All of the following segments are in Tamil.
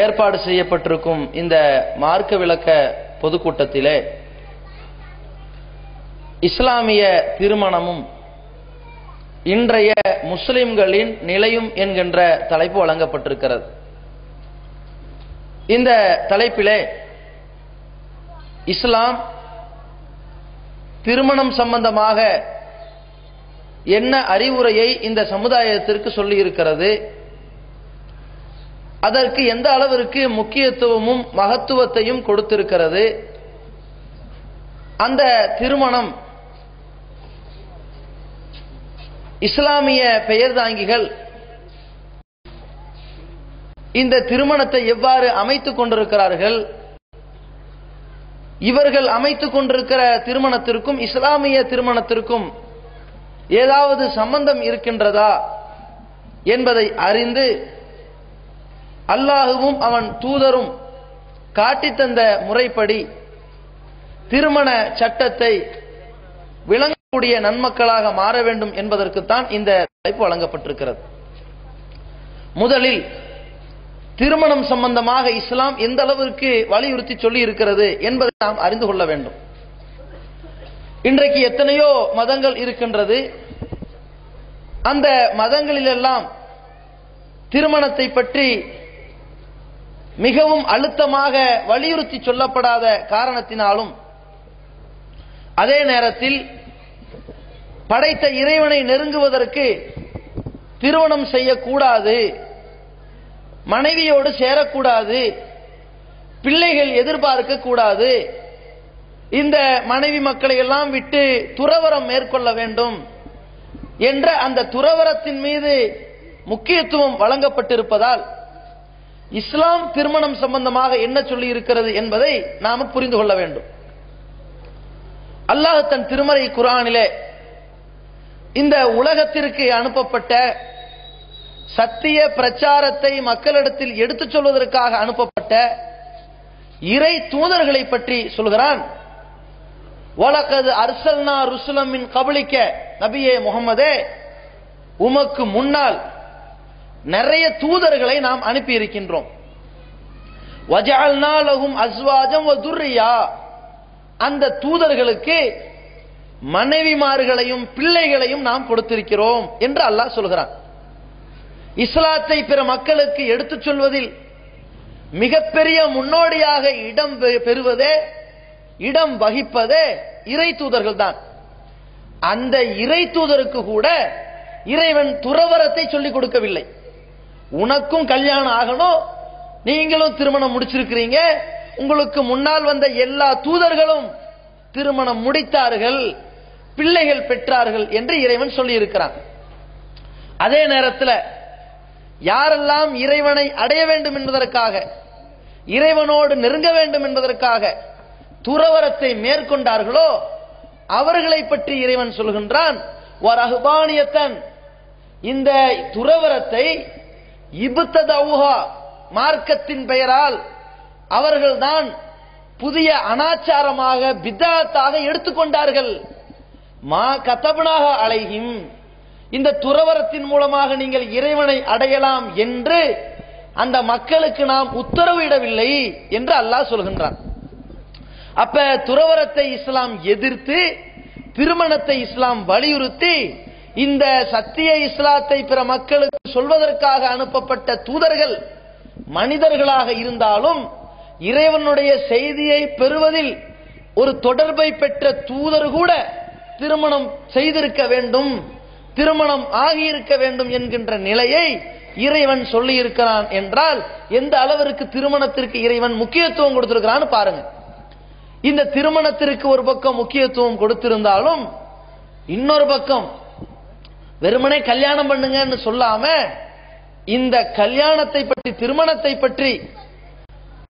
ஏற்பாடு செய்யப்பட்டிருக்கும் இந்த மார்க்க விளக்க பொதுக்கூட்டத்திலே இஸ்லாமிய திருமணமும் இன்றைய முஸ்லிம்களின் நிலையும் என்கின்ற தலைப்பு வழங்கப்பட்டிருக்கிறது. இந்த தலைப்பிலே இஸ்லாம் திருமணம் சம்பந்தமாக என்ன அறிவுரையை இந்த சமுதாயத்திற்கு சொல்லி இருக்கிறது, அதற்கு எந்த அளவிற்கு முக்கியத்துவமும் மகத்துவத்தையும் கொடுத்திருக்கிறது, அந்த திருமணம் இஸ்லாமிய பெயர்தாங்கிகள் இந்த திருமணத்தை எவ்வாறு அமைத்துக் கொண்டிருக்கிறார்கள், இவர்கள் அமைத்துக் கொண்டிருக்கிற திருமணத்திற்கும் இஸ்லாமிய திருமணத்திற்கும் ஏதாவது சம்பந்தம் இருக்கின்றதா என்பதை அறிந்து அல்லாஹுவும் அவன் தூதரும் காட்டித்தந்த முறைப்படி திருமண சட்டத்தை விளங்கக்கூடிய நன்மக்களாக மாற வேண்டும் என்பதற்குத்தான் இந்த தலைப்பு வழங்கப்பட்டிருக்கிறது. முதலில் திருமணம் சம்பந்தமாக இஸ்லாம் எந்த அளவிற்கு வலியுறுத்தி சொல்லி இருக்கிறது என்பதை நாம் அறிந்து கொள்ள வேண்டும். இன்றைக்கு எத்தனையோ மதங்கள் இருக்கின்றது. அந்த மதங்களிலெல்லாம் திருமணத்தை பற்றி மிகவும் அழுத்தமாக வலியுறுத்தி சொல்லப்படாத காரணத்தினாலும், அதே நேரத்தில் படைத்த இறைவனை நெருங்குவதற்கு திருமணம் செய்யக்கூடாது, மனைவியோடு சேரக்கூடாது, பிள்ளைகள் எதிர்பார்க்க கூடாது, இந்த மனைவி மக்களை எல்லாம் விட்டு துறவரம் மேற்கொள்ள வேண்டும் என்ற அந்த துறவரத்தின் மீது முக்கியத்துவம் வழங்கப்பட்டிருப்பதால் இஸ்லாம் திருமணம் சம்பந்தமாக என்ன சொல்லி இருக்கிறது என்பதை நாம் புரிந்து கொள்ள வேண்டும். அல்லாஹ் தன் திருமறை குர்ஆனிலே இந்த உலகத்திற்கு அனுப்பப்பட்ட சத்திய பிரச்சாரத்தை மக்களிடத்தில் எடுத்துச் சொல்வதற்காக அனுப்பப்பட்ட இறை தூதர்களை பற்றி சொல்கிறான். வலகத் அர்சல்னா ருசுலம் மின் கப்லிக, நபியே முஹம்மதே, உமக்கு முன்னால் நிறைய தூதர்களை நாம் அனுப்பி இருக்கின்றோம். வஜஅல்னா லஹும் அஸ்வாஜம் வ துர்ரியா, அந்த தூதர்களுக்கு மனைவிமார்களையும் பிள்ளைகளையும் நாம் கொடுத்திருக்கிறோம் என்று அல்லாஹ் சொல்கிறான். இஸ்லாத்தை பிற மக்களுக்கு எடுத்துச் சொல்வதில் மிகப்பெரிய முன்னோடியாக இடம் பெறுவதே, இடம் வகிப்பதே இறை தூதர்கள் தான். அந்த இறை தூதருக்கு கூட இறைவன் துறவரத்தை சொல்லிக் கொடுக்கவில்லை. உனக்கும் கல்யாணம் ஆகணும், நீங்களும் திருமணம் முடிச்சிருக்கிறீங்க, உங்களுக்கு முன்னால் வந்த எல்லா தூதர்களும் திருமணம் முடித்தார்கள், பிள்ளைகள் பெற்றார்கள் என்று இறைவன் சொல்லி இருக்கிறான். அதே நேரத்தில் யாரெல்லாம் இறைவனை அடைய வேண்டும் என்பதற்காக, இறைவனோடு நெருங்க வேண்டும் என்பதற்காக துறவரத்தை மேற்கொண்டார்களோ அவர்களை பற்றி இறைவன் சொல்கின்றான். வரஹ்பானியத்தன், இந்த துறவரத்தை இப்ததவுஹா, மார்க்கத்தின் பெயரால் அவர்கள்தான் புதிய அனாச்சாரமாக பித்அத்தாக எடுத்துக்கொண்டார்கள். மா கதப்னாஹ அலைஹிம், இந்த துறவரத்தின் மூலமாக நீங்கள் இறைவனை அடையலாம் என்று அந்த மக்களுக்கு நாம் உத்தரவு இடவில்லை என்று அல்லாஹ் சொல்கின்றான். அப்ப துறவரத்தை இஸ்லாம் எதிர்த்து, திருமணத்தை இஸ்லாம் வலியுறுத்தி, இந்த சத்திய இஸ்லாத்தை பிற மக்களுக்கு சொல்வதற்காக அனுப்பப்பட்ட தூதர்கள் மனிதர்களாக இருந்தாலும் இறைவனுடைய செய்தியை பெறுவதில் ஒரு தொடர்பை பெற்ற தூதர் கூட திருமணம் செய்திருக்க வேண்டும், திருமணம் ஆகியிருக்க வேண்டும் என்கின்ற நிலையை இறைவன் சொல்லி இருக்கிறான் என்றால் எந்த அளவிற்கு திருமணத்திற்கு இறைவன் முக்கியத்துவம் கொடுத்திருக்கிறான்னு பாருங்க. இந்த திருமணத்திற்கு ஒரு பக்கம் முக்கியத்துவம் கொடுத்திருந்தாலும் இன்னொரு பக்கம் வெறுமனே கல்யாணம் பண்ணுங்கன்னு சொல்லாம இந்த கல்யாணத்தை பற்றி, திருமணத்தை பற்றி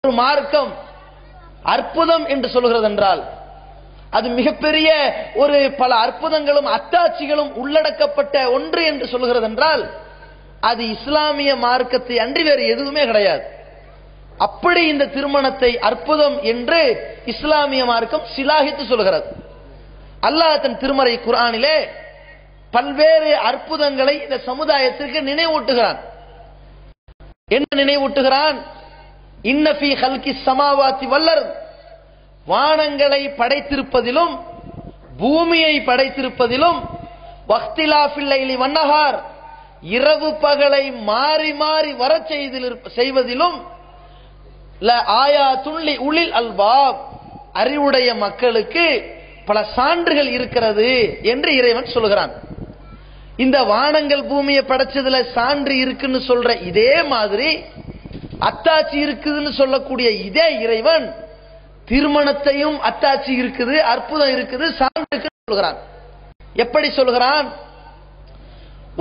ஒரு மார்க்கம் அற்புதம் என்று சொல்கிறது என்றால், அது மிகப்பெரிய ஒரு பல அற்புதங்களும் அத்தாட்சிகளும் உள்ளடக்கப்பட்ட ஒன்று என்று சொல்கிறது என்றால் அது இஸ்லாமிய மார்க்கத்தை அன்றி வேறு எதுவுமே கிடையாது. அப்படி இந்த திருமணத்தை அற்புதம் என்று இஸ்லாமிய மார்க்கம் சிலாகித்து சொல்கிறது. அல்லாஹ் தன் திருமறை குர்ஆனிலே பல்வேறு அற்புதங்களை இந்த சமுதாயத்திற்கு நினைவூட்டுகிறான். என்ன நினைவூட்டுகிறான்? இன்ன ஃபீ ஹல்கிஸ் ஸமாவாத்தி வல் அர்த், வானங்களை படைத்திருப்பதிலும் பூமியை படைத்திருப்பதிலும், வக்திலாஃபில் லைலி வன்னஹார், இரவு பகலை மாறி மாறி வரச் செய்வதிலும், ல ஆயாத்துன் லி உலில் அல்பாப், அறிவுடைய மக்களுக்கு பல சான்றுகள் இருக்கிறது என்று இறைவன் சொல்கிறான். இந்த வானங்கள் பூமியை படைச்சதுல சான்று இருக்குன்னு சொல்ற இதே மாதிரி அத்தாட்சி இருக்குதுன்னு சொல்லக்கூடிய இதே இறைவன் திருமணத்தையும் அத்தாட்சி இருக்குது, அற்புதம் இருக்குது, சான்று இருக்குன்னு சொல்கிறான். எப்படி சொல்கிறான்?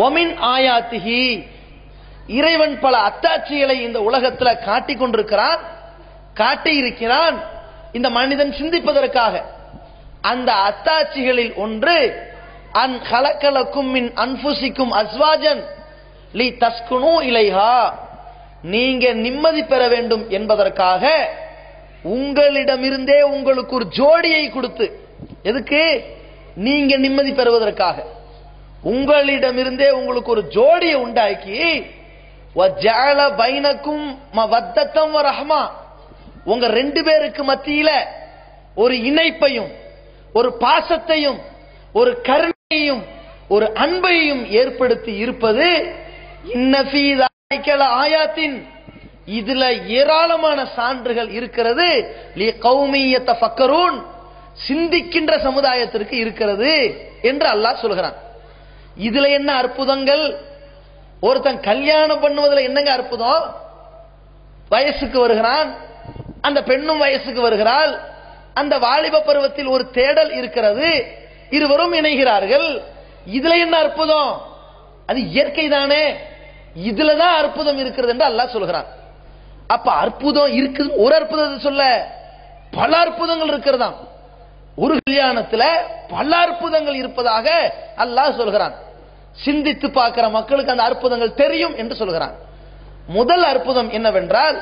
ஒமின் ஆயாத்திஹி, இறைவன் பல அத்தாட்சிகளை இந்த உலகத்தில் காட்டிக் கொண்டிருக்கிறான், காட்டியிருக்கிறான் இந்த மனிதன் சிந்திப்பதற்காக. அந்த அத்தாட்சிகளில் ஒன்று அன் கலக்கலக்கும் மின் அன்புசிக்கும் அஸ்வாஜன் லி தஸ்குனு இலைஹா, நீங்க நிம்மதி பெற வேண்டும் என்பதற்காக உங்களிடமிருந்தே உங்களுக்கு ஒரு ஜோடியை கொடுத்து, எதுக்கு? நீங்க நிம்மதி பெறுவதற்காக உங்களிடமிருந்தே உங்களுக்கு ஒரு ஜோடியை உண்டாக்கி, வஜஅல பைனக்கும் மவத்தத்தம் வரஹ்மா, உங்க ரெண்டு பேருக்கு மத்தியில ஒரு இணைப்பையும் ஒரு பாசத்தையும் ஒரு கருணையையும் ஒரு அன்பையும் ஏற்படுத்தி இருப்பது இன்ன ஃபீ ஸாலிக லஆயாத்தின், இதுல ஏராளமான சான்றுகள் இருக்கிறது, லி கௌமி யதஃபக்கரூன், சிந்திக்கின்ற சமுதாயத்திற்கு இருக்கிறது என்று அல்லாஹ் சொல்கிறான். இதுல என்ன அற்புதங்கள்? ஒருத்தன் கல்யாணம் பண்ணுவதில் என்னங்க அற்புதம்? வயசுக்கு வருகிறான், அந்த பெண்ணும் வயசுக்கு வருகிறாள், அந்த வாலிப பருவத்தில் ஒரு தேடல் இருக்கிறது, இருவரும் இணைகிறார்கள். இதுல என்ன அற்புதம்? அது இயற்கை தானே, இதுலதான் அற்புதம் இருக்கிறது என்று அல்லாஹ் சொல்கிறான். அப்ப அற்புதம் இருக்குது, ஒரு அற்புதத்தை சொல்ல பல அற்புதங்கள் இருக்கிறதாம். ஒரு கல்யாணத்துல பல அற்புதங்கள் இருப்பதாக அல்லாஹ் சொல்கிறான். சிந்தித்து பார்க்கிற மக்களுக்கு அந்த அற்புதங்கள் தெரியும் என்று சொல்கிறான். முதல் அற்புதம் என்னவென்றால்,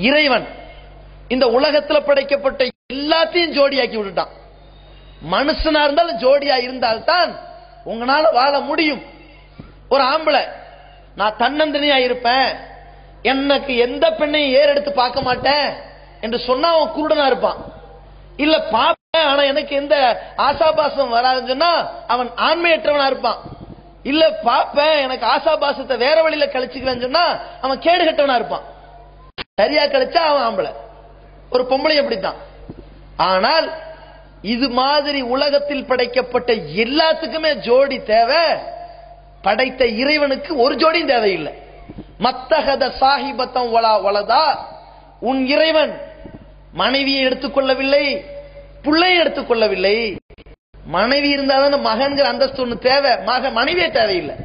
இறைவன் இந்த உலகத்தில் படைக்கப்பட்ட எல்லாத்தையும் ஜோடியாக்கி விட்டுட்டான். மனுஷனா இருந்தாலும் ஜோடியா இருந்தால்தான் உங்களால வாழ முடியும். ஒரு ஆம்பளை நான் தன்னந்தனியா இருப்பேன், எனக்கு எந்த பெண்ணையும் ஏறெடுத்து பார்க்க மாட்டேன் என்று சொன்னா அவன் குருடனா இருப்பான். இல்ல பாப்பேன் ஆனா எனக்கு எந்த ஆசாபாசம் வராதுன்னு சொன்னா அவன் ஆண்மையற்றவனா இருப்பான். இல்ல பாப்பேன் எனக்கு ஆசாபாசத்தை வேற வழியில கழிச்சுக்குவேன்னு சொன்னா அவன் கேடு கட்டவனா இருப்பான். சரியா கழிச்சா அவன் ஆம்பளை. ஒரு பொம்பளை அப்படித்தான். ஆனால் இது மாதிரி உலகத்தில் படைக்கப்பட்ட எல்லாத்துக்குமே ஜோடி தேவை, படைத்த இறைவனுக்கு ஒரு ஜோடியும் தேவையில்லை. மத்தகத சாஹிபத்தம் வலா வலதா, உன் இறைவன் மனைவியை எடுத்துக்கொள்ளவில்லை, பிள்ளையை எடுத்துக்கொள்ளவில்லை. மனைவி இருந்தாலும் மகன்கிற அந்தஸ்து ஒன்று தேவை, மனைவியே தேவையில்லை.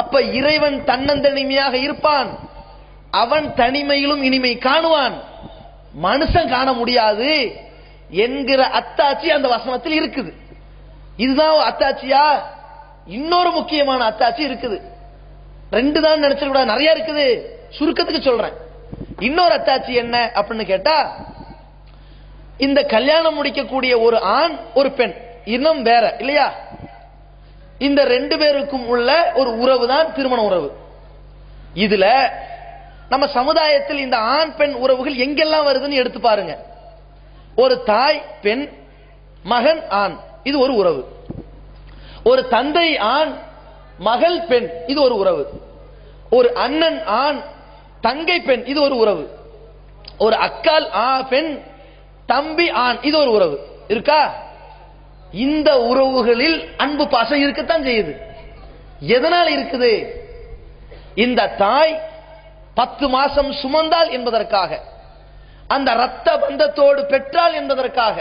அப்ப இறைவன் தன்னந்தனிமையாக இருப்பான், அவன் தனிமையிலும் இனிமை காணுவான், மனுஷன் காண முடியாது என்கிற அத்தாட்சி அந்த வசனத்தில் இருக்குது. இதுதான் அத்தாட்சியா? இன்னொரு முக்கியமான அத்தாட்சி இருக்குது. ரெண்டு தான் நினைச்சிட கூடாது, நிறைய இருக்குது, சுருக்கத்துக்கு சொல்றேன். இன்னொரு அத்தாட்சி என்ன அப்படின்னு கேட்டா, இந்த கல்யாணம் முடிக்கக்கூடிய ஒரு ஆண் ஒரு பெண் இன்னும் வேற இல்லையா, இந்த ரெண்டு பேருக்கும் உள்ள ஒரு உறவு தான் திருமண உறவு. இதுல நம்ம சமுதாயத்தில் இந்த ஆண் பெண் உறவுகள் எங்கெல்லாம் வருதுன்னு எடுத்து பாருங்க. ஒரு தாய் பெண், மகன் ஆண், இது ஒரு உறவு. ஒரு தந்தை ஆண், மகள் பெண், இது ஒரு உறவு. ஒரு அண்ணன் ஆண், தங்கை பெண், இது ஒரு உறவு. ஒரு அக்கால் பெண், தம்பி ஆண், இது ஒரு உறவு இருக்கா? இந்த உறவுகளில் அன்பு பாசம் இருக்கத்தான் செய்யுது. எதனால் இருக்குது? இந்த தாய் 10 மாசம் சுமந்தாள் என்பதற்காக, அந்த இரத்த பந்தத்தோடு பெற்றாள் என்பதற்காக,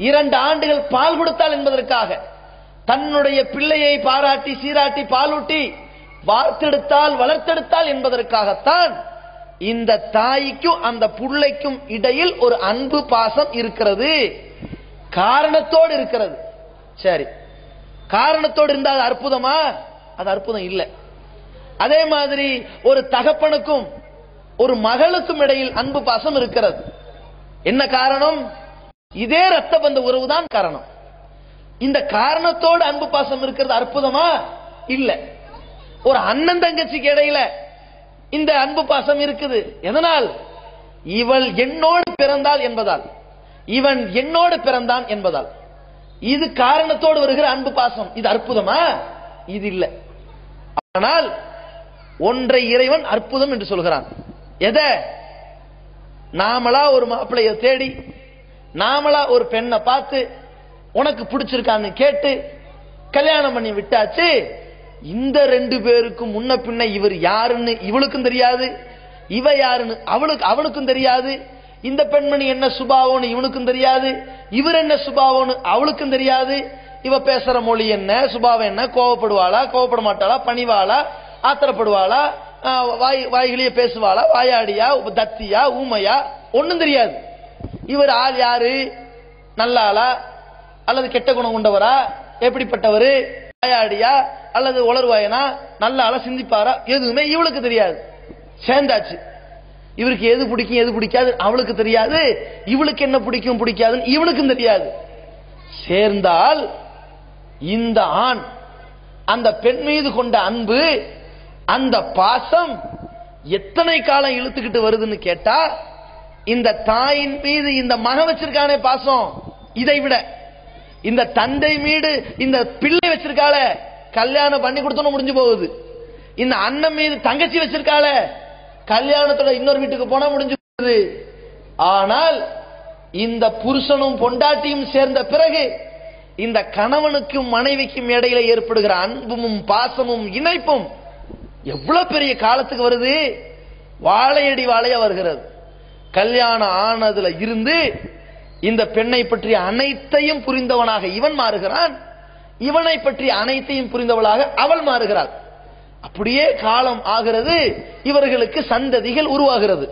2 ஆண்டுகள் பால் கொடுத்தாள் என்பதற்காக, தன்னுடைய பிள்ளையை பாராட்டி சீராட்டி பாலூட்டி வார்த்தெடுத்தால் வளர்த்தெடுத்தால் என்பதற்காகத்தான் இந்த தாய்க்கும் அந்த பிள்ளைக்கும் இடையில் ஒரு அன்பு பாசம் இருக்கிறது, காரணத்தோடு இருக்கிறது. சரி, காரணத்தோடு இருந்தால் அது அற்புதமா? அது அற்புதம் இல்லை. அதே மாதிரி ஒரு தகப்பனுக்கும் ஒரு மகளுக்கும் இடையில் அன்பு பாசம் இருக்கிறது. என்ன காரணம்? இதே ரத்த பந்த உறவுதான் காரணம். இந்த காரணத்தோடு அன்பு பாசம் இருக்கிறது அற்புதமா? இல்ல. ஒரு அண்ணன் தங்கச்சிக்கு இடையில இந்த அன்பு பாசம் இருக்குது. எதனால்? இவள் என்னோடு பிறந்தாள் என்பதால், இவன் என்னோடு பிறந்தான் என்பதால். இது காரணத்தோடு வருகிற அன்பு பாசம். இது அற்புதமா? இது இல்லை. ஆனால் ஒன்றை இறைவன் அற்புதம் என்று சொல்கிறான். எதை? நாமளா ஒரு மாப்பிள்ளைய தேடி, நாமளா ஒரு பெண்ணை பார்த்து உனக்கு பிடிச்சிருக்கான்னு கேட்டு கல்யாணம் பண்ணி விட்டாச்சு. இந்த ரெண்டு பேருக்கும் முன்ன பின்ன இவர் யாருன்னு இவளுக்கும் தெரியாது, இவ யாருன்னு அவனுக்கும் தெரியாது. இந்த பெண்மணி என்ன சுபாவம்னு இவனுக்கும் தெரியாது, இவர் என்ன சுபாவம்னு அவளுக்கும் தெரியாது. இவ பேசுற மொழி என்ன, சுபாவம் என்ன, கோவப்படுவாளா, கோவப்பட மாட்டாளா, பணிவாளா, ஆத்திரப்படுவாளா, வாய்களியே பேசுவாளா, வாயாடியா, தத்தியா, ஊமையா, ஒன்னும் தெரியாது. இவர் ஆள் யாரு, நல்ல ஆளா அல்லது கெட்ட குணம் கொண்டவரா, எப்படிப்பட்டவரு, வாயாடியா அல்லது உளர்வாயனா, நல்ல ஆளா, சிந்திப்பாரா, எதுவுமே இவளுக்கு தெரியாது. சேர்ந்தாச்சு. இவருக்கு எது பிடிக்கும் எது பிடிக்காது அவளுக்கு தெரியாது, இவளுக்கு என்ன பிடிக்கும் பிடிக்காதுன்னு இவனுக்கும் தெரியாது. சேர்ந்தால் இந்த ஆண் அந்த பெண் மீது கொண்ட அன்பு, அந்த பாசம் எத்தனை காலம் இழுத்துக்கிட்டு வருதுன்னு கேட்டா, இந்த தாயின் மீது இந்த மகன் வச்சிருக்கானே பாசம், இதை விட இந்த தந்தை மீது இந்த பிள்ளை வச்சிருக்காள, கல்யாணம் பண்ணி கொடுத்தோன்னு முடிஞ்சு போகுது. இந்த அண்ணன் மீது தங்கச்சி வச்சிருக்காள, கல்யாணத்தோட இன்னொரு வீட்டுக்கு போனா முடிஞ்சு போகுது. ஆனால் இந்த புருஷனும் பொண்டாட்டியும் சேர்ந்த பிறகு இந்த கணவனுக்கும் மனைவிக்கும் இடையில ஏற்படுகிற அன்பும் பாசமும் இணைப்பும் எவ்வளவு பெரிய காலத்துக்கு வருது. வாழையடி வாழையா வருகிறது. கல்யாணம் ஆனதுல இருந்து இந்த பெண்ணை பற்றிய அனைத்தையும் புரிந்தவனாக இவன் மாறுகிறான், இவனை பற்றிய அனைத்தையும் புரிந்தவளாக அவள் மாறுகிறாள். அப்படியே காலம் ஆகிறது, இவர்களுக்கு சந்ததிகள் உருவாகிறது.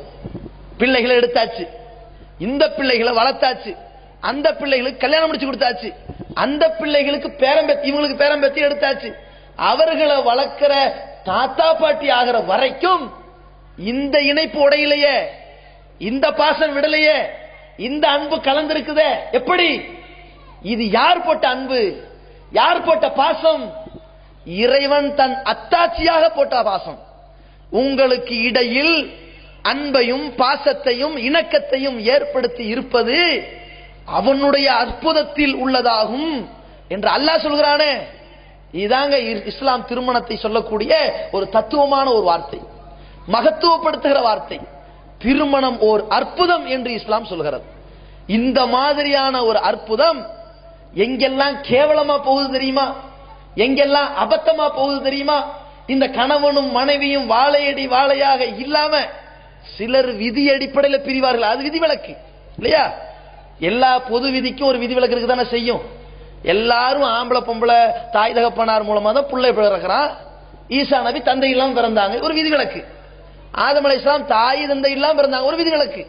பிள்ளைகளை எடுத்தாச்சு, இந்த பிள்ளைகளை வளர்த்தாச்சு, அந்த பிள்ளைகளுக்கு கல்யாணம் முடிச்சு கொடுத்தாச்சு, அந்த பிள்ளைகளுக்கு பேரம்பேத்தி, இவங்களுக்கு பேரம்பேத்தி எடுத்தாச்சு. அவர்களை வளர்க்கிற தாத்தா பாட்டி ஆகிற வரைக்கும் இந்த இணைப்பு உடையிலேயே, இந்த பாசம் விடலையே, இந்த அன்பு கலந்திருக்குதே. எப்படி? இது யார் போட்ட அன்பு, யார் போட்ட பாசம்? இறைவன் தன் அத்தாட்சியாக போட்ட பாசம். உங்களுக்கு இடையில் அன்பையும் பாசத்தையும் இணக்கத்தையும் ஏற்படுத்தி இருப்பது அவனுடைய அற்புதத்தில் உள்ளதாகும் என்று அல்லாஹ் சொல்கிறானே. இதாங்க இஸ்லாம் திருமணத்தை சொல்லக்கூடிய ஒரு தத்துவமான ஒரு வார்த்தை, மகத்துவப்படுத்துகிற வார்த்தை. திருமணம் ஓர் அற்புதம் என்று இஸ்லாம் சொல்கிறது. இந்த மாதிரியான ஒரு அற்புதம் எங்கெல்லாம் கேவலமா போகுது தெரியுமா, எங்கெல்லாம் அபத்தமா போகுது தெரியுமா? இந்த கணவனும் மனைவியும் வாழையடி வாழையாக இல்லாம சிலர் விதி அடிப்படையில் பிரிவார்கள். அது விதிவிலக்கு இல்லையா? எல்லா பொது விதிக்கும் ஒரு விதிவிலக்கு இருக்கு தானே செய்யும். எல்லாரும் ஆம்பளை பொம்பளை தாய் தகப்பனார் மூலமா தான் பிள்ளை பிறக்கிறான். ஈசா நபி தந்தை இல்லாம பிறந்தாங்க, ஒரு விதிவிலக்கு. ஆதம் அலைஹிஸ்ஸலாம் தாய் தந்தை இல்லாம பிறந்தாங்க, ஒரு விதிவிலக்கு.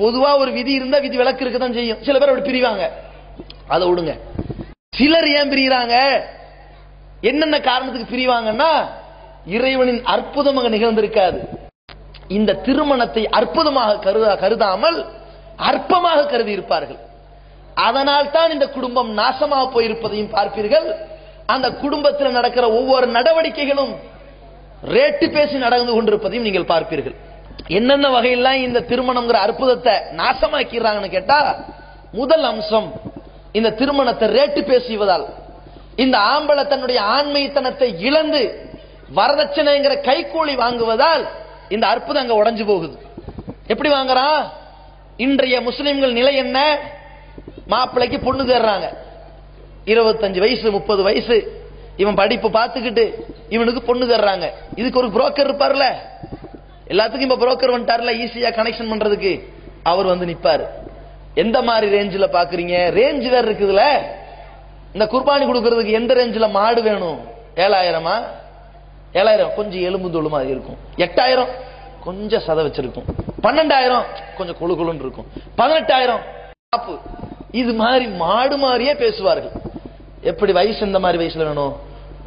பொதுவா ஒரு விதி இருந்தா விதி விலக்கு இருக்குதான் செய்யும். சில பேர் அப்படி பிரிவாங்க, அதை விடுங்க. சிலர் ஏன் பிரிகிறாங்க, என்னென்ன காரணத்துக்கு பிரிவாங்கன்னா, இறைவனின் அற்புதம் அங்க நிகழ்ந்திருக்காது. இந்த திருமணத்தை அற்புதமாக கருதாமல் அற்பமாக கருதி இருப்பார்கள். அதனால் தான் இந்த குடும்பம் நாசமாக போயிருப்பதையும் பார்ப்பீர்கள். அந்த குடும்பத்தில் நடக்கிற ஒவ்வொரு நடவடிக்கைகளும் ரேட்டு பேசி நடந்து கொண்டிருப்பதையும் நீங்கள் பார்ப்பீர்கள். என்னென்ன வகையெல்லாம் இந்த திருமணம்ங்கிற அற்புதத்தை நாசமாக்கிறாங்கன்னு கேட்டா, முதல் அம்சம் இந்த திருமணத்தை ரேட்டு பேசுவதால் இந்த ஆம்பளை தன்னுடைய ஆண்மைத்தனத்தை இழந்து வரதட்சணைங்கிற கைக்கூலி வாங்குவதால் இந்த அற்புதம் அங்க உடைஞ்சு போகுது. எப்படி வாங்குறான்? இன்றைய முஸ்லிம்கள் நிலை என்ன? மாப்பிள்ளைக்கு பொண்ணு தேடுறாங்க, 25 வயசு 30 வயசு, இவன் படிப்பு பார்த்துக்கிட்டு இவனுக்கு பொண்ணு தர்றாங்க. இதுக்கு ஒரு புரோக்கர் இருப்பார்ல, எல்லாத்துக்கும் இப்ப புரோக்கர் வந்துட்டார்ல, ஈஸியா கனெக்ஷன் பண்றதுக்கு அவர் வந்து நிப்பாரு. எந்த மாதிரி ரேஞ்சில் பாக்குறீங்க? ரேஞ்ச் வேற இருக்குதுல. இந்த குர்பானி கொடுக்கறதுக்கு எந்த ரேஞ்சில் மாடு வேணும்? 7000 7000 கொஞ்சம் எலும்பு தோலுமா இருக்கும், 8000 கொஞ்சம் சதை வச்சிருக்கும், 12000 கொஞ்சம் கொழு கொழுன்னு இருக்கும், 18000 இது மாதிரி மாடு மாதிரியே பேசுவார்கள். எப்படி வயசு எந்த மாதிரி வயசுல வேணும்?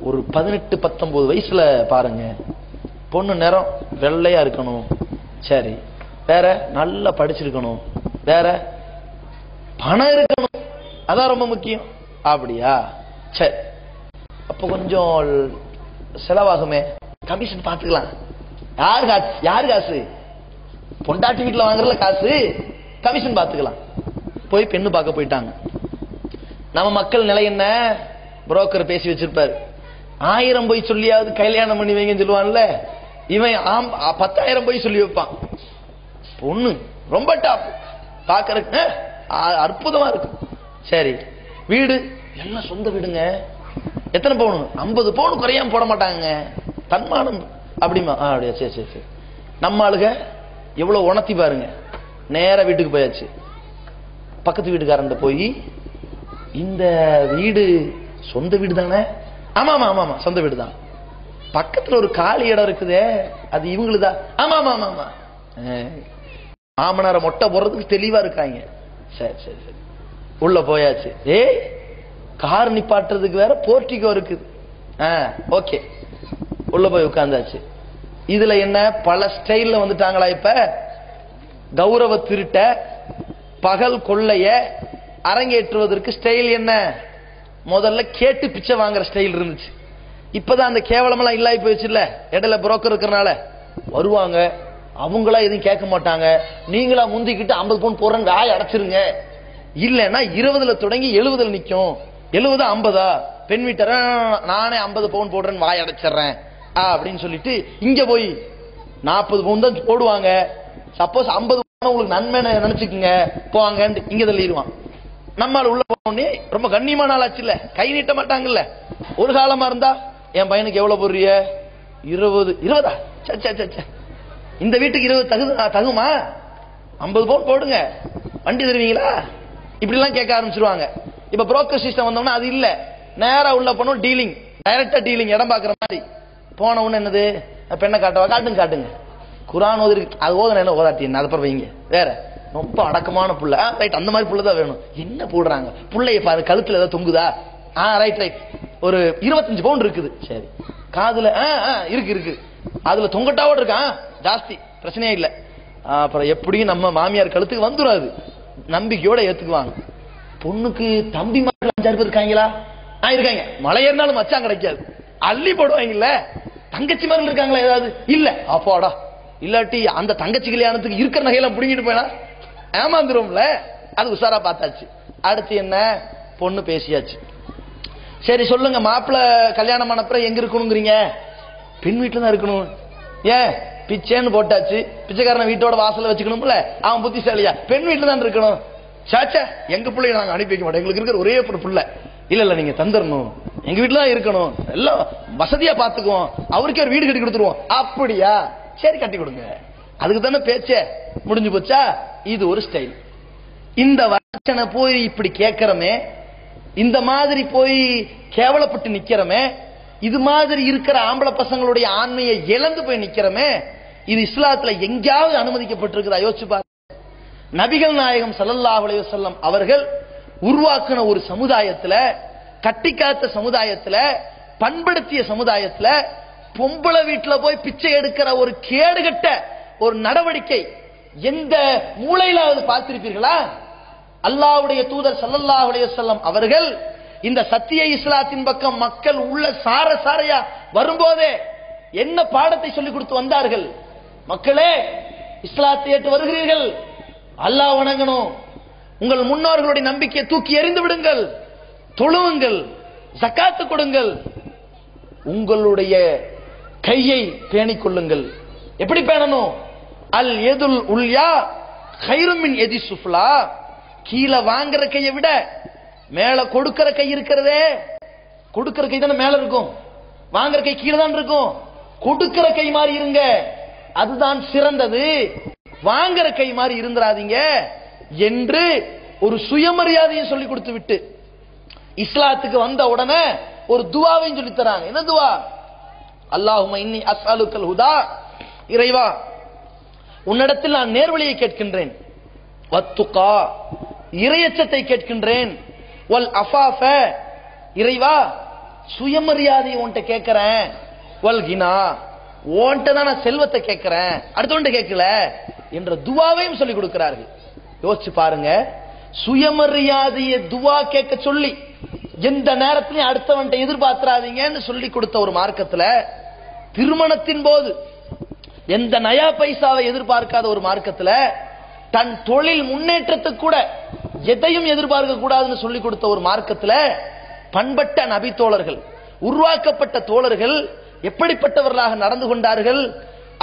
ஒரு 18-19 வயசுல பாருங்க. பொண்ணு நிறம் வெள்ளையா இருக்கணும், சரி. வேற நல்லா படிச்சிருக்கணும், வேற பணம் இருக்கணும், அதான் ரொம்ப முக்கியம். அப்படியா? சரி, அப்ப கொஞ்சம் செலவாகுமே, கமிஷன் பார்த்துக்கலாம், யாரு காசு? பொண்டாட்டி வீட்டுல வாங்குறதுல காசு, கமிஷன் பாத்துக்கலாம். போய் பெண்ணு பார்க்க போயிட்டாங்க. நம்ம மக்கள் நிலை என்ன? புரோக்கர் பேசி வச்சிருப்பாரு, 1000 போய் சொல்லியாவது கல்யாணம் பண்ணி வைங்கன்னு சொல்லுவான்ல, இவன் 10,000 போய் சொல்லி வைப்பான். பொண்ணு ரொம்ப டாப், பாக்குறதுக்கு அற்புதமா இருக்கு. சரி, வீடு எல்லாம் சொந்த வீடுங்க. எத்தனை பவுன்? 50 பவுன் குறையாம போட மாட்டாங்க. தன்மானம் அப்படிமா? அப்படியா? சரி சரி சரி. நம்ம ஆளுக எவ்வளவு உணர்த்தி பாருங்க. நேர வீட்டுக்கு போயாச்சு. பக்கத்து வீட்டுக்காரன் போய், இந்த வீடு சொந்த வீடு தானே? ஆமா ஆமா ஆமா ஆமா சொந்த வீடு தான். பக்கத்துல ஒரு காலி இடம் இருக்குதே, அது இவங்களுதான். ஆமா ஆமா ஆமா ஆமா. மாமனார மொட்டை போடுறதுக்கு தெளிவா இருக்காங்க. சரி சரி சரி. உள்ள போயாச்சு. கார் நிப்பாட்டுறதுக்கு வேற போர்ட்டிகோ இருக்குது. ஓகே, உள்ள போய் உட்கார்ந்தாச்சு. இதுல என்ன பல ஸ்டைல்ல வந்துட்டாங்களா? இப்ப கௌரவ திருட்ட, பகல் கொள்ளைய அரங்கேற்றுவதற்கு ஸ்டைல் என்ன? முதல்ல கேட்டு பிச்சை வாங்குற ஸ்டைல் இருந்துச்சு. இப்பதான் அந்த கேவலமெல்லாம் இல்லாம போயிடுச்சுல்ல. இடையில புரோக்கர் இருக்கிறனால வருவாங்க, அவங்களா எதுவும் கேட்க மாட்டாங்க. நீங்களா முந்திக்கிட்டு 50 பவுன் போடுறேன்னு வாய் அடைச்சிருங்க. இல்லன்னா 20ல தொடங்கி 70ல நிக்கும். 70 50 பெண் வீட்டர நானே 50 பவுன் போடுறேன்னு வாய் அடைச்சிடுறேன் அப்படின்னு சொல்லிட்டு இங்க போய் 40 பவுன் தான் போடுவாங்க. சப்போஸ் 50 பவுன் உங்களுக்கு நன்மை நினைச்சுக்குங்க போவாங்க, இங்க தள்ளிடுவான். நம்மால் உள்ள போனே ரொம்ப கண்ணியமான ஆளாச்சு இல்ல, கை நீட்ட மாட்டாங்கல்ல. ஒரு காலமா இருந்தா என் பையனுக்கு எவ்வளவு போடுறிய? 20 இந்த வீட்டுக்கு 20 தகுமா? 50 பவுன் போடுங்க, வண்டி தருவீங்களா? இப்படி எல்லாம் கேட்க ஆரம்பிச்சிருவாங்க. இப்ப புரோக்கர் சிஸ்டம் வந்தோம்னா அது இல்ல. நேரா உள்ள போனோம், டீலிங், டைரக்டா டீலிங், இடம் பாக்குற மாதிரி. போன உடனே என்னது, பெண்ணை காட்டவா? காட்டுங்க. குரான் ஓதி அது ஓதுன என்ன ஓதாட்டி என்ன, அதை வைங்க. வேற ரொம்ப அடக்கமான புள்ள, ரைட், அந்த மாதிரி புள்ளதான் வேணும். என்ன போடுறாங்க புள்ளைய பாரு, கழுத்துல ஏதாவது தொங்குதா? ரைட் ரைட், ஒரு 25 பவுன் இருக்குது. சரி, காதுல இருக்கு, அதுல தொங்கட்டாவோட இருக்கான் ஜாஸ்தி, பிரச்சனையே இல்ல. அப்புறம் எப்படியும் நம்ம மாமியார் கழுத்துக்கு வந்துடாது, நம்பிக்கையோட ஏத்துக்குவாங்க. பொண்ணுக்கு தம்பி மாதிரி 5-6 பேர் இருக்காங்களா? இருக்காங்க. மலை ஏறினாலும் மச்சான் கிடைக்காது, அள்ளி போடுவாங்கல்ல. தங்கச்சி மாதிரி இருக்காங்களா? ஏதாவது இல்ல. அப்பாடா, இல்லாட்டி அந்த தங்கச்சி கல்யாணத்துக்கு இருக்கிற நகையெல்லாம் புடிங்கிட்டு போயினா ஏமாந்துரும்ல. அது உஷாரா பார்த்தாச்சு. அடுத்து என்ன? பொண்ணு பேசியாச்சு. சரி சொல்லுங்க, மாப்பிள்ள கல்யாணம் ஆனப்புறம் எங்க இருக்கணுங்கிறீங்க? பெண் வீட்டுல தான் இருக்கணும். ஏன்? பிச்சைன்னு போட்டாச்சு, பிச்சைக்காரனை வீட்டோட வாசல வச்சுக்கணும்ல. அவன் புத்திசாலியா? பெண் வீட்டுல தான் இருக்கணும். சாச்சா, எங்க பிள்ளைய நாங்க அனுப்பி வைக்க மாட்டோம், எங்களுக்கு இருக்கிற ஒரே ஒரு பிள்ளை. இல்ல நீங்க தந்துடணும், எங்க வீட்டுல தான் இருக்கணும், எல்லாம் வசதியா பாத்துக்குவோம், அவருக்கே ஒரு வீடு கட்டி கொடுத்துருவோம். அப்படியா? சரி, கட்டி கொடுங்க. அதுக்கு தானே பேச்ச முடிஞ்சு போச்சா? இது ஒரு ஸ்டைல். இந்த வச்சனை போய் இப்படி கேட்கிறமே, இந்த மாதிரி போய் கேவலப்பட்டு நிக்கிறமே, இது மாதிரி இருக்கிற ஆம்பளை பசங்களுடைய ஆண்மையை இழந்து போய் நிக்கிறமே, இது இஸ்லாத்துல எங்கேயாவது அனுமதிக்கப்பட்டிருக்குதா? யோசிச்சு பாருங்க. நபிகள் நாயகம் ஸல்லல்லாஹு அலைஹி வஸல்லம் அவர்கள் உருவாக்கின ஒரு சமுதாயத்துல, கட்டிக்காத்த சமுதாயத்துல, பண்படுத்திய சமுதாயத்துல பொம்பளை வீட்டுல போய் பிச்சை எடுக்கிற ஒரு கேடுகட்ட ஒரு நடவடிக்கை எந்த மூலையிலாவது பார்த்திருப்பீர்களா? அல்லாஹ்வுடைய தூதர் ஸல்லல்லாஹு அலைஹி வஸல்லம் அவர்கள் இந்த சத்திய இஸ்லாத்தின் பக்கம் மக்கள் உள்ள சாரையா வரும்போதே என்ன பாடத்தை சொல்லிக் கொடுத்து வந்தார்கள்? மக்களே, இஸ்லாத்தை ஏற்று வருகிறீர்கள், அல்லாஹ் வணங்கணும், உங்கள் முன்னோர்களுடைய நம்பிக்கையை தூக்கி எறிந்து விடுங்கள், தொழுவுங்கள், ஜகாத்து கொடுங்கள், உங்களுடைய கையை பேணிக் கொள்ளுங்கள். எப்படி பேணணும்? அல் யதுல் உல்யா கைரும் மின் யதி சுஃப்லா. கீழே வாங்குற கையை விட மேல கொடுக்கிற கை இருக்கிறதே, கொடுக்கிற கை தானே மேல இருக்கும், வாங்குற கை கீழே தான் இருக்கும். கொடுக்கிற கை மாதிரி இருங்க, அதுதான் சிறந்தது. வாங்குற கை மாதிரி இருந்துராதீங்க என்று ஒரு சுயமரியாதையும் சொல்லி கொடுத்து விட்டு இஸ்லாத்துக்கு வந்த உடனே ஒரு துவாவையும் சொல்லி தராங்க. என்ன துவா? அல்லாஹும்ம இன்னி அஸ்அலுக்கல் ஹுதா, இறைவா உன்னிடத்தில் நான் நேர்வழியை கேட்கின்றேன், வத்துகா இறையச்சத்தை கேட்கின்றேன், வல் அஃபாஃப இறைவா சுயமரியாதையை உன்கிட்ட கேட்கிறேன், வல் கினா உன்கிட்ட தான் நான் செல்வத்தை கேட்கிறேன், அடுத்தவன்கிட்ட கேட்கல என்ற துவாவையும் சொல்லி கொடுக்கிறார்கள். யோசிச்சு பாருங்க, சுயமரியாதையை துவா கேட்க சொல்லி எந்த நேரத்திலையும் அடுத்தவன்கிட்ட எதிர்பார்த்திராதீங்கன்னு சொல்லி கொடுத்த ஒரு மார்க்கத்துல திருமணத்தின் போது எந்த நயா பைசாவை எதிர்பார்க்காத ஒரு மார்க்கத்துல தன் தொழில் முன்னேற்றத்துக்கு கூட எதையும் எதிர்பார்க்க கூடாதுன்னு சொல்லிக் கொடுத்த ஒரு மார்க்கத்துல பண்பட்ட நபி தோழர்கள், உருவாக்கப்பட்ட தோழர்கள் எப்படிப்பட்டவர்களாக நடந்து கொண்டார்கள்?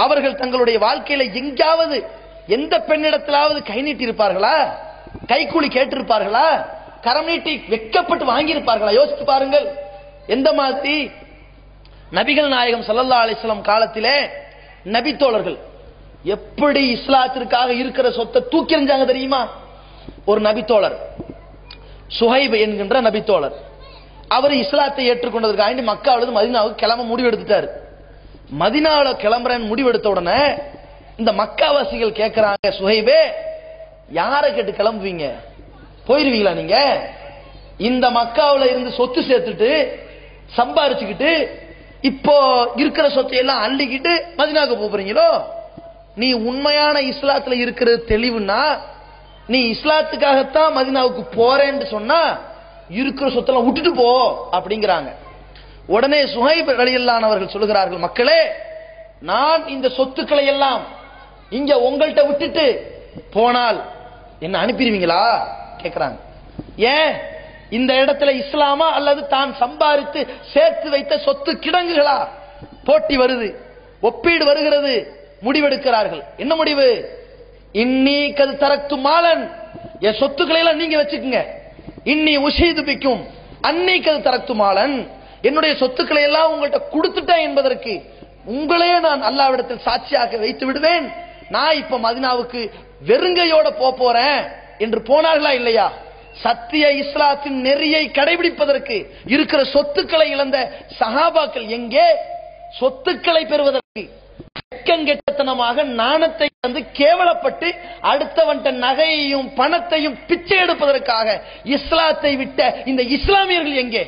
அவர்கள் தங்களுடைய வாழ்க்கையில எங்காவது எந்த பெண்ணிடத்திலாவது கை நீட்டி இருப்பார்களா? கைக்கூலி கேட்டிருப்பார்களா? கரம் நீட்டி வெக்கப்பட்டு வாங்கியிருப்பார்களா? யோசித்து பாருங்கள். எந்த மாதிரி நபிகள் நாயகம் ஸல்லல்லாஹு அலைஹி வஸல்லம் காலத்திலே நபி தோழர்கள் எப்படி இஸ்லாத்திற்காக இருக்கிற சொத்தை தூக்கி எறிஞ்சாங்க தெரியுமா? ஒரு நபி தோழர் சுஹைப் என்கின்ற நபி தோழர், அவர் இஸ்லாத்தை ஏற்றுக்கொண்டதற்காக மக்காவிலிருந்து மதீனாவுக்கு கிளம்ப முடிவெடுத்துட்டார். மதீனாவில் கிளம்புறேன்னு முடிவெடுத்த உடனே இந்த மக்காவாசிகள் கேட்கிறாங்க, சுஹைபே யாரை கேட்டு கிளம்புவீங்க? போயிருவீங்களா நீங்க? இந்த மக்காவில் இருந்து சொத்து சேர்த்துட்டு சம்பாரிச்சுக்கிட்டு இப்போ இருக்கிற சொத்தை எல்லாம் அள்ளிக்கிட்டு மதீனாவுக்கு போறீங்களோ? நீ உண்மையான இஸ்லாத்துல இருக்கிறது தெளிவுன்னா நீ இஸ்லாத்துக்காகத்தான் மதீனாவுக்கு போறேன்னு சொன்னா இருக்கிற சொத்தெல்லாம் விட்டுட்டு போ அப்படிங்கிறாங்க. உடனே சுஹைப் ரலியல்லாஹு அவர்கள் சொல்லுகிறார்கள், மக்களே நான் இந்த சொத்துக்களை எல்லாம் இங்க உங்கள்கிட்ட விட்டுட்டு போனால் என்ன அனுப்பிடுவீங்களா கேட்கிறாங்க. ஏன் இந்த இடத்துல இஸ்லாமா அல்லது தான் சம்பாதித்து சேர்த்து வைத்த சொத்து கிடங்குகளா? போட்டி வருது, ஒப்பீடு வருகிறது. முடிவெடுக்கிறார்கள். என்ன முடிவு? இன்னி கது தரத்து மாலன், என் சொத்துக்களை எல்லாம் நீங்க வச்சுக்குங்க. இன்னி உஷீது பிக்கும் அன்னி கது தரத்து மாலன், என்னுடைய சொத்துக்களை எல்லாம் உங்கள்கிட்ட கொடுத்துட்டேன் என்பதற்கு உங்களையே நான் அல்லாஹ்விடத்தில் சாட்சியாக வைத்து விடுவேன். நான் இப்ப மதீனாவுக்கு வெறுங்கையோட போறேன் என்று போனார்களா இல்லையா? சத்திய இஸ்லாத்தின் நெறியை கடைபிடிப்பதற்கு இருக்கிற சொத்துக்களை இழந்த சஹாபாக்கள் எங்கே? சொத்துக்களை பெறுவதற்கு கெட்டத்தனமாக நாணத்தை வந்து கேவலப்பட்டு அடுத்தவன்ட்ட நகையையும் பணத்தையும் பிச்சை எடுப்பதற்காக இஸ்லாத்தை விட்ட இந்த இஸ்லாமியர்கள் எங்கே?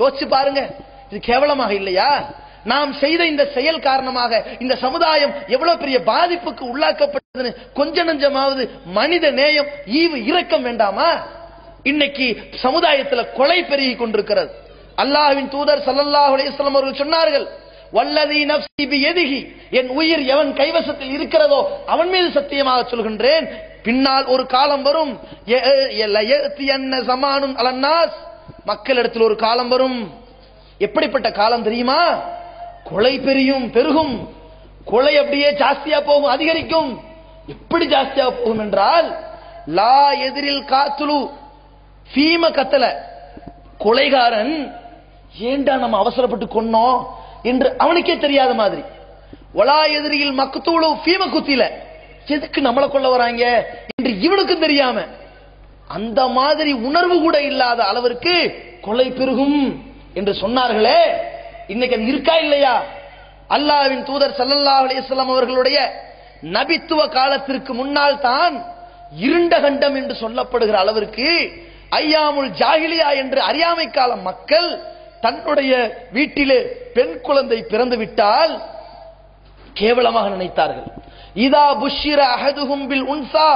யோசிச்சு பாருங்க. இது கேவலமாக இல்லையா? நாம் செய்த இந்த செயல் காரணமாக இந்த சமுதாயம் எவ்வளவு பெரிய பாதிப்புக்கு உள்ளாக்கப்பட்டதுன்னு கொஞ்ச நஞ்சமாவது மனித நேயம், ஈவு இரக்கம் வேண்டாமா? இன்னைக்கு சமுதாயத்தில் கொலை பெருகி கொண்டிருக்கிறது. அல்லாஹ்வின் தூதர் ஸல்லல்லாஹு அலைஹி வஸல்லம் அவர்கள் சொன்னார்கள், வல்லதி நஃப்ஸி பியதிஹி, என் உயிர் எவன் கைவசத்தில் இருக்கிறதோ அவன் மீது சத்தியமாக சொல்கின்றேன், பின்னால் ஒரு காலம் வரும், ஸமானுன் அலன்னாஸ், மக்களிடத்தில் ஒரு காலம் வரும். எப்படிப்பட்ட காலம் தெரியுமா? கொலை பெருகும். கொலை அப்படியே ஜாஸ்தியா போகும், அதிகரிக்கும். எப்படி ஜாஸ்தியா போகும் என்றால், லா எதிரில் காத்துலு ஃபீம கத்தல, கொலைகாரன் ஏண்டா நம்ம அவசரப்பட்டு கொன்னோம் என்று அவனுக்கே தெரியாத மாதிரி. ஒலா எதிரியில் மக்தூலு ஃபீம குத்தில, எதுக்கு நம்மளை கொல்ல வராங்க என்று இவனுக்கும் தெரியாம, அந்த மாதிரி உணர்வு கூட இல்லாத அளவிற்கு கொலை பெருகும் என்று சொன்னார்களே. இன்னைக்கு அது இருக்கா இல்லையா? அல்லாஹ்வின் தூதர் ஸல்லல்லாஹு அலைஹி வஸல்லம் அவர்களுடைய நபித்துவ காலத்திற்கு முன்னால் தான் இருண்ட கண்டம் என்று சொல்லப்படுகிற அளவிற்கு ஐயாமுல் ஜாஹிலியா என்று அறியாமை கால மக்கள் தன்னுடைய வீட்டிலே பெண் குழந்தை பிறந்து விட்டால் கேவலமாக நினைத்தார்கள். இதா புஷ்ஷிர அஹதுஹும் பில் உன்சா,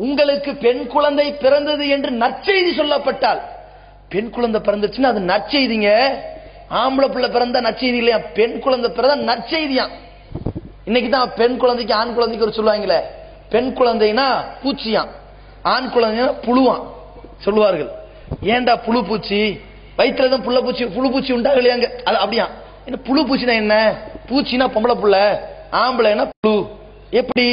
உங்களுக்கு பெண் குழந்தை பிறந்தது என்று நற்செய்தி சொல்லப்பட்டால், பெண் குழந்தை பிறந்துச்சுன்னா அது நற்செய்திங்க. ஆம்பளை பிள்ளை பிறந்த நற்செய்தி இல்லையா, பெண் குழந்தை பிறந்த நற்செய்தியா. இன்னைக்கு தான் பெண் குழந்தைக்கு ஆண் குழந்தைக்கு ஒரு சொல்லுவாங்களே, பெண் குழந்தைனா பூச்சியாம், ஆண் குழந்தைனா புழுவான் சொல்லுவார்கள். ஏண்டா புழு பூச்சி, வயிற்றுல தான் புழு பூச்சி உண்டாகலையாங்க, அது அப்படியா? என்ன புழு பூச்சினா என்ன? பூச்சினா பொம்பளை புள்ள, ஆம்பளைனா புழு. எப்படி?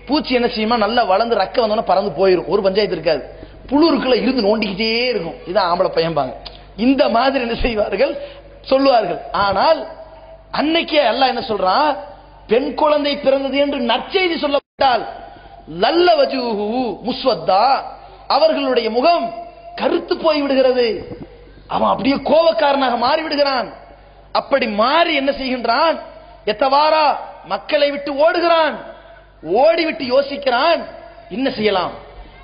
பூச்சி என்ன செய்யுமா, நல்லா வளர்ந்து ரக்க வந்தோன்னா பறந்து போயிடும், ஒரு பஞ்சாயத்து இருக்காது. புழுருக்குள்ள இருந்து நோண்டிக்கிட்டே இருக்கும். இதான் ஆம்பளை பையன்பாங்க. இந்த மாதிரி என்ன செய்வார்கள், சொல்லுவார்கள். ஆனால் அன்னைக்கே அல்லாஹ் என்ன சொல்றான், பெண் குழந்தை பிறந்தது என்று நற்செய்தி சொல்லப்பட்டால் லல்ல வஜூஹு முஸ்வத்தா, அவர்களுடைய முகம் கருத்து போய் விடுகிறது. அவன் அப்படியே கோபக்காரனாக மாறி விடுகிறான். அப்படி மாறி என்ன செய்கின்றான், எத்தவாரா மக்களை விட்டு ஓடுகிறான். ஓடிவிட்டு யோசிக்கிறான், என்ன செய்யலாம்,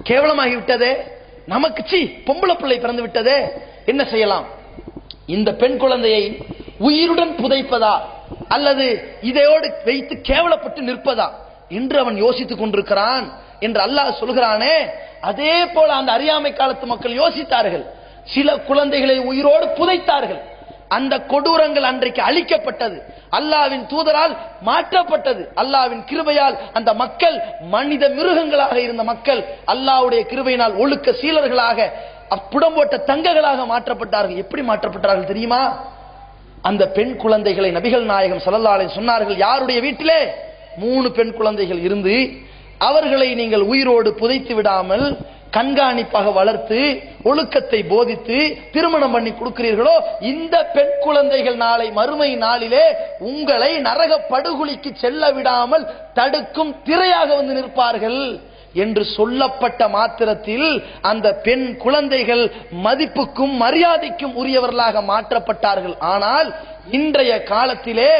கேவலமாகி விட்டதே நமக்கு, சி பொம்பளை பிள்ளை பிறந்து விட்டதே, என்ன செய்யலாம்? இந்த பெண் குழந்தையை உயிருடன் புதைப்பதா அல்லது இதையோடு வைத்து கேவலப்பட்டு நிற்பதா என்று அவன் யோசித்துக் கொண்டிருக்கிறான் என்று அல்லாஹ் சொல்கிறானே. அதே போல அந்த அறியாமை காலத்து மக்கள் யோசித்தார்கள். சில குழந்தைகளை உயிரோடு புதைத்தார்கள். அந்த கொடூரங்கள் அன்றைக்கு அழிக்கப்பட்டது, அல்லாஹ்வின் தூதரால் மாற்றப்பட்டது. அல்லாஹ்வின் கிருபையால் அந்த மக்கள் மனித மிருகங்களாக இருந்த மக்கள் அல்லாஹ்வுடைய கிருபையினால் ஒழுக்க சீலர்களாக, புடம்போட்ட தங்கங்களாக மாற்றப்பட்டார்கள். எப்படி மாற்றப்பட்டார்கள் தெரியுமா? அந்த பெண் குழந்தைகளை நபிகள் நாயகம் ஸல்லல்லாஹு அலைஹி சொன்னார்கள், யாருடைய வீட்டிலே 3 பெண் குழந்தைகள் இருந்து அவர்களை நீங்கள் உயிரோடு புதைத்து விடாமல் கண்காணிப்பாக வளர்த்து ஒழுக்கத்தை போதித்து திருமணம் பண்ணி கொடுக்கிறீர்களோ, இந்த பெண் குழந்தைகள் நாளை மறுமை நாளிலே உங்களை நரக படுகொலிக்கு செல்ல விடாமல் தடுக்கும் திரையாக வந்து நிற்பார்கள் என்று சொல்லப்பட்ட மாத்திரத்தில் அந்த பெண் குழந்தைகள் மதிப்புக்கும் மரியாதைக்கும் உரியவர்களாக மாற்றப்பட்டார்கள். ஆனால் இன்றைய காலத்திலே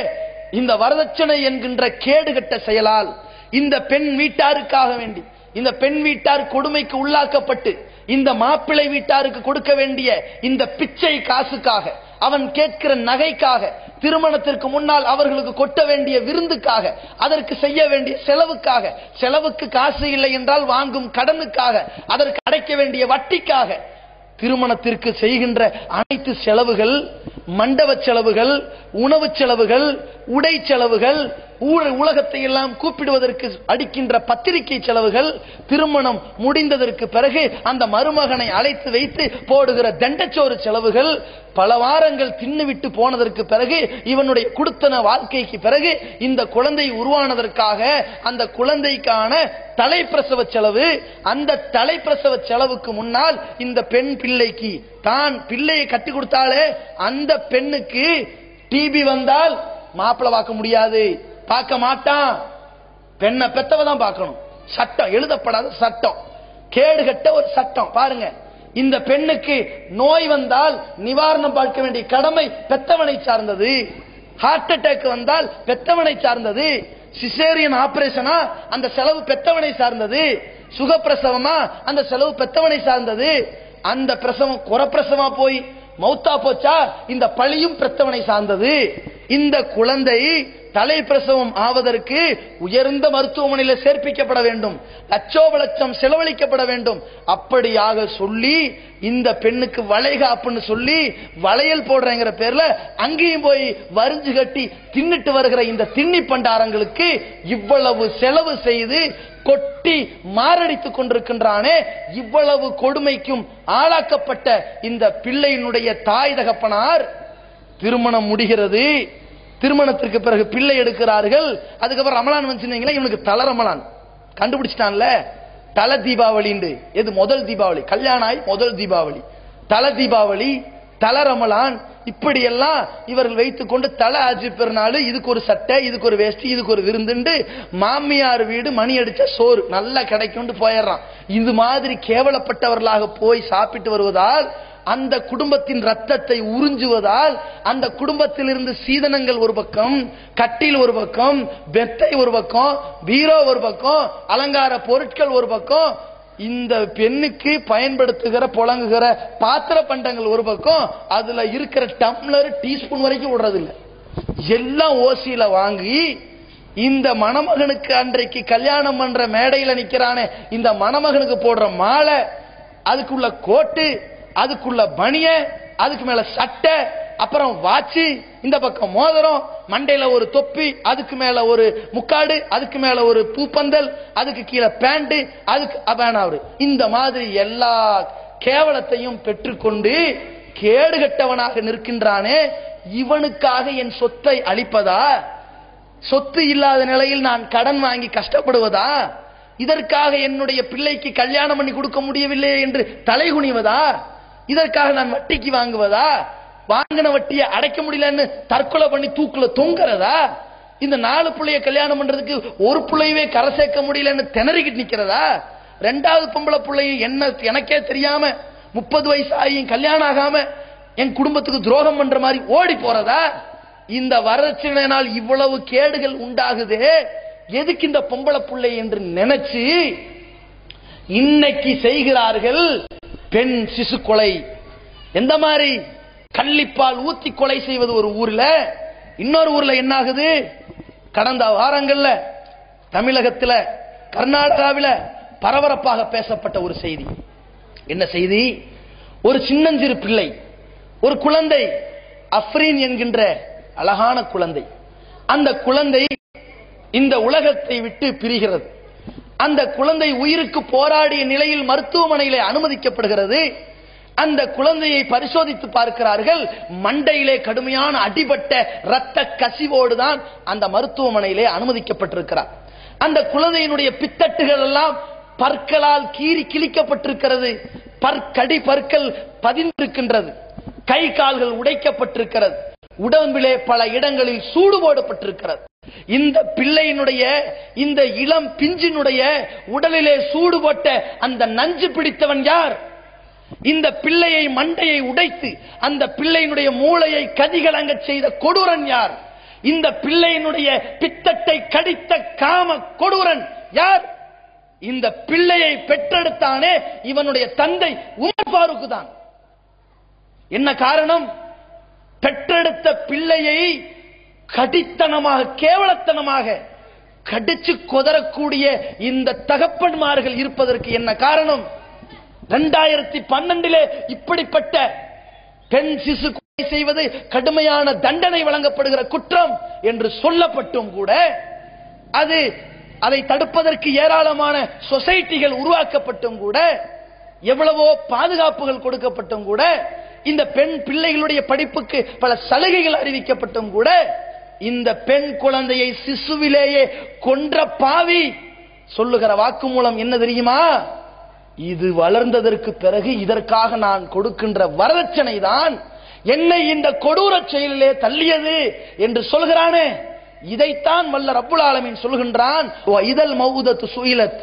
இந்த வரதட்சணை என்கின்ற கேடுகட்ட செயலால் இந்த பெண் வீட்டாருக்காக வேண்டி, இந்த பெண் வீட்டார் கொடுமைக்கு உள்ளாக்கப்பட்டு இந்த மாப்பிள்ளை வீட்டாருக்கு கொடுக்க வேண்டிய இந்த பிச்சை காசுக்காக, அவன் கேட்கிற நகைக்காக, திருமணத்திற்கு முன்னால் அவர்களுக்கு கொட்ட வேண்டிய விருந்துக்காக, அதற்கு செய்ய வேண்டிய செலவுக்காக, செலவுக்கு காசு இல்லை என்றால் வாங்கும் கடனுக்காக, அதற்கு அடைக்க வேண்டிய வட்டிக்காக, திருமணத்திற்கு செய்கின்ற அனைத்து செலவுகள், மண்டப செலவுகள், உணவு செலவுகள், உடை செலவுகள், உலகத்தை எல்லாம் கூப்பிடுவதற்கு அடிக்கின்ற பத்திரிகை செலவுகள், திருமணம் முடிந்ததற்கு பிறகு அந்த மருமகனை அழைத்து வைத்து போடுகிற தண்டச்சோறு செலவுகள், பல வாரங்கள் தின்னுவிட்டு போனதற்கு பிறகு இவனுடைய குடுத்தன வாழ்க்கைக்கு பிறகு இந்த குழந்தை உருவானதற்காக அந்த குழந்தைக்கான தலைப்பிரசவ செலவு, அந்த தலைப்பிரசவ செலவுக்கு முன்னால் இந்த பெண் பிள்ளைக்கு தான் பிள்ளையை கட்டி கொடுத்தாலே அந்த பெண்ணுக்கு டிபி வந்தால் மாப்பிள்ளை பார்க்க முடியாது, பார்க்க மாட்டான், பெண்ணை பெத்தவதான் பார்க்கணும். சட்டம், எழுதப்படாத சட்டம், கேடுகட்ட ஒரு சட்டம். பாருங்க, இந்த பெண்ணுக்கு நோய் வந்தால் நிவாரணம் பார்க்க வேண்டிய கடமை பெத்தவனை சார்ந்தது. ஹார்ட் அட்டாக் வந்தால் பெத்தவனை சார்ந்தது. சிசேரியன் ஆபரேஷனா அந்த செலவு பெத்தவனை சார்ந்தது. சுகப்பிரசவமா அந்த செலவு பெத்தவனை சார்ந்தது. அந்த பிரசவம் குறப்பிரசவமா போய் மௌத்தா போச்சா இந்த பழியும் பெத்தவனை சார்ந்தது. இந்த குழந்தை தலை பிரசவம் ஆவதற்கு உயர்ந்த மருத்துவமனையில் சேர்ப்பிக்கப்பட வேண்டும், லட்சோப லட்சம் செலவழிக்கப்பட வேண்டும். அப்படியாக சொல்லி இந்த பெண்ணுக்கு வளைகாப்புன்னு சொல்லி வளையல் போடுறங்கிற பேர்ல அங்கேயும் போய் வரிஞ்சு கட்டி தின்னுட்டு வருகிற இந்த திண்ணி பண்டாரங்களுக்கு இவ்வளவு செலவு செய்து கொட்டி மாரடித்துக் கொண்டிருக்கின்றானே, இவ்வளவு கொடுமைக்கும் ஆளாக்கப்பட்ட இந்த பிள்ளையினுடைய தாய் தகப்பனார் திருமணம் முடிகிறது. திருமணத்திற்கு பிறகு பிள்ளை எடுக்கிறார்கள். அதுக்கப்புறம் ரமலான் வந்துச்சுங்களா, இவனுக்கு தல ரமலான் கண்டுபிடிச்சிட்டான்ல, தல தீபாவளி. எது முதல் தீபாவளி? கல்யாணம் ஆகி முதல் தீபாவளி, தல தீபாவளி, தல ரமலான், இப்படி எல்லாம் இவர்கள் வைத்துக் கொண்டு தல ஆட்சி பெருநாள், இதுக்கு ஒரு சட்டை, இதுக்கு ஒரு வேஷ்டி, இதுக்கு ஒரு விருந்துண்டு மாமியார் வீடு மணி அடிச்ச சோறு நல்லா கிடைக்கும் போயிடுறான். இது மாதிரி கேவலப்பட்டவர்களாக போய் சாப்பிட்டு வருவதால், அந்த குடும்பத்தின் ரத்தத்தை உறிஞ்சுவதால், அந்த குடும்பத்தில் இருந்து சீதனங்கள் ஒரு பக்கம், கட்டில் ஒரு பக்கம், பெத்தை ஒரு பக்கம், பீரோ ஒரு பக்கம், அலங்கார பொருட்கள் ஒரு பக்கம், இந்த பெண்ணுக்கு பயன்படுத்துகிற புழங்குகிற பாத்திர பண்டங்கள் ஒரு பக்கம், அதுல இருக்கிற டம்ளர் டீஸ்பூன் வரைக்கும் விடுறதில்லை, எல்லாம் ஓசியில வாங்கி இந்த மணமகனுக்கு அன்றைக்கு கல்யாணம் பண்ற மேடையில நிக்கிறானே இந்த மணமகனுக்கு போடுற மாலை, அதுக்குள்ள கோட்டு, அதுக்குள்ள பனிய, அதுக்கு மேல சட்டை, அப்புறம் வாட்சி, இந்த பக்கம் மோதிரம், மண்டையில ஒரு தொப்பி, அதுக்கு மேல ஒரு முக்காடு, அதுக்கு மேல ஒரு பூப்பந்தல், அதுக்கு கீழே பேண்ட், அதுக்கு அபானாவரு, இந்த மாதிரி எல்லா கேவலத்தையும் பெற்றுக்கொண்டு கேடுகட்டவனாக நிற்கின்றானே, இவனுக்காக என் சொத்தை அளிப்பதா? சொத்து இல்லாத நிலையில் நான் கடன் வாங்கி கஷ்டப்படுவதா? இதற்காக என்னுடைய பிள்ளைக்கு கல்யாணம் பண்ணி கொடுக்க முடியவில்லை என்று தலைகுனிவதா? இதற்காக நான் வட்டிக்கு வாங்குவதா? வாங்கின வட்டியை அடைக்க முடியலன்னு தற்கொலை பண்ணி தூக்குல தொங்குறதா? இந்த 4 பிள்ளைய கல்யாணம் பண்றதுக்கு ஒரு பிள்ளையவே கரை சேர்க்க முடியலன்னு திணறிக்கிட்டு நிக்கிறதா? 2வது பொம்பளை பிள்ளையும் என்ன எனக்கே தெரியாம 30 வயசு ஆகியும் கல்யாணம் ஆகாம என் குடும்பத்துக்கு துரோகம் பண்ற மாதிரி ஓடி போறதா? இந்த வரதட்சணையினால் இவ்வளவு கேடுகள் உண்டாகுதே, எதுக்கு இந்த பொம்பளை பிள்ளை என்று நினைச்சு இன்னைக்கு செய்கிறார்கள் பெண் சிசு கொலை. எந்த மாதிரி? கள்ளிப்பால் ஊத்தி கொலை செய்வது ஒரு ஊர்ல, இன்னொரு ஊர்ல என்ன ஆகுது? கடந்த வாரங்கள்ல தமிழகத்தில், கர்நாடகாவில் பரபரப்பாக பேசப்பட்ட ஒரு செய்தி. என்ன செய்தி? ஒரு சின்னஞ்சிறு பிள்ளை, ஒரு குழந்தை அஃப்ரீன் என்கின்ற அழகான குழந்தை. அந்த குழந்தை இந்த உலகத்தை விட்டு பிரிகிறது. அந்த குழந்தை உயிருக்கு போராடிய நிலையில் மருத்துவமனையிலே அனுமதிக்கப்படுகிறது. அந்த குழந்தையை பரிசோதித்து பார்க்கிறார்கள். மண்டையிலே கடுமையான அடிபட்ட இரத்த கசிவோடு தான் அந்த மருத்துவமனையிலே அனுமதிக்கப்பட்டிருக்கிறார். அந்த குழந்தையினுடைய பித்தட்டுகள் எல்லாம் பற்களால் கீறி கிழிக்கப்பட்டிருக்கிறது. பற்கள் பதிந்திருக்கின்றது. கை கால்கள் உடைக்கப்பட்டிருக்கிறது. உடம்பிலே பல இடங்களில் சூடு போடப்பட்டிருக்கிறது. இந்த பிள்ளையினுடைய இந்த இளம் பிஞ்சினுடைய உடலிலே சூடு போட்ட அந்த நஞ்சு பிடித்தவன் யார்? இந்த பிள்ளையை மண்டையை உடைத்து அந்த பிள்ளையினுடைய மூளையை கதிகலங்க செய்த கொடூரன் யார்? இந்த பிள்ளையினுடைய பித்தட்டை கடித்த காம கொடூரன் யார்? இந்த பிள்ளையை பெற்றெடுத்தானே இவனுடைய தந்தை உமர் ஃபாரூக் தான். என்ன காரணம்? பெற்றெடுத்த பிள்ளையை கடித்தனமாக கேவலத்தனமாக கடிச்சு கொதறக்கூடிய இந்த தகப்பன்மார்கள் இருப்பதற்கு என்ன காரணம்? 2012 இப்படிப்பட்ட பெண் சிசு கொலை செய்வது கடுமையான தண்டனை வழங்கப்படுகிற குற்றம் என்று சொல்லப்பட்டும் கூட அதை தடுப்பதற்கு ஏராளமான சொசைட்டிகள் உருவாக்கப்பட்டும் கூட, எவ்வளவோ பாதுகாப்புகள் கொடுக்கப்பட்டும் கூட, இந்த பெண் பிள்ளைகளுடைய படிப்புக்கு பல சலுகைகள் அறிவிக்கப்பட்டும் கூட, இந்த பெண் குழந்தையை சிசுவிலேயே கொன்ற பாவி சொல்லுகிற வாக்குமூலம் என்ன தெரியுமா? இது வளர்ந்ததற்கு பிறகு இதற்காக நான் கொடுக்கின்ற வரதட்சணை தான் என்னை இந்த கொடூர செயலிலே தள்ளியது என்று சொல்கிறானே. இதைத்தான் வல்ல ரப்புல் ஆலமீன் சொல்கின்றான், இதல் மௌதத்து சுயிலத்,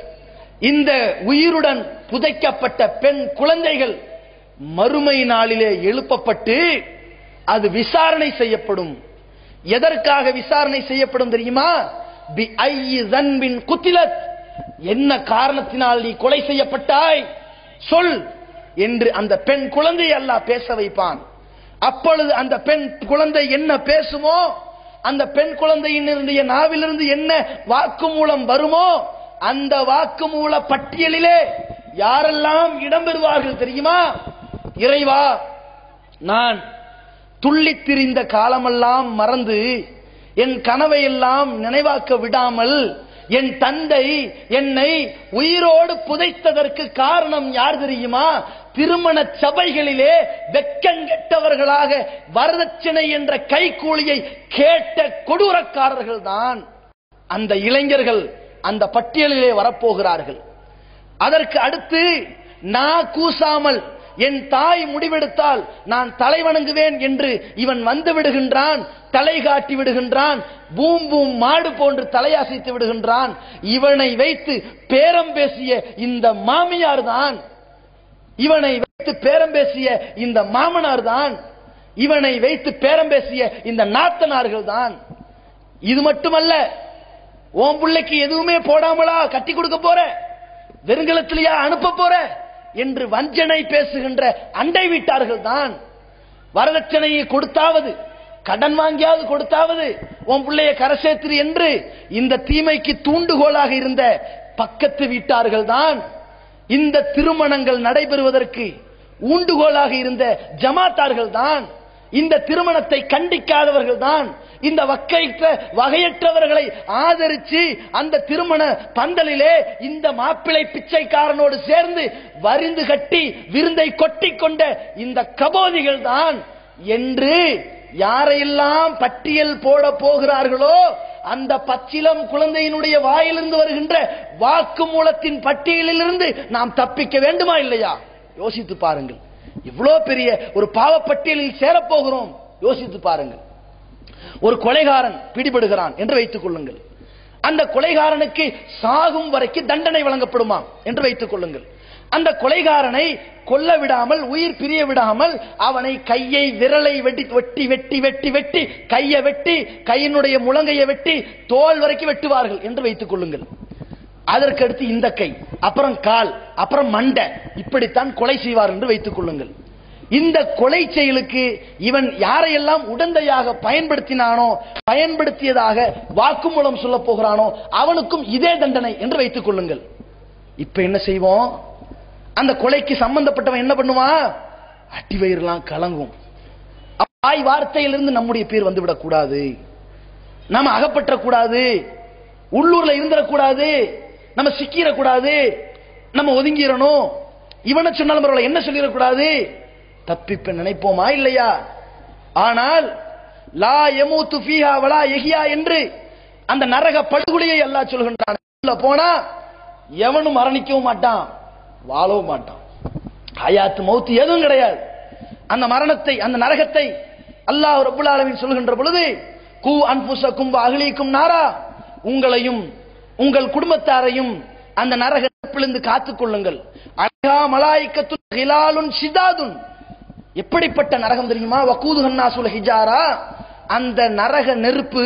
இந்த உயிருடன் புதைக்கப்பட்ட பெண் குழந்தைகள் மறுமை நாளிலே எழுப்பப்பட்டு அது விசாரணை செய்யப்படும். எதற்காக விசாரணை செய்யப்படும் தெரியுமா? பி ஐயி ஸன்பின் குத்திலத், என்ன காரணத்தினால் நீ கொலை செய்யப்பட்டாய் சொல் என்று அந்த பெண் குழந்தையை அல்லாஹ் பேச வைப்பான். அப்பொழுது அந்த பெண் குழந்தை என்ன பேசுமோ, அந்த பெண் குழந்தையினுடைய நாவிலிருந்து என்ன வாக்குமூலம் வருமோ, அந்த வாக்குமூல பட்டியலிலே யாரெல்லாம் இடம்பெறுவார்கள் தெரியுமா? இறைவா, நான் துள்ளித் திரிந்த காலமெல்லாம் மறந்து என் கனவையெல்லாம் நினைவாக்க விடாமல் என் தந்தை என்னை உயிரோடு புதைத்ததற்கு காரணம் யார் தெரியுமா? திருமண சபைகளிலே வெக்கங்கெட்டவர்களாக வரதட்சணை என்ற கைக்கூலியை கேட்ட கொடூரக்காரர்கள் தான் அந்த இளைஞர்கள் அந்த பட்டியலிலே வரப்போகிறார்கள். அதற்கு அடுத்து நான் கூசாமல் என் தாய் முடிவெடுத்தால் நான் தலை வணங்குவேன் என்று இவன் வந்து விடுகின்றான், தலை காட்டி விடுகின்றான், பூம் பூம் மாடு போன்று தலையாசித்து விடுகின்றான். இவனை வைத்து பேரம் பேசிய இந்த மாமியார் தான், இவனை வைத்து பேரம் பேசிய இந்த மாமனார் தான், இவனை வைத்து பேரம் பேசிய இந்த நாத்தனார்கள் தான். இது மட்டுமல்ல, உன் பிள்ளைக்கு எதுவுமே போடாமலா கட்டி கொடுக்க போற, வெறுங்கலத்திலேயா அனுப்ப போற என்று வஞ்சனை பேசுகின்ற அண்டை வீட்டார்கள் தான். வரதட்சணையை கொடுத்தாவது, கடன் வாங்கியாவது கொடுத்தாவது உன் பிள்ளைய கரை சேர்த்து என்று இந்த தீமைக்கு தூண்டுகோலாக இருந்த பக்கத்து வீட்டார்கள் தான். இந்த திருமணங்கள் நடைபெறுவதற்கு ஊண்டுகோலாக இருந்த ஜமாத்தார்கள் தான். இந்த திருமணத்தை கண்டிக்காதவர்கள் தான். இந்த வகையற்றவர்களை ஆதரிச்சு அந்த திருமண பந்தலிலே இந்த மாப்பிள்ளை பிச்சைக்காரனோடு சேர்ந்து வரிந்து கட்டி விருந்தை கொட்டி கொண்ட இந்த கபோதிகள் தான் என்று யாரையெல்லாம் பட்டியல் போட போகிறார்களோ அந்த பச்சிலம் குழந்தையினுடைய வாயிலிருந்து வருகின்ற வாக்குமூலத்தின் பட்டியலிலிருந்து நாம் தப்பிக்க வேண்டுமா இல்லையா? யோசித்து பாருங்கள். இவ்வளவு பெரிய ஒரு பாவப்பட்டியலில் சேரப்போகிறோம். யோசித்து பாருங்கள். ஒரு கொலைகாரன் பிடிபடுகிறான் என்று வைத்துக் கொள்ளுங்கள். அந்த கொலைகாரனுக்கு சாகும் வரைக்கும் தண்டனை வழங்கப்படுமா என்று வைத்துக் கொள்ளுங்கள். அந்த கொலைகாரனை கொல்ல விடாமல், உயிர் பிரிய விடாமல் அவனை கையை விரலை வெட்டி வெட்டி வெட்டி வெட்டி கையை வெட்டி கையினுடைய முழங்கையை வெட்டி தோல் வரைக்கும் வெட்டுவார்கள் என்று வைத்துக் கொள்ளுங்கள். அதற்கு அடுத்து இந்த கை, அப்புறம் கால், அப்புறம் மண்டை, இப்படித்தான் கொலை செய்வார் என்று வைத்துக் கொள்ளுங்கள். இந்த கொலை செயலுக்கு இவன் யாரையெல்லாம் உடந்தையாக பயன்படுத்தினானோ, பயன்படுத்தியதாக வாக்குமூலம் சொல்ல போகிறானோ அவனுக்கும் இதே தண்டனை என்று வைத்துக் கொள்ளுங்கள். இப்ப என்ன செய்வோம்? அந்த கொலைக்கு சம்பந்தப்பட்டவன் என்ன பண்ணுவான்? அடி வயிறுலாம் கலங்கும். வாய் வார்த்தையிலிருந்து நம்முடைய பேர் வந்துவிடக் கூடாது, நம்ம அகப்பற்றக்கூடாது, உள்ளூர்ல இருந்துடக்கூடாது, நம்ம சிக்கிடக்கூடாது, நம்ம ஒதுங்கிடணும், இவனை சொன்னாலும் பரவாயில்ல என்ன சொல்லிடக்கூடாது, தப்பிப்ப நினைப்போமா இல்லையா? ஆனால் லா யமூது ஃபீஹா வலா யஹ்யா என்று அந்த நரக படுகொலையை அல்லாஹ் சொல்கின்றான். போனா எவனும் மரணிக்கவும் மாட்டான், வாழவும் மாட்டான். ஹயாத் மௌத் எதுவும் கிடையாது. அந்த மரணத்தை, அந்த நரகத்தை அல்லாஹ் ரப்பல் ஆலமீன் சொல்கின்ற பொழுது, கூ அன்ஃபுஸக்கும் வ அஹ்லீக்கும் நாரா, உங்களையும் உங்கள் குடும்பத்தாரையும் அந்த நரக நெருப்பிலிருந்து காத்துக் கொள்ளுங்கள். அலைஹா மலாயிகத்துன் கிலாலுன் ஷிதாதுன், எப்படிப்பட்ட நரகம் தெரியுமா? வகூதுஹன் நாசுல் ஹிஜாரா, அந்த நரக நெருப்பு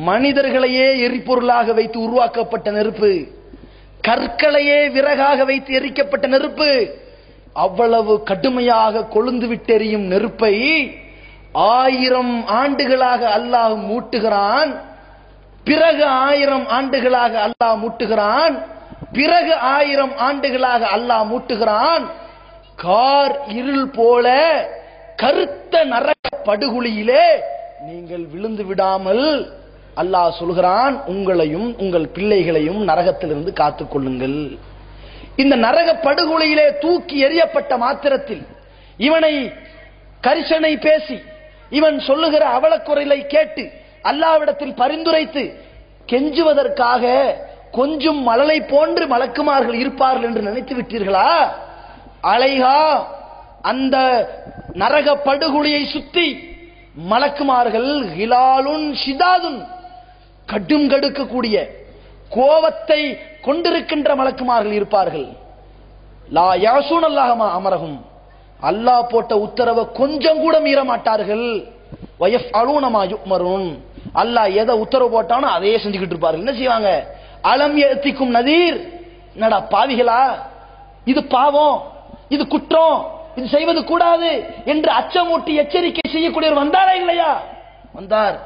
மனிதர்களையே எரிபொருளாக வைத்து உருவாக்கப்பட்ட நெருப்பு, கற்களையே விறகாக வைத்து எரிக்கப்பட்ட நெருப்பு. அவ்வளவு கடுமையாக கொழுந்து விட்டெறியும் நெருப்பை 1000 ஆண்டுகளாக அல்லாஹ் மூட்டுகிறான், பிறகு 1000 ஆண்டுகளாக அல்லாஹ் மூட்டுகிறான், பிறகு 1000 ஆண்டுகளாக அல்லாஹ் மூட்டுகிறான். கார் இருள் போல கருத்த நரக படுகுழியிலே நீங்கள் விழுந்து விடாமல் அல்லாஹ் சொல்கிறான், உங்களையும் உங்கள் பிள்ளைகளையும் நரகத்திலிருந்து காத்துக் கொள்ளுங்கள். இந்த நரக படுகொலையிலே தூக்கி எறியப்பட்ட மாத்திரத்தில் இவனை கரிசனை பேசி, இவன் சொல்லுகிற அவலக்குறைகளை கேட்டு அல்லாஹ்விடத்தில் பரிந்துரைத்து கெஞ்சுவதற்காக கொஞ்சம் மழலை போன்று மலக்குமார்கள் இருப்பார்கள் என்று நினைத்து விட்டீர்களா? அலைஹா, அந்த நரக படுகொலையை சுத்தி மலக்குமார்கள் கிலாலுன் ஷிதாதுன், கடும் கடுக்கக்கூடிய கோபத்தை கொண்டிருக்கின்ற மலக்குமார்கள் இருப்பார்கள். லா யாசூன் அல்லாஹ் மா அமரஹும், அல்லாஹ் போட்ட உத்தரவை கொஞ்சம் கூட மீற மாட்டார்கள். வயஃப்அலூன மா யுமரூன், அல்லாஹ் எதை உத்தரவு போட்டானோ அதையே செஞ்சுக்கிட்டு இருப்பார்கள். என்ன செய்வாங்க? அலம் யஅதிக்கும் நதீர், என்னடா பாவிகளா, இது பாவம், இது குற்றம், இது செய்வது கூடாது என்று அச்சமூட்டி எச்சரிக்கை செய்யக்கூடியவர் வந்தாரா இல்லையா? வந்தார்.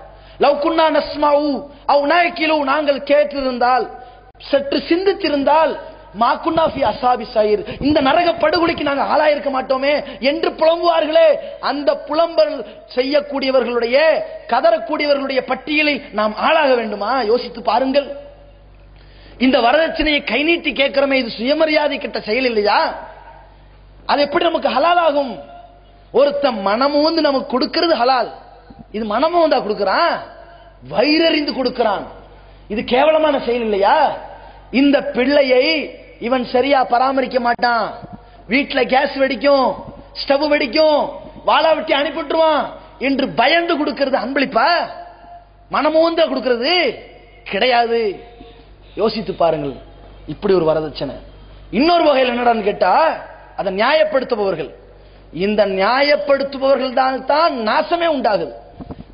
லவ் குன்னா நஸ்மஉ அவ் நஅகிலு, நாங்கள் கேட்டிருந்தால், சற்று சிந்தித்திருந்தால், மா குன்னா ஃபி அஸ்ஹாபி ஸயீர், இந்த நரக படுகொலைக்கு நாங்கள் ஆளாயிருக்க மாட்டோமே என்று புலம்புவார்களே. அந்த புலம்பல் செய்யக்கூடியவர்களுடைய, கதறக்கூடியவர்களுடைய பட்டியலில் நாம் ஆளாக வேண்டுமா? யோசித்து பாருங்கள். இந்த வரதட்சணையை கை நீட்டி கேட்கிறோமே, இது சுயமரியாதை கிட்ட செயல் இல்லையா? அது எப்படி நமக்கு ஹலால் ஆகும்? ஒருத்த மனமும் வந்து நமக்கு கொடுக்கிறது ஹலால், இது மனமும் வந்தா கொடுக்கிறான், வயிறறிந்து கொடுக்கிறான், இது கேவலமான செயல் இல்லையா? இந்த பிள்ளையை இவன் சரியா பராமரிக்க மாட்டான், வீட்டுல கேஸ் வெடிக்கும், ஸ்டவ் வெடிக்கும், வாளா வெட்டி அனுப்பிட்டுருவான் என்று பயந்து கொடுக்கிறது அன்பளிப்பா? மனமும் வந்து கொடுக்கிறது கிடையாது. யோசித்து பாருங்கள். இப்படி ஒரு வரதட்சணை. இன்னொரு வகையில் என்னடான்னு கேட்டா, அதை நியாயப்படுத்துபவர்கள், இந்த நியாயப்படுத்துபவர்கள் தான் நாசமே உண்டாகுது.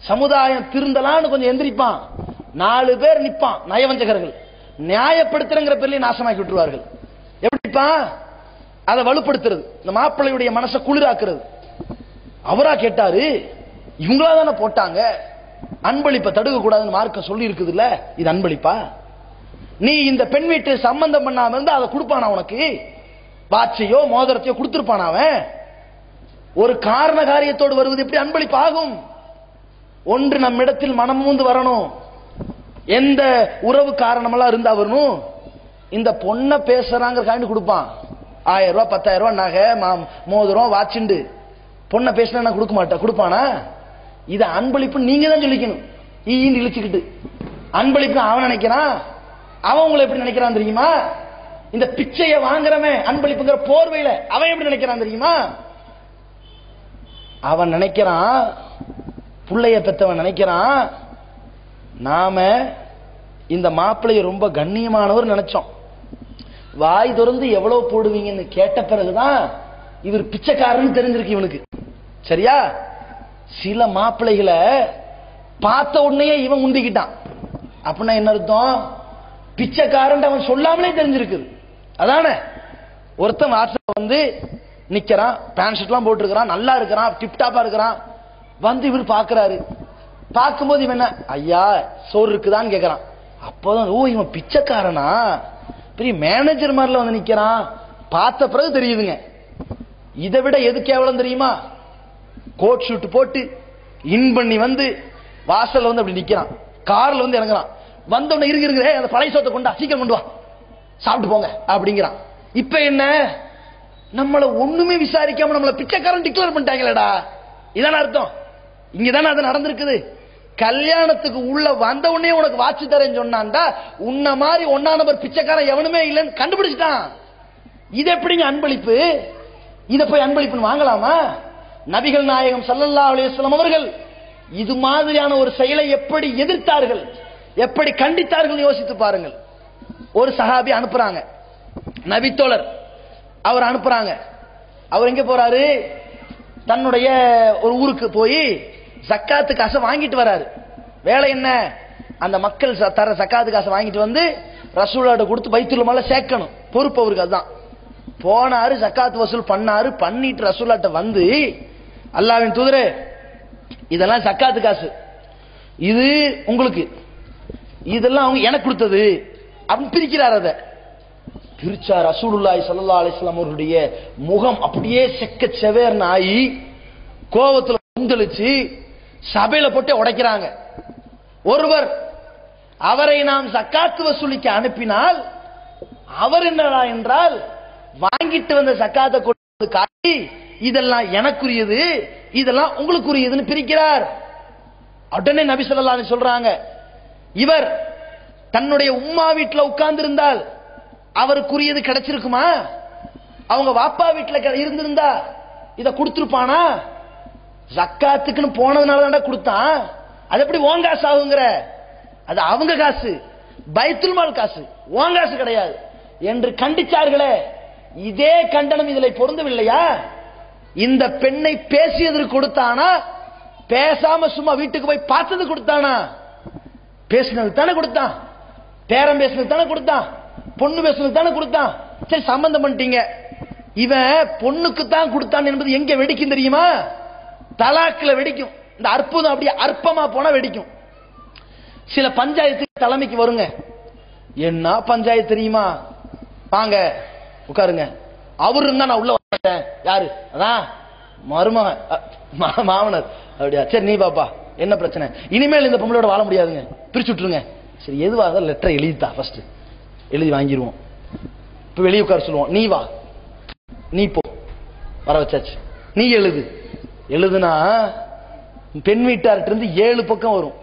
சமுதாயம் திருந்தலான்னு கொஞ்சம் எந்திரிப்பான், 4 பேர் நிப்பான் நயவஞ்சகர்கள், நியாயப்படுத்துறங்கிற பேர்லயே நாசமாக்கி விட்டுருவார்கள். எப்படிப்பா? அதை வலுப்படுத்துறது, இந்த மாப்பிள்ளையுடைய மனசை குளிராக்குறது. அவரா கேட்டாரு, இவங்களா தானே போட்டாங்க, அன்பளிப்பை தடுக்க கூடாதுன்னு மார்க்க சொல்லி இருக்குது இல்ல, இது அன்பளிப்பா? நீ இந்த பெண் வீட்டு சம்பந்தம் பண்ணாம இருந்தா அதை கொடுப்பானா உனக்கு? வாட்சையோ மோதிரத்தையோ கொடுத்திருப்பான அவன்? ஒரு காரண காரியத்தோடு வருவது எப்படி அன்பளிப்பு ஆகும்? ஒன்று நம்மிடத்தில் மனம் மூந்து வரணும். எந்த உறவு காரணமெல்லாம் இருந்தா வரணும்? இந்த பொண்ணை பேசுறாங்க காண்டி கொடுப்பான், 1000 ரூபாய் 10,000 ரூபாய் நகை மோதிரம் வாட்சிண்டு. பொண்ணை பேசினா கொடுக்க மாட்டா, கொடுப்பானா? இது அன்பளிப்பு நீங்க தான் சொல்லிக்கணும். ஈன்னு இழிச்சுக்கிட்டு அன்பளிப்பு அவன் நினைக்கிறான். அவன் உங்களை எப்படி நினைக்கிறான் தெரியுமா? இந்த பிச்சையை வாங்குறவன் அன்பளிப்புங்கிற போர்வையில அவன் எப்படி நினைக்கிறான் தெரியுமா? அவன் நினைக்கிறான், புள்ளைய பெற்றவன் நினைக்கிறான், நாம இந்த மாப்பிள்ளைய ரொம்ப கண்ணியமானவர் நினைச்சோம், வாய் திறந்து எவ்வளவு போடுவீங்கன்னு கேட்ட பிறகுதான் இவர் பிச்சைக்காரன்னு தெரிஞ்சிருக்கு இவனுக்கு. சரியா? சில மாப்பிள்ளைகளை பார்த்த உடனே இவன் உண்டிக்கிட்டான். அப்படின்னா என்ன அர்த்தம்? பிச்சைக்காரன் அவன் சொல்லாமலே தெரிஞ்சிருக்கு. அதானே? ஒருத்தன் வாட்ஸ்அப் வந்து நிக்கிறான், பேண்ட் ஷர்ட்லாம் போட்டுருக்கிறான், நல்லா இருக்கிறான், டிப்டாப்பா இருக்கிறான், வந்து இவர் பாக்குறாரு. பார்க்கும்போது இவன் என்ன, ஐயா சோறு இருக்குதான்னு கேட்கறான். அப்போதான் ஓ இவன் பிச்சைக்காரனா, பெரிய மேனேஜர் மாதிரில வந்து நிக்கிறான். பார்த்த பிறகு தெரியுதுங்க. இதை விட எது கேவலம் தெரியுமா? கோட் ஷூட் போட்டு இன் பண்ணி வந்து வாசல்ல வந்து அப்படி நிக்கிறான். கார்ல வந்து இறங்குறான். வந்தவன இருங்க அந்த பழைய சோத்தை கொண்டா, சீக்கிரம் கொண்டு வா, சாப்பிட்டு போங்க அப்படிங்கிறான். இப்ப என்ன, நம்மள ஒண்ணுமே விசாரிக்காம நம்மள பிச்சைக்காரன் டிக்ளேர் பண்ணிட்டாங்களேடா. இதான அர்த்தம்? இங்கதானே அது நடந்திருக்குது. கல்யாணத்துக்கு உள்ள வந்த உடனே உனக்கு வாட்சி தரேன்னு சொன்னான்டா, உன்ன மாதிரி ஒன்னா நம்பர் பிச்சைக்காரன் எவனுமே இல்லைன்னு கண்டுபிடிச்சிட்டான். இது எப்படிங்க அன்பளிப்பு? இத போய் அன்பளிப்புன்னு வாங்கலாமா? நபிகள் நாயகம் ஸல்லல்லாஹு அலைஹி வஸல்லம் அவர்கள் இது மாதிரியான ஒரு செயலை எப்படி எதிர்த்தார்கள், எப்படி கண்டித்தார்கள் யோசித்து பாருங்கள். ஒரு சஹாபி அனுப்புறாங்க, நபித்தோழர் அவர் அனுப்புறாங்க. அவர் எங்க போறாரு? தன்னுடைய ஒரு ஊருக்கு போய் ஜக்காத்து காசை வாங்கிட்டு வராரு. வேலை என்ன? அந்த மக்கள் தர ஜக்காத்து காசை வாங்கிட்டு வந்து ரசூலுல்லாஹ்ட்ட கொடுத்து பைத்துல் மால்ல சேர்க்கணும். பொறுப்பு அவருக்கு. அதுதான். போனாரு, ஜக்காத் வசூல் பண்ணாரு. பண்ணிட்டு ரசூலுல்லாஹ்ட்ட வந்து, அல்லாஹ்வின் தூதரே, இதெல்லாம் ஜக்காத்து காசு, இது உங்களுக்கு, இதெல்லாம் அவங்க எனக்கு கொடுத்தது அப்படின்னு பிரிக்கிறார். அதை பிரிச்சா ரசூலுல்லாஹி ஸல்லல்லாஹு அலைஹி வஸல்லம் அவருடைய முகம் அப்படியே செக்க செவேர்னு ஆகி கோபத்துல கொந்தளிச்சு சபையில போட்டு உடைக்கிறாங்க. ஒருவர் அவரை நாம் ஜக்காத்து வசூலிக்க அனுப்பினால் அவர் என்னடா என்றால் வாங்கிட்டு வந்த ஜக்காத்தை கொண்டு காட்டி இதெல்லாம் எனக்குரியது, இதெல்லாம் உங்களுக்குரியதுன்னு பிரிக்கிறார். உடனே நபி ஸல்லல்லாஹு அலைஹி சொல்றாங்க, இவர் தன்னுடைய உம்மா வீட்டுல உட்கார்ந்து இருந்தால் அவருக்குரியது கிடைச்சிருக்குமா? அவங்க வாப்பா வீட்டுல இருந்திருந்தா இத கொடுத்திருப்பானா? ஜக்காத்துக்குன்னு போனதுனால தான்டா கொடுத்தான். அது எப்படி ஓன் காசு ஆகுங்கிற? அது அவங்க காசு, பைத்துல் மால் காசு, ஓன் காசு கிடையாது என்று கண்டிச்சார்களே. இதே கண்டனம் இதில் பொருந்தவில்லையா? இந்த பெண்ணை பேசியதற்கு கொடுத்தானா, பேசாம சும்மா வீட்டுக்கு போய் பார்த்தது கொடுத்தானா? பேசினது தானே கொடுத்தான், பேரம் பேசினது தானே கொடுத்தான், பொண்ணு பேசுனது தானே கொடுத்தான். சரி, சம்பந்தம் பண்ணிட்டீங்க. இவன் பொண்ணுக்கு தான் கொடுத்தான் என்பது எங்க வெடிக்கும் தெரியுமா? தலாக்குல வெடிக்கும். இந்த அற்புதம் அப்படியே அற்பமா போனா வெடிக்கும். சில பஞ்சாயத்து தலைமைக்கு வருங்க. என்ன பஞ்சாயத்து தெரியுமா? வாங்க உட்காருங்க. அவரு இருந்தா நான் உள்ள வரேன். யாரு? அதான் மருமகன், மாமனர். அப்படியா? சரி, நீ பாப்பா, என்ன பிரச்சனை? இனிமேல் இந்த பொம்பளையோட வாழ முடியாதுங்க, பிரிச்சு விட்டுருங்க. சரி, எதுவாக லெட்டரை எழுதித்தா, ஃபர்ஸ்ட் எழுதி வாங்கிடுவோம். இப்ப வெளியே உட்கார சொல்லுவோம். நீ வா, நீ போ. வர வச்சாச்சு. நீ எழுதுனா பெண் வீட்டார்ட்ட இருந்து 7 பக்கம் வரும்,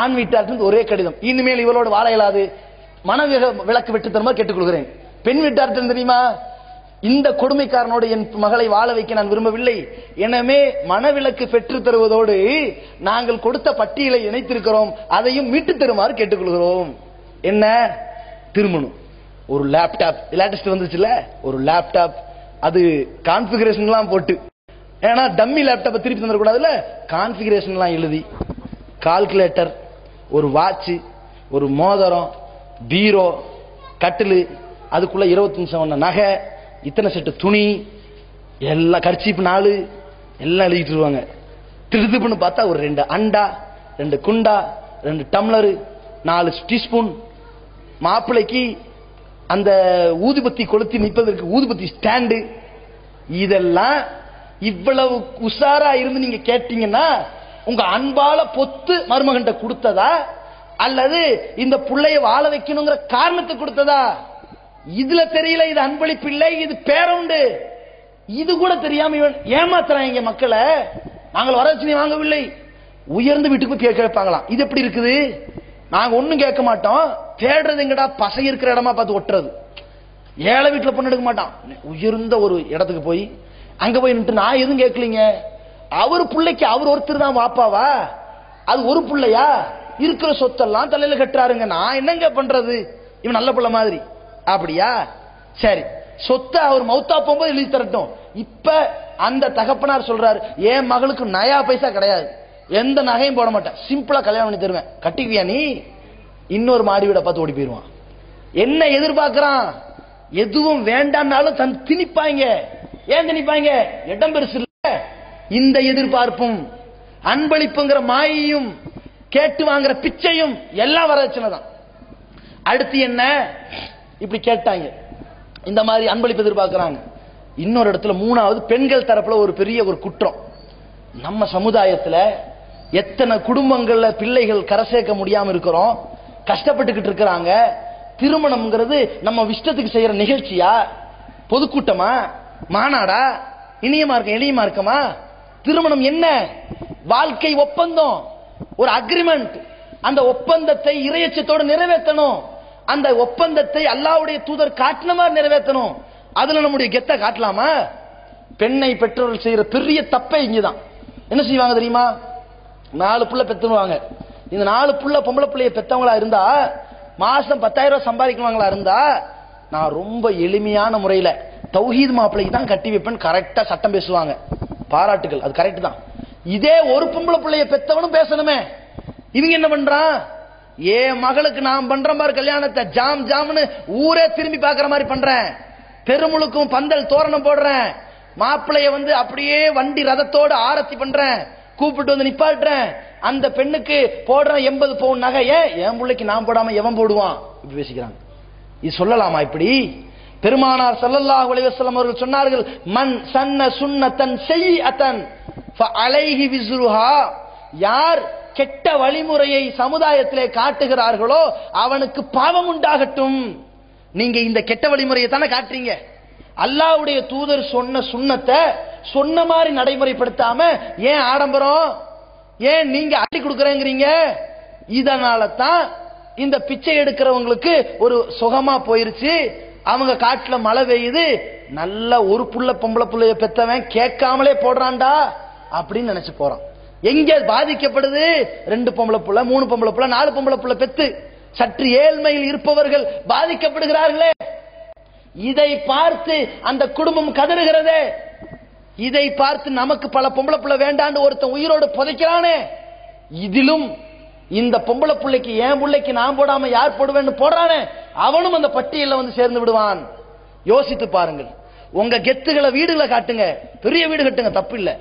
ஆண் வீட்டார்ட்ட இருந்து ஒரே கடிதம். இனிமேல் இவளோட வாழ இயலாது, மன விளக்கு வெட்டு தருமா கேட்டுக்கொள்கிறேன். பெண் வீட்டார்ட்ட தெரியுமா, இந்த கொடுமைக்காரனோடு என் மகளை வாழ வைக்க நான் விரும்பவில்லை, எனவே மனவிலக்கு பெற்று தருவதோடு நாங்கள் கொடுத்த பட்டியலை இணைத்திருக்கிறோம், அதையும் மீட்டு தருமாறு கேட்டுக்கொள்கிறோம். என்ன திருமணம்? ஒரு லேப்டாப், லேட்டஸ்ட் வந்துச்சுல, ஒரு லேப்டாப், அது கான்பிகரேஷன் எல்லாம் போட்டு, ஏன்னா டம்மி லேப்டாப்பை திருப்பி தந்துடக்கூடாதுல, கான்பிகரேஷன் எல்லாம் எழுதி, கால்குலேட்டர், ஒரு வாட்ச், ஒரு மோதிரம், பீரோ, கட்டிலு, அதுக்குள்ள 25 நகை, இத்தனை செட்டு துணி, எல்லாம் கர்ச்சீப் 4 எல்லாம் எழுதிட்டு வருவாங்க. திருதுப்புன்னு பார்த்தா ஒரு 2 அண்டா, 2 குண்டா, 2 டம்ளரு, 4 டீஸ்பூன், மாப்பிள்ளைக்கு அந்த ஊதுபத்தி கொளுத்தி நிற்பதற்கு ஊதுபத்தி ஸ்டாண்டு. இதெல்லாம் இவ்வளவு உஷாரா இருந்து நீங்க கேட்டீங்கன்னா, உங்க அன்பால பொத்து மருமகன்ட்ட கொடுத்ததா அல்லது இந்த புள்ளைய வாழ வைக்கணுங்கிற காரணத்தை கொடுத்ததா? இதுல தெரியல, இது அன்பளிப்பு இல்லை, இது பேரவுண்டு. இது கூட தெரியாம இவன் ஏமாத்துறாங்க மக்களை. நாங்கள் வரதட்சணை வாங்கவில்லை, உயர்ந்து வீட்டுக்கு போய் கேட்பாங்களாம். இது எப்படி இருக்குது? நாங்க ஒண்ணும் கேட்க மாட்டோம், தேடுறது எங்கடா பசை இருக்கிற இடமா பார்த்து ஒட்டுறது. ஏழை வீட்டுல பொண்ணு எடுக்க மாட்டான், உயர்ந்த ஒரு இடத்துக்கு போய் அங்க போய் நின்று நான் எதுவும் கேட்கலீங்க. அவர் பிள்ளைக்கு அவர் ஒருத்தர் தான் வாப்பாவா? அது ஒரு பிள்ளையா? இருக்கிற சொத்தெல்லாம் தலையில கட்டுறாருங்க. நான் என்னங்க பண்றது? இவன் நல்ல பிள்ளை மாதிரி. அப்படியா? சரி, சொத்தை அவர் மௌத்தா போகும்போது எழுதி தரட்டும். இப்ப அந்த தகப்பனார் சொல்றாரு, என் மகளுக்கு நயா பைசா கிடையாது, எந்த நகையும் போட மாட்டேன், சிம்பிளா கல்யாணம் பண்ணி தருவேன், கட்டிக்குவியா நீ? இன்னொரு மாடி வீட பார்த்து ஓடி போயிருவான். என்ன எதிர்பார்க்கிறான்? எதுவும் வேண்டாம்னாலும் தன் திணிப்பாங்க. ஏன் திணிப்பாங்க? இடம் பெருசு இல்ல. இந்த எதிர்பார்ப்பும் அன்பளிப்புங்கிற மாயையும் கேட்டு வாங்குற பிச்சையும் எல்லாம் வரதட்சணை தான். அடுத்து என்ன? இப்படி கேட்டாங்க, இந்த மாதிரி அன்பளிப்பு எதிர்பார்க்கிறாங்க. இன்னொரு இடத்துல 3வது பெண்கள் தரப்புல ஒரு பெரிய ஒரு குற்றம். நம்ம சமுதாயத்துல எத்தனை குடும்பங்கள்ல பிள்ளைகள் கரை சேர்க்க முடியாம இருக்கிறோம், கஷ்டப்பட்டுக்கிட்டு இருக்கிறாங்க. திருமணம்ங்கிறது நம்ம இஷ்டத்துக்கு செய்யற நிகழ்ச்சியா, பொதுக்கூட்டமா, மாநாடா, இனியமா இருக்கமா? திருமணம் என்ன? வாழ்க்கை ஒப்பந்தம், ஒரு அக்ரிமெண்ட். அந்த ஒப்பந்தத்தை இறையச்சத்தோடு நிறைவேற்றணும். அந்த ஒப்பந்தத்தை அல்லாஹ்வுடைய தூதர் காட்டின மாதிரி நிறைவேற்றணும். அதுல நம்முடைய கெத்த காட்டலாமா? பெண்ணை பெற்றோர்கள் செய்யற பெரிய தப்பே இங்கதான். என்ன செய்வாங்க தெரியுமா? 4 புள்ள பெத்துவாங்க. இந்த 4 புள்ள பொம்பளை பிள்ளைய பெத்தவங்களா இருந்தா மாசம் 10,000 ரூபாய் சம்பாதிக்குவாங்களா இருந்தா, நான் ரொம்ப எளிமையான முறையில தௌஹீத் மாப்பிள்ளைக்கு தான் கட்டி வைப்பேன் கரெக்டா சட்டம் பேசுவாங்க. பாராட்டுகள், அது கரெக்ட் தான். இதே ஒரு பொம்பளை பிள்ளைய பெத்தவனும் பேசணுமே. இவங்க என்ன பண்றான்? ஏன் மகளுக்கு நான் பண்ற மாதிரி கல்யாணத்தை ஜாம் ஜாம்னு ஊரே திரும்பி பாக்குற மாதிரி பண்றேன், தெருமுழுக்கும் பந்தல் தோரணம் போடுறேன், மாப்பிள்ளைய அப்படியே வண்டி ரதத்தோடு ஆரத்தி பண்றேன், கூப்பிட்டு வந்து நிப்பாட்டுறேன், அந்த பெண்ணுக்கு போடுற 80 பவுன் நகை என் பிள்ளைக்கு நான் போடாம எவன் போடுவான்? இப்படி பேசிக்கிறாங்க. இது சொல்லலாமா? இப்படி பெருமானார் ஸல்லல்லாஹு அலைஹி வஸல்லம் அவர்கள் சொன்னார்கள், மன் சன்ன சுன்னத்தன் ஸய்யிஅத்தன் ஃபஅலைஹி விஸ்ருஹா. யார் கெட்ட வழிமுறையை சமுதாயத்திலே காட்டுகிறார்களோ அவனுக்கு பாவம் உண்டாகட்டும். நீங்க இந்த கெட்ட வழிமுறையை தானே காட்டுறீங்க. அல்லாஹ்வுடைய தூதர் சொன்ன சுன்னத்தை சொன்ன மாதிரி நடைமுறைப்படுத்தாம ஏன் ஆடம்பரம், ஏன் நீங்க அள்ளி கொடுக்கறீங்க? இதனால தான் இந்த பிச்சை எடுக்கிறவங்களுக்கு ஒரு சுகமா போயிருச்சு. அவங்க காட்டுல மழை பெய்யுது, நல்ல ஒரு புள்ள பொம்பளை புள்ளைய பெத்தவன் கேட்காமலே போடுறான்டா அப்படின்னு நினைச்சு போறான். எங்க பாதிக்கப்படுது? 2 பொம்பளை புள்ள, 3 பொம்பளை புள்ள, 4 பொம்பளை புள்ள பெத்து சற்று ஏழ்மையில் இருப்பவர்கள் பாதிக்கப்படுகிறார்களே. இதை பார்த்து அந்த குடும்பம் கதறுகிறதே. இதை பார்த்து நமக்கு பல பொம்பளை புள்ள வேண்டான்னு ஒருத்தன் உயிரோடு புதைக்கிறானே. இதிலும் இந்த பொம்பளை பிள்ளைக்கு என் பிள்ளைக்கு நான் போடாம யார் போடுவேன்னு போடுறானே, அவனும் அந்த பட்டியலில் சேர்ந்து விடுவான். யோசித்து பாருங்கள். உங்க கெத்துகளை வீடுகளை காட்டுங்க, பெரிய வீடு கட்டுங்க, தப்பு இல்ல.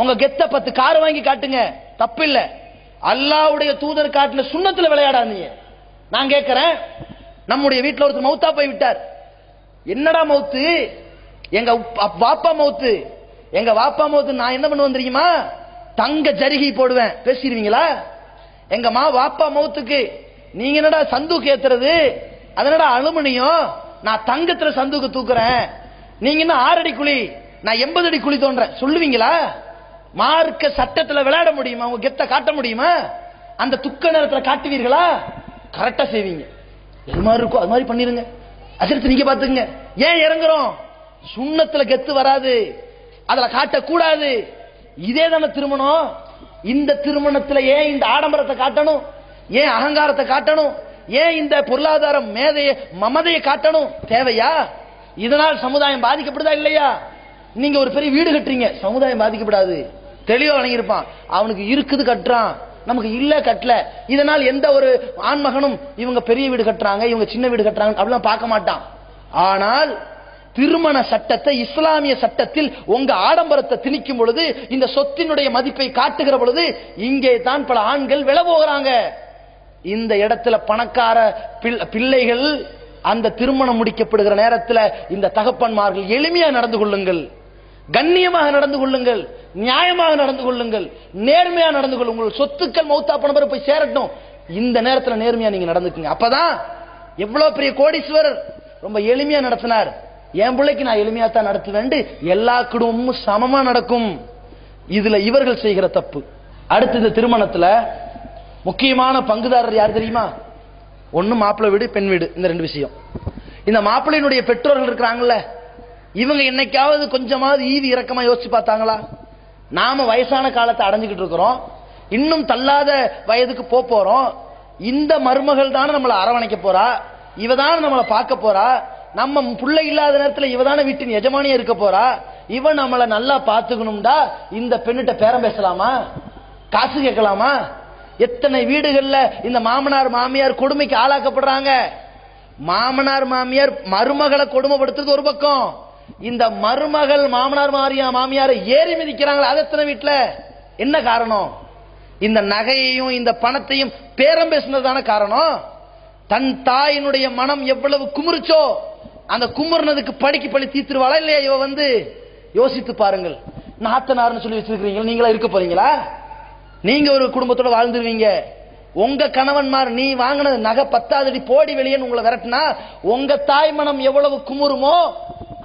உங்க கெத்த 10 கார் வாங்கி காட்டுங்க, தப்பு இல்ல. அல்லாஹ்வுடைய தூதர் காட்டின சுன்னத்துல விளையாடாதீங்க. நான் கேட்கிறேன், நம்முடைய வீட்டில் ஒருத்தர் மௌத்தா போய் விட்டார். என்னடா மௌத்து? எங்க வாப்பா மௌத்து. எங்க வாப்பா மௌத்து நான் என்ன பண்ணுவேன் தெரியுமா? தங்க ஜரிகை போடுவேன். பேசிடுவீங்களா? எங்க வாப்பா மௌத்துக்கு நீங்க என்னடா சந்தூக்கு ஏத்துறது? அதனடா அலுமினியம், நான் தங்கத்துல சந்தூக்கு தூக்குறேன். நீங்க என்ன 6 அடி குழி, நான் 80 அடி குழி தோன்றேன் சொல்லுவீங்களா? மார்க்க சட்டத்துல விளையாட முடியுமா? உங்க கெத்த காட்ட முடியுமா? அந்த துக்க நேரத்துல காட்டுவீர்களா? கரெக்டா செய்வீங்க. எது மாதிரி இருக்கோ அது மாதிரி பண்ணிருங்க. அசரித்து நீங்க பாத்துங்க. ஏன் இறங்குறோம்? சுண்ணத்துல கெத்து வராது, அதுல காட்டக்கூடாது. இதே தானே திருமணம். இந்த திருமணத்துல ஏன் இந்த ஆடம்பரத்தை காட்டணும்? ஏன் அகங்காரத்தை காட்டணும்? ஏன் இந்த பொருளாதார மேதையை மமதையை காட்டணும்? தேவையா? இதனால் சமுதாயம் பாதிக்கப்படுதா இல்லையா? நீங்க ஒரு பெரிய வீடு கட்டுறீங்க, சமுதாயம் பாதிக்கப்படாது. தெளிவா வழங்கியிருப்பான். அவனுக்கு இருக்குது கட்டுறான், நமக்கு இல்ல கட்டல. இதனால் எந்த ஒரு ஆண்மகனும் இவங்க பெரிய வீடு கட்டுறாங்க, இவங்க சின்ன வீடு கட்டுறாங்க அப்படிலாம் பார்க்க மாட்டான். ஆனால் திருமண சட்டத்தை இஸ்லாமிய சட்டத்தில் உங்க ஆடம்பரத்தை திணிக்கும் பொழுது, இந்த சொத்தினுடைய மதிப்பை காட்டுகிற பொழுது, இங்கே தான் பல ஆண்கள் விலை போகிறாங்க. இந்த இடத்துல பணக்கார பிள்ளைகள் அந்த திருமணம் முடிக்கப்படுகிற நேரத்தில் இந்த தகப்பன்மார்கள் எளிமையாக நடந்து கொள்ளுங்கள், கண்ணியமாக நடந்து கொள்ளுங்கள், நியாயமாக நடந்து கொள்ளுங்கள், நேர்மையாக நடந்து கொள்ளுங்கள். சொத்துக்கள் மௌத்தா பணம் போய் சேரட்டும். இந்த நேரத்தில் நேர்மையா நீங்க நடந்துக்குங்க. அப்பதான் எவ்வளவு பெரிய கோடீஸ்வரர் ரொம்ப எளிமையா நடத்தினார், என் பிள்ளைக்கு நான் எளிமையா தான் நடத்துவேன். எல்லா குடும்பமும் சமமா நடக்கும். இதுல இவர்கள் செய்கிற தப்பு. அடுத்து இந்த திருமணத்துல முக்கியமான பங்குதாரர் யார் தெரியுமா? ஒன்னு மாப்பிள்ளை வீடு, பெண் வீடு. இந்த 2 விஷயம். இந்த மாப்பிள்ளையினுடைய பெற்றோர்கள் இருக்கிறாங்கல்ல, இவங்க என்னைக்காவது கொஞ்சமாவது ஈவி இறக்கமா யோசிச்சு பார்த்தாங்களா? நாம வயசான காலத்தை அடைஞ்சுக்கிட்டு இருக்கிறோம், இன்னும் தள்ளாத வயதுக்கு போறோம். இந்த மருமகள் தானே நம்மளை அரவணைக்க போறா, இவதான நம்மளை பார்க்க போறா, நம்ம பிள்ளை இல்லாத நேரத்தில் இவதான வீட்டின் எஜமானியா இருக்க போறா, இவன் நம்மளை நல்லா பார்த்துக்கணும்டா. இந்த பெண்ணிட்ட பேரம் பேசலாமா? காசு கேட்கலாமா? எத்தனை வீடுகள்ல இந்த மாமனார் மாமியார் கொடுமைக்கு ஆளாக்கப்படுறாங்க. மாமனார் மாமியார் மருமகளை கொடுமைப்படுத்துறது ஒரு பக்கம், இந்த மருமகள் மாமனார் மாமியாரை ஏறி மிதிக்கிறாங்களா? அது எத்தனை வீட்டுல? என்ன காரணம்? இந்த நகையையும் இந்த பணத்தையும் பேரம் பேசுனதான காரணம். தன் தாயினுடைய மனம் எவ்வளவு குமுறிச்சோ, அந்த குமுறினதுக்கு படிக்கு பழி தீத்துருவாளா இல்லையா? இவ யோசித்து பாருங்கள். நாத்தனார்னு சொல்லி வச்சிருக்கீங்க. நீங்களா இருக்க போறீங்களா? நீங்க ஒரு குடும்பத்தோட வாழ்ந்துருவீங்க. உங்க கணவன்மார் நீ வாங்கின நகை 10 அடி போடி வெளியே உங்களை விரட்டினா உங்க தாய் மனம் எவ்வளவு குமுறுமோ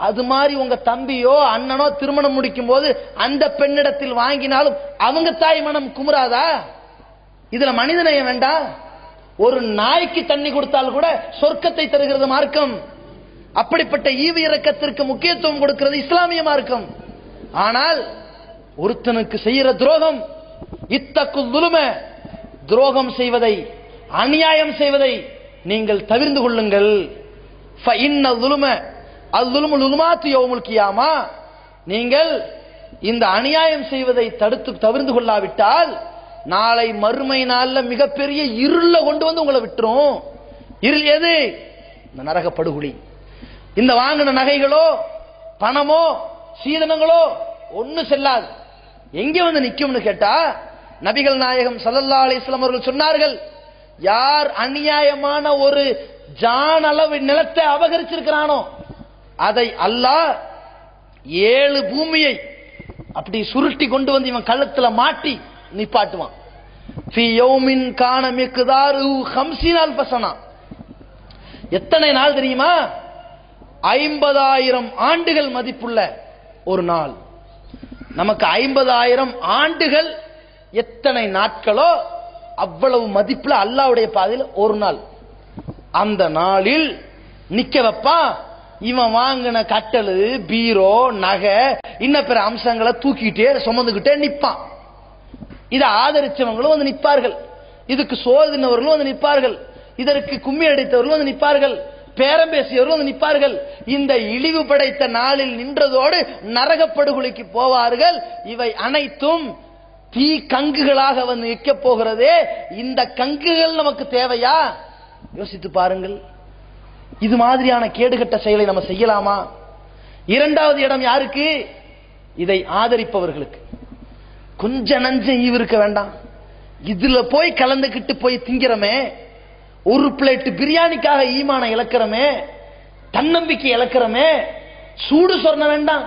அது மாதிரி உங்க தம்பியோ அண்ணனோ திருமணம் முடிக்கும் போது அந்த பெண்ணிடத்தில் வாங்கினாலும் அவங்க தாய் மனம் குமுறாதா? இதுல மனிதநேயம் வேண்டாம்? ஒரு நாய்க்கு தண்ணி கொடுத்தால் கூட சொர்க்கத்தை தருகிறது மார்க்கம். அப்படிப்பட்ட ஈவு இரக்கத்திற்கு முக்கியத்துவம் கொடுக்கிறது இஸ்லாமிய மார்க்கம். ஆனால் ஒருத்தனுக்கு செய்யற துரோகம், இத்தக்கு துலும, துரோகம் செய்வதை, அநியாயம் செய்வதை நீங்கள் தவிர்த்து கொள்ளுங்கள். நீங்கள் இந்த அநியாயம் செய்வதை தவிர்த்து கொள்ளாவிட்டால் நாளை மறுமை நாள்ல மிகப்பெரிய இருள கொண்டு வந்து உங்களை விட்டுரும். இருள் எது? இந்த நரக படுகொலி. இந்த வாங்கின நகைகளோ பணமோ சீதனங்களோ ஒண்ணு செல்லாது. எங்க வந்து நிக்கும்னு கேட்டா நபிகள் நாயகம் ஸல்லல்லாஹு அலைஹி வஸல்லம் அவர்கள் சொன்னார்கள், யார் அநியாயமான ஒரு ஜான் அளவு நிலத்தை அபகரிச்சிருக்கிறானோ அதை அல்லாஹ் 7 பூமியை அப்படி சுருட்டி கொண்டு வந்து இவன் கழுத்துல மாட்டி நிப்பாட்டுவான். ஃபீ யௌமின் கான மிக்தாரு 50 அல்ஃப ஸனா. எத்தனை நாள் தெரியுமா? 50,000 ஆண்டுகள் மதிப்புள்ள ஒரு நாள். நமக்கு 50,000 ஆண்டுகள் எத்தனை நாட்களோ அவ்வளவு மதிப்புல அல்லாஹ்வுடைய பாதையில் ஒரு நாள். அந்த நாளில் நிக்க வைப்பா. இவன் வாங்கின கட்டலு, பீரோ, நகை, இன்ன பிற அம்சங்களை தூக்கிட்டே சுமந்துகிட்டே நிப்பான். இதை ஆதரிச்சவங்களும் வந்து நிற்பார்கள், இதுக்கு சோதினவர்களும் வந்து நிற்பார்கள், இதற்கு கும்மி அடித்தவர்களும் வந்து நிற்பார்கள், பேரம் பேசியவர்களும் வந்து நிற்பார்கள். இந்த இழிவு படைத்த நாளில் நின்றதோடு நரகப்படுகொலைக்கு போவார்கள். இவை அனைத்தும் தீ கங்குகளாக வந்து நிற்க போகிறதே. இந்த கங்குகள் நமக்கு தேவையா? யோசித்து பாருங்கள். இது மாதிரியான கேடுகட்ட செயலை நம்ம செய்யலாமா? இரண்டாவது இடம் யாருக்கு? இதை ஆதரிப்பவர்களுக்கு. கொஞ்ச நஞ்ச ஈவு இருக்க வேண்டாம். இதுல போய் கலந்துகிட்டு போய் திங்கிறமே, ஒரு பிளேட் பிரியாணிக்காக ஈமான இழக்கிறமே, தன்னம்பிக்கை இழக்கிறமே, சூடு சொன்ன வேண்டாம்.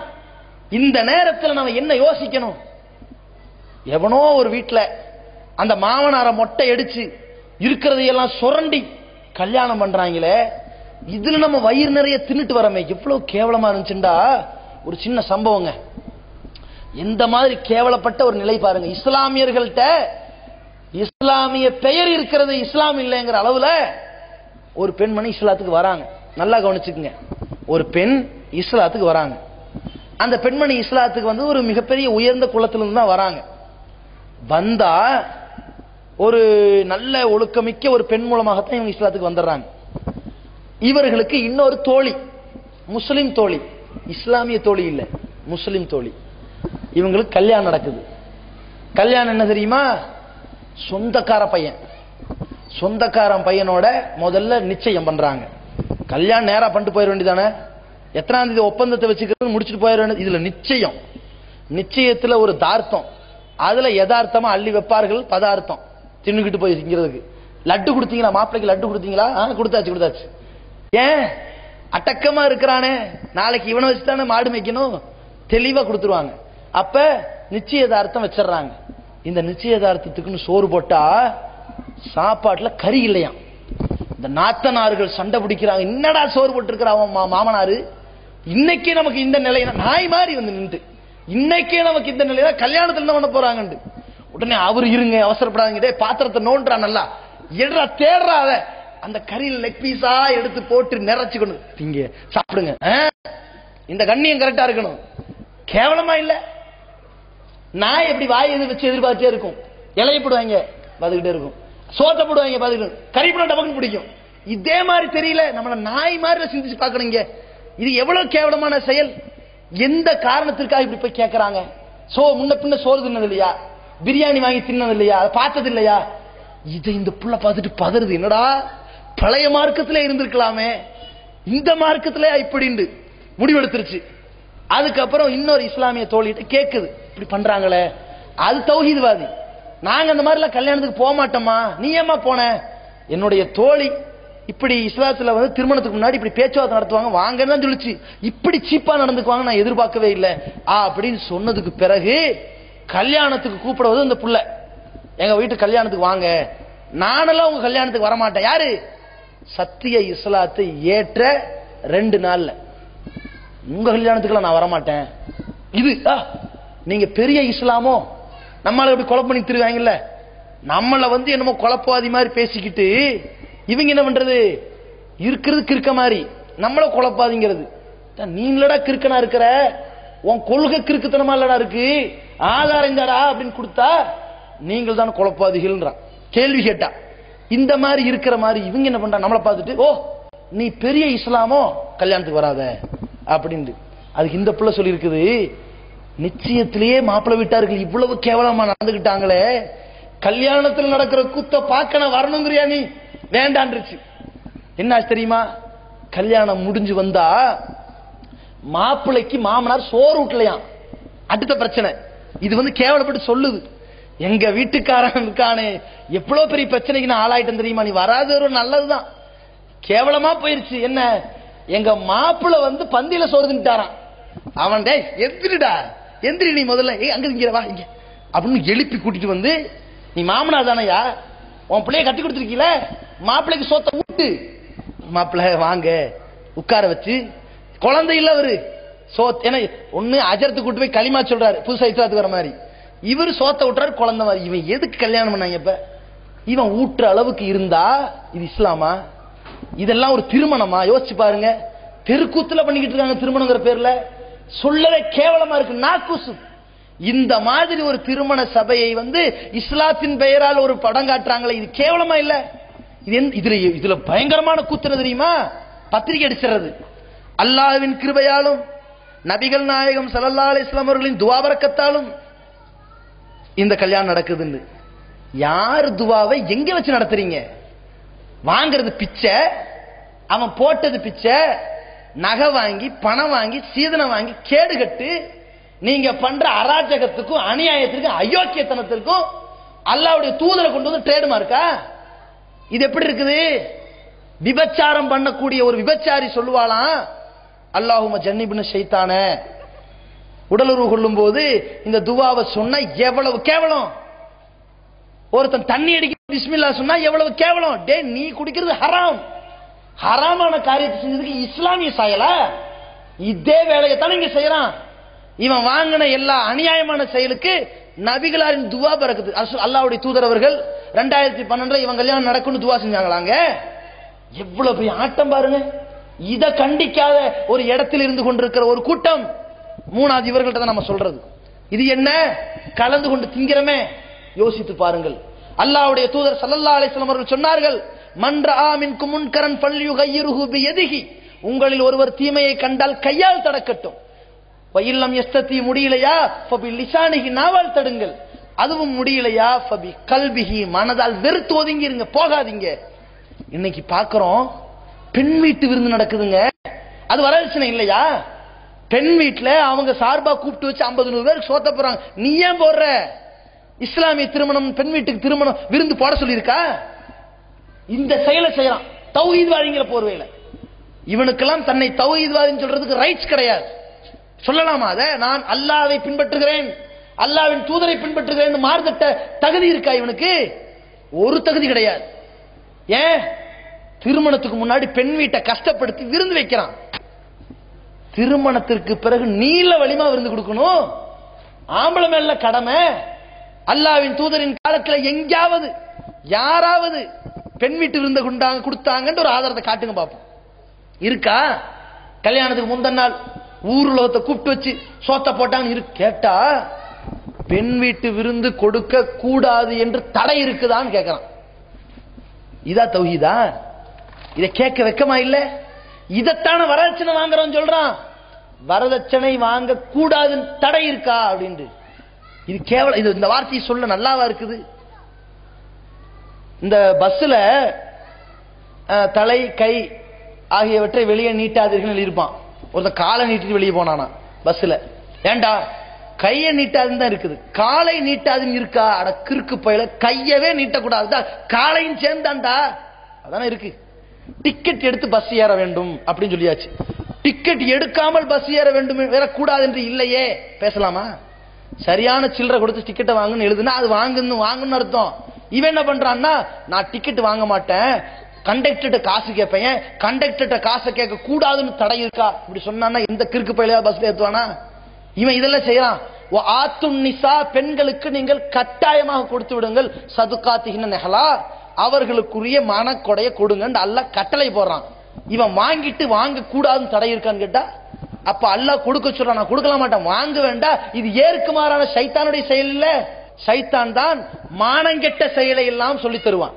இந்த நேரத்தில் நம்ம என்ன யோசிக்கணும்? எவனோ ஒரு வீட்டுல அந்த மாமனார மொட்டை அடிச்சு இருக்கிறதையெல்லாம் சுரண்டி கல்யாணம் பண்றாங்களே, இதுல நம்ம வயிறு நிறைய தின்னுட்டு வரமே, எவ்வளவு கேவலமா இருந்துச்சுண்டா. ஒரு சின்ன சம்பவங்க. எந்த மாதிரி கேவலப்பட்ட ஒரு நிலை பாருங்க. இஸ்லாமியர்கள்ட்ட இஸ்லாமிய பெயர் இருக்கிறது, இஸ்லாம் இல்லைங்கிற அளவுல ஒரு பெண்மணி இஸ்லாத்துக்கு வராங்க. நல்லா கவனிச்சுக்குங்க. ஒரு பெண் இஸ்லாத்துக்கு வராங்க. அந்த பெண்மணி இஸ்லாத்துக்கு வந்து ஒரு மிகப்பெரிய உயர்ந்த குலத்திலிருந்து தான் வராங்க. வந்தா ஒரு நல்ல ஒழுக்கமிக்க ஒரு பெண் மூலமாகத்தான் இவங்க இஸ்லாத்துக்கு வந்துடுறாங்க. இவர்களுக்கு இன்னொரு தோழி, முஸ்லிம் தோழி, இஸ்லாமிய தோழி இல்ல, முஸ்லிம் தோழி. இவங்களுக்கு கல்யாணம் நடக்குது. கல்யாணம் என்ன தெரியுமா? சொந்தக்கார பையன், சொந்தக்காரன் பையனோட முதல்ல நிச்சயம் பண்றாங்க. கல்யாணம் நேரா பண்ணிட்டு போயிட வேண்டியதானே? எத்தனாம் தேதி ஒப்பந்தத்தை வச்சுக்கிறது முடிச்சுட்டு போயிட வேண்டியது. இதுல நிச்சயம், நிச்சயத்துல ஒரு தார்த்தம், அதுல யதார்த்தமா அள்ளி வைப்பார்கள் பதார்த்தம் தின்னுக்கிட்டு போய் திங்கிறதுக்கு. லட்டு கொடுத்தீங்களா? மாப்பிள்ளைக்கு லட்டு கொடுத்தீங்களா? கொடுத்தாச்சு கொடுத்தாச்சு. ஏன்? அடக்கமா இருக்கிறானே, நாளைக்கு இவனை வச்சுதானே மாடு மேய்க்கணும், தெளிவா கொடுத்துருவாங்க. அப்ப நிச்சயதார்த்தம் வச்சிடறாங்க. இந்த நிச்சயதார்த்தத்துக்குன்னு சோறு போட்டா சாப்பாட்டுல கறி இல்லையா. இந்த நாத்தனார்கள் சண்டை பிடிக்கிறாங்க. என்னடா சோறு போட்டு இருக்கிறான் மாமனாரு, இன்னைக்கே நமக்கு இந்த நிலையில நாய் மாதிரி வந்து நின்று, இன்னைக்கே நமக்கு இந்த நிலையில கல்யாணத்துல என்ன பண்ண போறாங்க. உடனே அவரு இருங்க, அவசரப்படாதீங்க, பாத்திரத்தை நோன்றா, நல்லா எடுறா, தேடுறா, அத அந்த கறியில் லெக் பீஸா எடுத்து போட்டு நிறைச்சு கொண்டு திங்க சாப்பிடுங்க. இந்த கண்ணியம் கரெக்டா இருக்கணும். கேவலமா இல்ல? நாய் எப்படி வாய் எது வச்சு எதிர்பார்த்தே இருக்கும். இலைய போடுவாங்க பார்த்துக்கிட்டே இருக்கும், சோத்த போடுவாங்க பார்த்துக்கிட்டு, கறி போட டபக்குன்னு பிடிக்கும். இதே மாதிரி தெரியல, நம்மள நாய் மாதிரி சிந்திச்சு பார்க்கணுங்க. இது எவ்வளவு கேவலமான செயல். எந்த காரணத்திற்காக இப்படி போய் கேட்கறாங்க? முன்ன பின்ன சோறு தின்னது இல்லையா, பிரியாணி வாங்கி தின்னது இல்லையா, அதை பார்த்தது இல்லையா? இதை இந்த புள்ள பார்த்துட்டு பதறுது. என்னடா பழைய மார்க்கத்திலே இருந்திருக்கலாமே, இந்த மார்க்கத்திலே இப்படி முடிவெடுத்துருச்சு. அதுக்கப்புறம் இன்னொரு இஸ்லாமிய தோழிகிட்ட கேட்குது, இப்படி பண்றாங்களே. அது தௌஹீத்வாதி. நாங்க அந்த மாதிரி எல்லாம் கல்யாணத்துக்கு போக மாட்டோமா, நீ ஏமா போன? என்னுடைய தோழி இப்படி இஸ்லாத்துல வந்து திருமணத்துக்கு முன்னாடி இப்படி பேச்சுவார்த்தை நடத்துவாங்க, வாங்கன்னு தான் சொல்லிச்சு. இப்படி சீப்பா நடந்துக்குவாங்க நான் எதிர்பார்க்கவே இல்லை அப்படின்னு சொன்னதுக்கு பிறகு கல்யாணத்துக்கு கூப்பிடுவது இந்த புள்ள, எங்க வீட்டு கல்யாணத்துக்கு வாங்க. நானெல்லாம் உங்க கல்யாணத்துக்கு வரமாட்டேன். யாரு? சத்திய இஸ்லாத்தை ஏற்ற 2 நாள்ல உங்க கல்யாணத்துக்குலாம் நான் வரமாட்டேன். இது நீங்க பெரிய இஸ்லாமோ நம்மள எப்படி கொலை பண்ணி திருவாங்கல்ல, நம்மள வந்து என்னமோ குழப்பவாதி மாதிரி பேசிக்கிட்டு இவங்க என்ன பண்றது, இருக்கிறது கிறுக்க மாதிரி நம்மள குழப்பாதிங்கிறது. நீங்களடா கிறுக்கனா இருக்கிற, உன் கொள்கை கிறுக்குத்தனமா இல்லடா இருக்கு, ஆதாரம் தாடா அப்படின்னு கொடுத்தா நீங்கள் தான் குழப்பாதிகள்ன்றான். கேள்வி கேட்டா இந்த மாதிரி இருக்கிற மாதிரி இவங்க என்ன பண்றா, நம்மளை பார்த்துட்டு ஓ நீ பெரிய இஸ்லாமோ கல்யாணத்துக்கு வராத அப்படின்னு. அதுக்கு இந்த பிள்ளை சொல்லி இருக்குது, நிச்சயத்திலேயே மாப்பிள்ளை வீட்டார்கள் இவ்வளவு கேவலமா நடந்துகிட்டாங்களே, கல்யாணத்தில் நடக்கிற கூத்த பார்க்க நான் வரணுங்கிறியா நீ, வேண்டான்றுச்சு. என்ன தெரியுமா, கல்யாணம் முடிஞ்சு வந்தா மாப்பிள்ளைக்கு மாமனார் சோறு ஊட்டலையாம். அடுத்த பிரச்சனை இது வந்து கேவலப்பட்டு சொல்லுது, எங்க வீட்டுக்காரன் இருக்கானே எவ்வளவு பெரிய பிரச்சனைக்கு நான் ஆளாயிட்டேன் தெரியுமா, நீ வராது ஒரு நல்லதுதான், கேவலமா போயிருச்சு. என்ன, எங்க மாப்பிள்ளை வந்து பந்தியில சோறு தின்ட்டாரான். அவன் டே எந்திரிடா எந்திரி, நீ முதல்ல அங்க இங்க வா இங்க அப்படின்னு எழுப்பி கூட்டிட்டு வந்து, நீ மாமனார் தானையா, உன் பிள்ளைய கட்டி கொடுத்துருக்கீல, மாப்பிள்ளைக்கு சோத்த விட்டு மாப்பிள்ளை வாங்க உட்கார வச்சு, குழந்தை இல்ல அவரு சோத் ஏன்னா ஒண்ணு அஜரத்து கூட்டு போய் களிமா சொல்றாரு புதுசா இஸ்லாத்துக்கு வர மாதிரி, இவரு சோத்த விட்டுறாரு குழந்தை மாதிரி. இவன் எதுக்கு கல்யாணம் பண்ணாங்க? இப்ப இவன் ஊற்ற அளவுக்கு இருந்தா இது இஸ்லாமா? இதெல்லாம் ஒரு திருமணமா? யோசிச்சு பாருங்க. தெருக்கூத்துல பண்ணிக்கிட்டு இருக்காங்க திருமணங்கிற பேர்ல, சொல்லவே கேவலமா இருக்கு, நாக்குசு. இந்த மாதிரி ஒரு திருமண சபையை வந்து இஸ்லாத்தின் பெயரால் ஒரு படம் காட்டுறாங்களே, இது கேவலமா இல்ல? இதுல பயங்கரமான கூத்துறது தெரியுமா, பத்திரிகை அடிச்சிடுறது. அல்லாஹ்வின் கிருபையாலும் நபிகள் நாயகம் ஸல்லல்லாஹு அலைஹி வஸல்லம் அவர்களின் துஆ பரக்கத்தாலும் இந்த கல்யாணம் நடக்குதுன்னு. யார் துவாவை எங்க வச்சு நடத்துறீங்க? வாங்கிறது பிச்சை, அவன் போட்டது பிச்சை, நகை வாங்கி பணம் வாங்கி சீதனம் வாங்கி கேடு கட்டு நீங்க பண்ற அராஜகத்துக்கும் அநியாயத்திற்கும் அயோக்கியத்தனத்திற்கும் அல்லாஹ்வுடைய தூதரை கொண்டு வந்து ட்ரேட் மார்க்கா? இது எப்படி இருக்குது? விபச்சாரம் பண்ணக்கூடிய ஒரு விபச்சாரி சொல்லுவாளாம், அல்லாஹும்ம ஜன்னிப்ன ஷைத்தான, உடலுறவு கொள்ளும் போது இந்த துவாவை சொன்னா எவ்வளவு கேவலம். ஒருத்தன் தண்ணி அடிக்க பிஸ்மில்லா சொன்னா எவ்வளவு கேவலம். டே நீ குடிக்கிறது ஹராம், ஹராமான காரியத்தை செஞ்சதுக்கு இஸ்லாமிய சாயலா? இதே வேலையை தானே இங்க செய்யறான். இவன் வாங்கின எல்லா அநியாயமான செயலுக்கு நபிகளாரின் துவா பரக்குது. அல்லாஹ்வுடைய தூதர் அவர்கள் 2012 இவன் கல்யாணம் நடக்கும்னு துவா செஞ்சாங்களாங்க. எவ்வளவு பெரிய ஆட்டம் பாருங்க. இத கண்டிக்காத ஒரு இடத்தில் இருந்து கொண்டிருக்கிற ஒரு கூட்டம். மூணாவது இவர்கள்ட்ட தான் நம்ம சொல்றது. இது என்ன கலந்து கொண்டு திங்கிறமே, யோசித்து பாருங்கள். அல்லாஹ்வுடைய தூதர் ஸல்லல்லாஹு அலைஹி வஸல்லம் அவர்கள் சொன்னார்கள், மன் ரஆ மின்கும் முன்கரன் ஃபல்யுகையிர்ஹு பியதிஹி, உங்களில் ஒருவர் தீமையை கண்டால் கையால் தடுக்கட்டும். வயில்லம் யஸ்ததி, முடியலையா ஃபபி லிசானிஹி, நாவால் தடுங்கள். அதுவும் முடியலையா ஃபபி கல்பிஹி, மனதால் வெறுத்து ஒதுங்கிருங்க, போகாதீங்க. இன்னைக்கு பாக்குறோம் பெண் வீட்டு விருந்து நடக்குதுங்க, அது வரதட்சணை இல்லையா? பெண் வீட்டுல அவங்க சார்பா கூப்பிட்டு வச்சு 50-100 பேருக்கு சோத்த போறாங்க. நீ ஏன் போடுற? இஸ்லாமிய திருமணம் பெண் வீட்டுக்கு திருமணம் விருந்து போட சொல்லியிருக்கா? இந்த செயலை செய்யறான் தௌஹீத்வாதிங்கிற போர்வையில. இவனுக்கெல்லாம் தன்னை தௌஹீத்வாதின்னு சொல்றதுக்கு ரைட்ஸ் கிடையாது. சொல்லலாமா? அத நான் அல்லாஹ்வை பின்பற்றுகிறேன், அல்லாஹ்வின் தூதரை பின்பற்றுகிறேன் மார்த்தட்ட தகுதி இருக்கா இவனுக்கு? ஒரு தகுதி கிடையாது. ஏன்? திருமணத்துக்கு முன்னாடி பெண் வீட்டை கஷ்டப்படுத்தி விருந்து வைக்கிறான். திருமணத்திற்கு பிறகு நீல வலிமா விருந்து கொடுக்கணும், ஆம்பளை மேல கடமை. அல்லாஹ்வின் தூதரின் காலத்துல எங்கேயாவது யாராவது பெண் வீட்டு விருந்து கொடுத்தாங்கன்னு ஒரு ஆதாரத்தை காட்டுங்க பாப்போம். இருக்கா? கல்யாணத்துக்கு முந்தின நாள் ஊர் உலகத்தை கூப்பிட்டு வச்சு சோத்த போட்டாங்க இருக்கு. கேட்டா பெண் வீட்டு விருந்து கொடுக்க கூடாது என்று தடை இருக்குதான்னு கேட்கிறான். இதா தௌஹீதா? இதை கேட்க வெக்கமா இல்ல? இதத்தான வரதட்சணை வாங்குறோம் சொல்றான். வரதட்சணை வாங்க கூடாதுன்னு தடை இருக்கா அப்படின்னு. இது கேவலம். இது இந்த வார்த்தையை சொல்ல நல்லாவா இருக்குது? இந்த பஸ்ல தலை கை ஆகியவற்றை வெளியே நீட்டாதீர்கள் இருப்பான். ஒருத்தன் காலை நீட்டிட்டு வெளியே போனானா பஸ்ல. ஏண்டா கையை நீட்டாதுன்னு தான் இருக்குது, காலை நீட்டாதுன்னு இருக்கா? அட கிறுக்கு பயில, கையவே நீட்டக்கூடாது, காலையும் சேர்ந்தாண்டா. அதானே இருக்கு. டிக்கெட் எடுத்து பஸ் ஏற வேண்டும் அப்படின்னு சொல்லியாச்சு. டிக்கெட் எடுக்காமல் பஸ் ஏற வேண்டும் ஏறக்கூடாது என்று இல்லையே, பேசலாமா? சரியான சில்லறை கொடுத்து டிக்கெட்டை வாங்குன்னு எழுதுனா அது வாங்குன்னு அர்த்தம். இவன் என்ன பண்றான்னா, நான் டிக்கெட் வாங்க மாட்டேன், கண்டக்டர்கிட்ட காசு கேட்பேன், கண்டக்டர்கிட்ட காசை கேட்க கூடாதுன்னு தடை இருக்கா இப்படி சொன்னா எந்த கிறுக்கு பையில பஸ்ல ஏத்துவானா? இவன் இதெல்லாம் செய்யறான். பெண்களுக்கு நீங்கள் கட்டாயமாக கொடுத்து விடுங்கள், சதுகாத்திகின நெஹலா, அவர்களுக்குரிய மனக்கொடைய கொடுங்க அல்லாஹ் கட்டளை போடுறான். இவன் வாங்கிட்டு வாங்க கூடாதுன்னு தடை இருக்கான்னு கேட்டா, அப்ப அல்லாஹ் கொடுக்க சொல்றான், நான் கொடுக்க மாட்டேன், வாங்க வேண்டாம். இது ஏற்கு மாறான சைத்தானுடைய செயல் இல்ல. சைத்தான் தான் மானங்கெட்ட செயலை எல்லாம் சொல்லி தருவான்,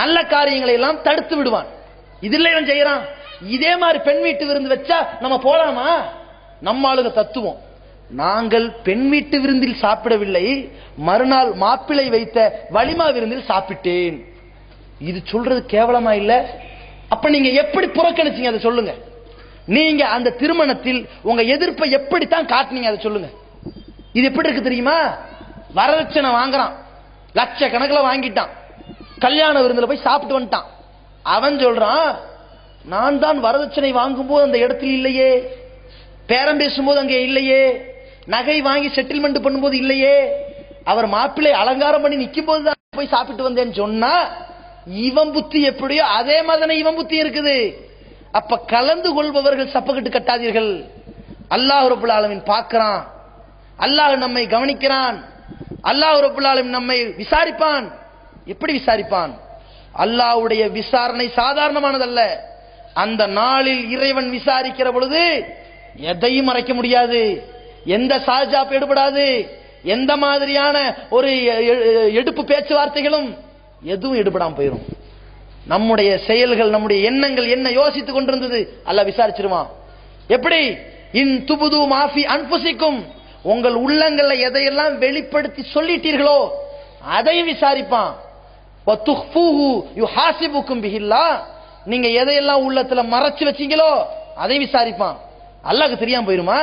நல்ல காரியங்களை எல்லாம் தடுத்து விடுவான். இதுல இவன் செய்யறான். இதே மாதிரி பெண் வீட்டு விருந்து வச்சா நம்ம போலாமா? நம்ம ஆளுங்க தத்துவம், நாங்கள் பெண் வீட்டு விருந்தில் சாப்பிடவில்லை, மறுநாள் மாப்பிளை வைத்த வலிமா விருந்தில் சாப்பிட்டேன். இது சொல்றது கேவலமா இல்ல? அப்ப நீங்க எப்படி புறக்கணிச்சீங்க அதை சொல்லுங்க. நீங்க அந்த திருமணத்தில் உங்க எதிர்ப்பை எப்படித்தான் காட்டினீங்க அதை சொல்லுங்க. இது எப்படி இருக்கு தெரியுமா? வரதட்சணை வாங்குறான், லட்சக்கணக்கில் வாங்கிட்டான், கல்யாண விருந்துல போய் சாப்பிட்டு வந்துட்டான். அவன் சொல்றான், நான் தான் வரதட்சணை வாங்கும் போது அந்த இடத்தில் இல்லையே, பேரம் பேசும்போது அங்கே இல்லையே, நகை வாங்கி செட்டில்மெண்ட் பண்ணும்போது இல்லையே, அவர் மாப்பிள்ளை அலங்காரம் பண்ணி நிக்கும் போது தான் போய் சாப்பிட்டு வந்தேன்னு சொன்னா, இவன் புத்தி எப்படியோ அதே மாதிரி இவன் புத்தி இருக்குது. அப்ப கலந்து கொள்பவர்கள் சப்பக்கட்டு கட்டாதீர்கள். அல்லாஹ் ரப்பல் ஆலமீன் பார்க்கிறான், அல்லாஹ் நம்மை கவனிக்கிறான், அல்லாஹ் ரப்பல் ஆலமீன் நம்மை விசாரிப்பான். எப்படி விசாரிப்பான்? அல்லாஹ்வுடைய விசாரணை சாதாரணமானதல்ல. அந்த நாளில் இறைவன் விசாரிக்கிற பொழுது எதையும் மறைக்க முடியாது, எந்த சாஜாப் எடுபடாது, எந்த மாதிரியான ஒரு எடுப்பு பேச்சுவார்த்தைகளும் எதுவும் எடுபடாம போயிடும். நம்முடைய செயல்கள், நம்முடைய எண்ணங்கள் என்ன யோசித்துக் கொண்டிருந்தது அல்லாஹ் விசாரிச்சிருவான். எப்படி? இன் துபுது மாஃபி அன்புசிக்கும், உங்கள் உள்ளங்கள்ல எதையெல்லாம் வெளிப்படுத்தி சொல்லிட்டீர்களோ அதையும் விசாரிப்பான். நீங்க எதையெல்லாம் உள்ளத்துல மறைச்சு வச்சீங்களோ அதை விசாரிப்பான். அல்லாஹ்க்கு தெரியாம போயிருமா?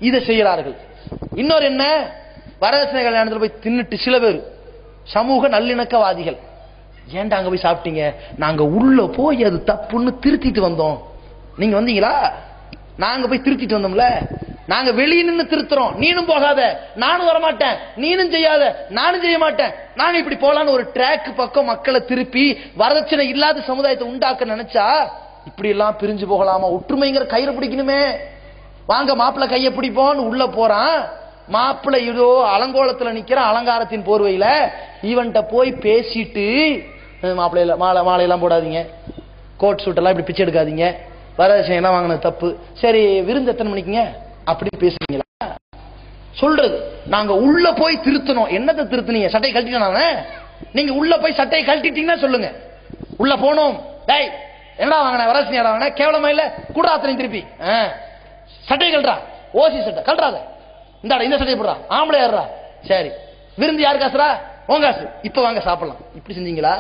இதை செய்யறார்கள். இன்னொரு என்ன, வரதட்சணை கல்யாணத்துல போய் தின்னுட்டு சில பேர் சமூக நல்லிணக்கவாதிகள், ஏன்டா அங்க போய் சாப்பிட்டீங்க? நாங்க உள்ள போய் அது தப்புன்னு திருத்திட்டு வந்தோம். நீங்க வந்தீங்களா? நாங்க போய் திருத்திட்டு வந்தோம்ல, நாங்க வெளியே நின்று திருத்துறோம், நீனும் போகாத, நானும் வரமாட்டேன், நீனும் செய்யாத, நானும் செய்ய மாட்டேன், நாங்க இப்படி போலான்னு ஒரு ட்ராக் பக்கம் மக்களை திருப்பி வரதட்சணை இல்லாத சமுதாயத்தை உண்டாக்க நினைச்சா இப்படி எல்லாம் பிரிஞ்சு போகலாமா? ஒற்றுமைங்கிற கயிறு பிடிக்கணுமே. வாங்க மாப்பிள்ளை கையை பிடிப்போன்னு உள்ள போறான், மாப்பிள்ளை இதோ அலங்கோலத்துல நிக்கிற அலங்காரத்தின் போர்வையில இவன்ட்ட போய் பேசிட்டு, மாப்பிள்ளையில மாலையெல்லாம் போடாதீங்க, கோட் சூட் எல்லாம் இப்படி பிச்சை எடுக்காதீங்க, வரதட்சணை எல்லாம் வாங்கினது தப்பு, சரி விருந்து எத்தனை மணிக்குங்க அப்படின்னு பேசுறீங்களா? சொல்றது நாங்க உள்ள போய் திருத்தணும். என்னத்தை திருத்துனீங்க? சட்டையை கழட்டிட்டோம். நீங்க உள்ள போய் சட்டையை கழட்டிட்டீங்கன்னா சொல்லுங்க. உள்ள போனோம், டேய் என்னடா வாங்கின வரதட்சணை வாங்கின, கேவலமா இல்ல, கூட அத்தனை திருப்பி சட்டையை கழட்டா, ஓசி சட்டை கழட்டாத, இந்த சட்டையை போடுறா, ஆம்பளை ஏறா, சரி விருந்து யாரு காசுரா? உன் காசு, இப்ப வாங்க சாப்பிடலாம். இப்படி செஞ்சீங்களா?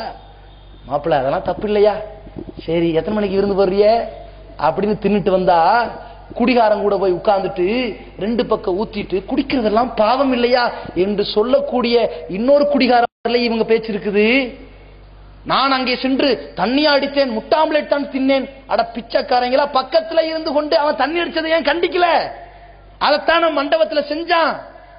மாப்பிள்ள அதெல்லாம் தப்பு இல்லையா? சரி எத்தனை மணிக்கு விருந்து போடுறிய அப்படின்னு தின்னுட்டு வந்தா குடிகாரம் கூட போய் உட்கார்ந்துட்டு ரெண்டு பக்கம் ஊத்திட்டு குடிக்கிறதெல்லாம் பாவம் இல்லையா என்று சொல்லக்கூடிய இன்னொரு குடிகாரம் இவங்க பேச்சு இருக்குது. நான் அங்கே சென்று தண்ணி அடித்தேன், முட்டாம்லேட் தான் தின்னேன். அட பிச்சைக்காரங்களா, பக்கத்துல இருந்து கொண்டு அவன் தண்ணி அடிச்சதை ஏன் கண்டிக்கல? அதைத்தான மண்டபத்துல செஞ்சான்,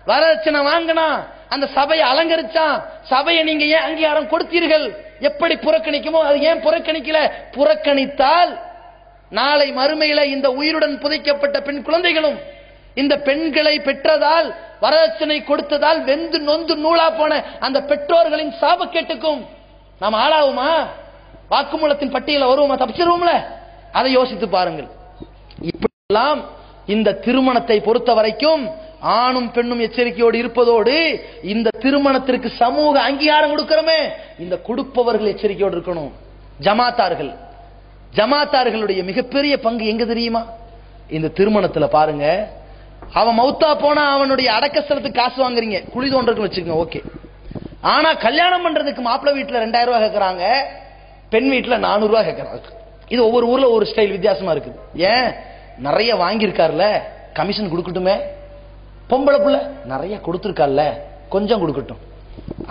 வரதட்சணை வாங்கினா, அந்த சபையை அலங்கரிச்சான். சபையை நீங்க ஏன் அங்கீகாரம் கொடுத்தீர்கள்? எப்படி புறக்கணிக்குமோ அது ஏன் புறக்கணிக்கல? புறக்கணித்தால் நாளை மறுமையில இந்த உயிருடன் புதைக்கப்பட்ட பெண் குழந்தைகளும் இந்த பெண்களை பெற்றதால் வரதட்சணை கொடுத்ததால் வெந்து நொந்து நூலா போன அந்த பெற்றோர்களின் சாபக்கேட்டுக்கும் நாம் ஆளாகுமா? வாக்குமூலத்தின் பட்டியல வருவோமா? தப்பிச்சிருவோம்ல? அதை யோசித்து பாருங்கள். இப்படியெல்லாம் இந்த திருமணத்தை பொறுத்த வரைக்கும் ஆணும் பெண்ணும் எச்சரிக்கையோடு இருப்பதோடு இந்த திருமணத்திற்கு சமூக அங்கீகாரம் கொடுக்கிறோமே, இந்த கொடுப்பவர்கள் எச்சரிக்கையோடு இருக்கணும். ஜமாத்தார்களுடைய மிகப்பெரிய பங்கு எங்க தெரியுமா? இந்த திருமணத்துல பாருங்க, அவன் மௌத்தா போனா அவனுடைய அடக்கஸ்தலத்துக்கு காசு வாங்குறீங்க, குழி தோன்றதுக்கு வச்சுக்கோங்க, ஓகே. ஆனா கல்யாணம் பண்றதுக்கு மாப்பிள்ளை வீட்டுல 2000 ரூபாய் கேட்கறாங்க, பெண் வீட்டுல 400 ரூபாய் கேட்கறாங்க. இது ஒவ்வொரு ஊர்ல ஒரு ஸ்டைல் வித்தியாசமா இருக்குது. ஏன்? நிறைய வாங்கியிருக்காருல, கமிஷன் கொடுக்கட்டுமே. பொம்பளை புள்ள நிறைய கொடுத்திருக்கால, கொஞ்சம் கொடுக்கட்டும்.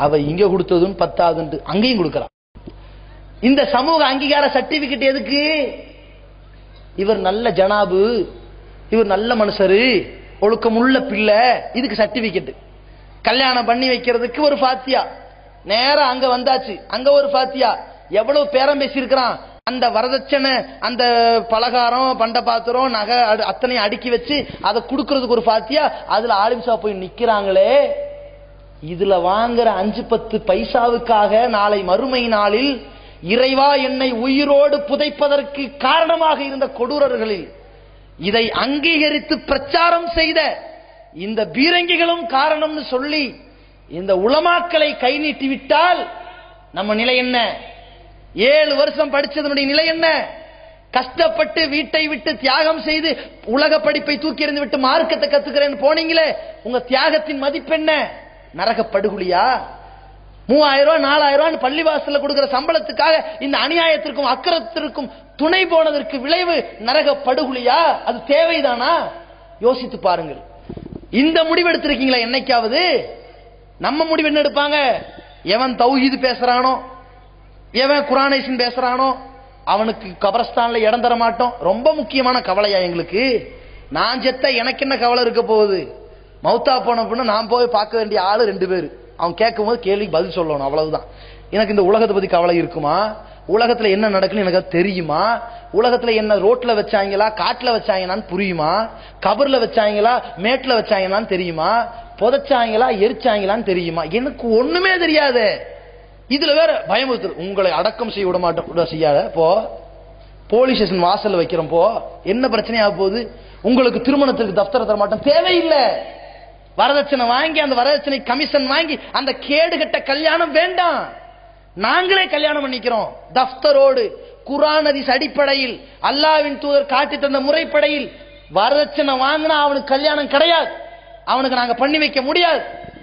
அவ இங்க கொடுத்ததுன்னு 10,000 அங்கேயும் கொடுக்கறான். இந்த சமூக அங்கீகார சர்டிபிகேட் எதுக்கு? இவர் நல்ல ஜனாபு, இவர் நல்ல மனுஷரு, ஒழுக்கமுள்ள பிள்ளை, இதுக்கு சர்டிபிகேட். கல்யாணம் பண்ணி வைக்கிறதுக்கு ஒரு ஃபாத்தியா, நேரம் அங்க வந்தாச்சு, அங்க ஒரு ஃபாத்தியா. எவ்வளவு பேரம் பேசி இருக்கிறான். அந்த வரதட்சணை, அந்த பலகாரம், பண்ட பாத்திரம், நகை அத்தனையும் அடுக்கி வச்சு அதை கொடுக்கறதுக்கு ஒரு ஃபாத்தியா. அதுல ஆலிம்சா போய் நிக்கிறாங்களே. இதுல வாங்குற 5-10 பைசாவுக்காக நாளை மறுமை நாளில் இறைவா என்னை உயிரோடு புதைப்பதற்கு காரணமாக இருந்த கொடூரர்களில் இதை அங்கீகரித்து பிரச்சாரம் செய்த இந்த பீரங்கிகளும் காரணம்னு சொல்லி இந்த உலமாக்களை கை நீட்டி விட்டால் நம்ம நிலை என்ன? 7 வருஷம் படிச்சதனுடைய நிலை என்ன? கஷ்டப்பட்டு வீட்டை விட்டு தியாகம் செய்து உலக படிப்பை தூக்கி எறிந்து விட்டு மார்க்கத்தை கத்துக்கிறேன்னு போனீங்களே, உங்க தியாகத்தின் மதிப்பு என்ன? நரக படுகொலியா? 3000 4000 பள்ளிவாசல்ல கொடுக்கிற சம்பளத்துக்காக இந்த அநியாயத்திற்கும் அக்கிரத்திற்கும் துணை போனதற்கு விளைவு நரக படுகொலியா? அது தேவைதானா? யோசித்து பாருங்கள். இந்த முடிவு எடுத்திருக்கீங்களா என்னைக்காவது? நம்ம முடிவு என்ன எடுப்பாங்க? எவன் தௌஹீத் பேசுறானோ, எவன் குர்ஆனைஸின் பேசுறானோ அவனுக்கு கபரஸ்தான்ல இடம் தர மாட்டோம். ரொம்ப முக்கியமான கவலையா எங்களுக்கு? நான் செத்த எனக்கு என்ன கவலை இருக்க போகுது? மௌத்தா போன பொண்ணு நான் போய் பார்க்க வேண்டிய ஆளு 2 பேர். அவன் கேட்கும் போது கேள்விக்கு பதில் சொல்லணும், அவ்வளவுதான். எனக்கு இந்த உலகத்தை பத்தி கவலை இருக்குமா? உலகத்துல என்ன நடக்குன்னு எனக்கு தெரியுமா? உலகத்துல என்ன ரோட்ல வச்சாங்களா, காட்டுல வச்சாங்களான்னு புரியுமா? கபர்ல வச்சாங்களா, மேட்ல வச்சாங்களான்னு தெரியுமா? புதைச்சாங்களா, எரிச்சாங்களான்னு தெரியுமா? எனக்கு ஒண்ணுமே தெரியாது. இதுல வேற பயமுறுத்து, உங்களை அடக்கம் செய்ய விட மாட்டோம், செய்யாத போ, போலீஸ் ஸ்டேஷன் வாசல்ல வைக்கிறோம் போ, என்ன பிரச்சனையா போகுது? உங்களுக்கு திருமணத்திற்கு தப்தர தர மாட்டோம், தேவையில்லை. வரதட்சணை வாங்கி அந்த வரதட்சணை கமிஷன் வாங்கி அந்த கேடுகட்ட கல்யாணம் வேண்டாம், நாங்களே கல்யாணம் பண்ணிக்கிறோம் தப்தரோடு, குர்ஆன் ஹதீஸ் அடிப்படையில், அல்லாஹ்வின் தூதர் காட்டி தந்த முறைப்படையில். வரதட்சணை வாங்கினா அவனுக்கு கல்யாணம் கிடையாது, அவனுக்கு நாங்க பண்ணி வைக்க முடியாது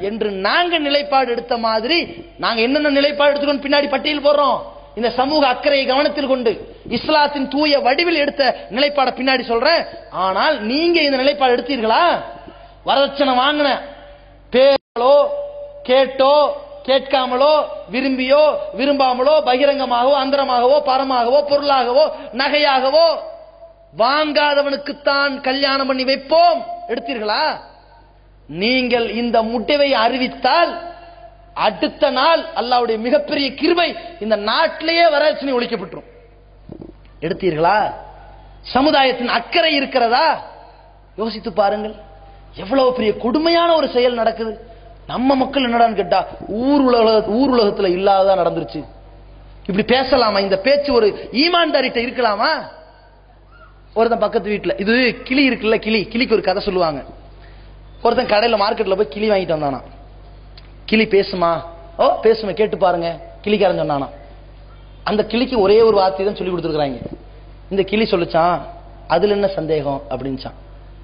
என்று நாங்க நிலைப்பாடு எடுத்த மாதிரி நாங்க என்னென்ன நிலைப்பாடு எடுத்துக்கொண்டு பின்னாடி பட்டியல் போடுறோம். இந்த சமூக அக்கறையை கவனத்தில் கொண்டு இஸ்லாத்தின் தூய வடிவில் எடுத்த நிலைப்பாட பின்னாடி சொல்றேன். ஆனால் நீங்க இந்த நிலைப்பாடு எடுத்தீர்களா? வரதட்சணை வாங்கின பேரோ கேட்டோ கேட்காமலோ விரும்பியோ விரும்பாமலோ பகிரங்கமாகவோ அந்தரமாகவோ பரமாகவோ பொருளாகவோ நகையாகவோ வாங்காதவனுக்குத்தான் கல்யாணம் பண்ணி வைப்போம் எடுத்தீர்களா? நீங்கள் இந்த முடிவை அறிவித்தால் அடுத்த நாள் அல்லாஹ்வுடைய மிகப்பெரிய கிருபை இந்த நாட்டிலேயே வரதட்சணை ஒழிக்கப்பட்டுரும். எடுத்தீர்களா? சமுதாயத்தின் அக்கறை இருக்கிறதா? யோசித்து பாருங்கள். எவ்வளவு பெரிய கொடுமையான ஒரு செயல் நடக்குது. நம்ம மக்கள் என்னடான்னு கேட்டா ஊர் உலகத்துல இல்லாததா நடந்துருச்சு. இப்படி பேசலாமா? இந்த பேச்சு ஒரு ஈமான்தாரிட்ட இருக்கலாமா? ஒருத்தன் பக்கத்து வீட்டுல, இது கிளி இருக்குல்ல, கிளிக்கு ஒரு கதை சொல்லுவாங்க. ஒருத்தன் கடையில மார்க்கெட்ல போய் கிளி வாங்கிட்டு வந்தானா. கிளி பேசுமா? ஓ பேசுமா, கேட்டு பாருங்க, கிளிக்காரன் சொன்னானா. அந்த கிளிக்கு ஒரே ஒரு வார்த்தை தான் சொல்லி கொடுத்துருக்காங்க. இந்த கிளி சொல்லிச்சான், அதுல என்ன சந்தேகம் அப்படின்ச்சான்.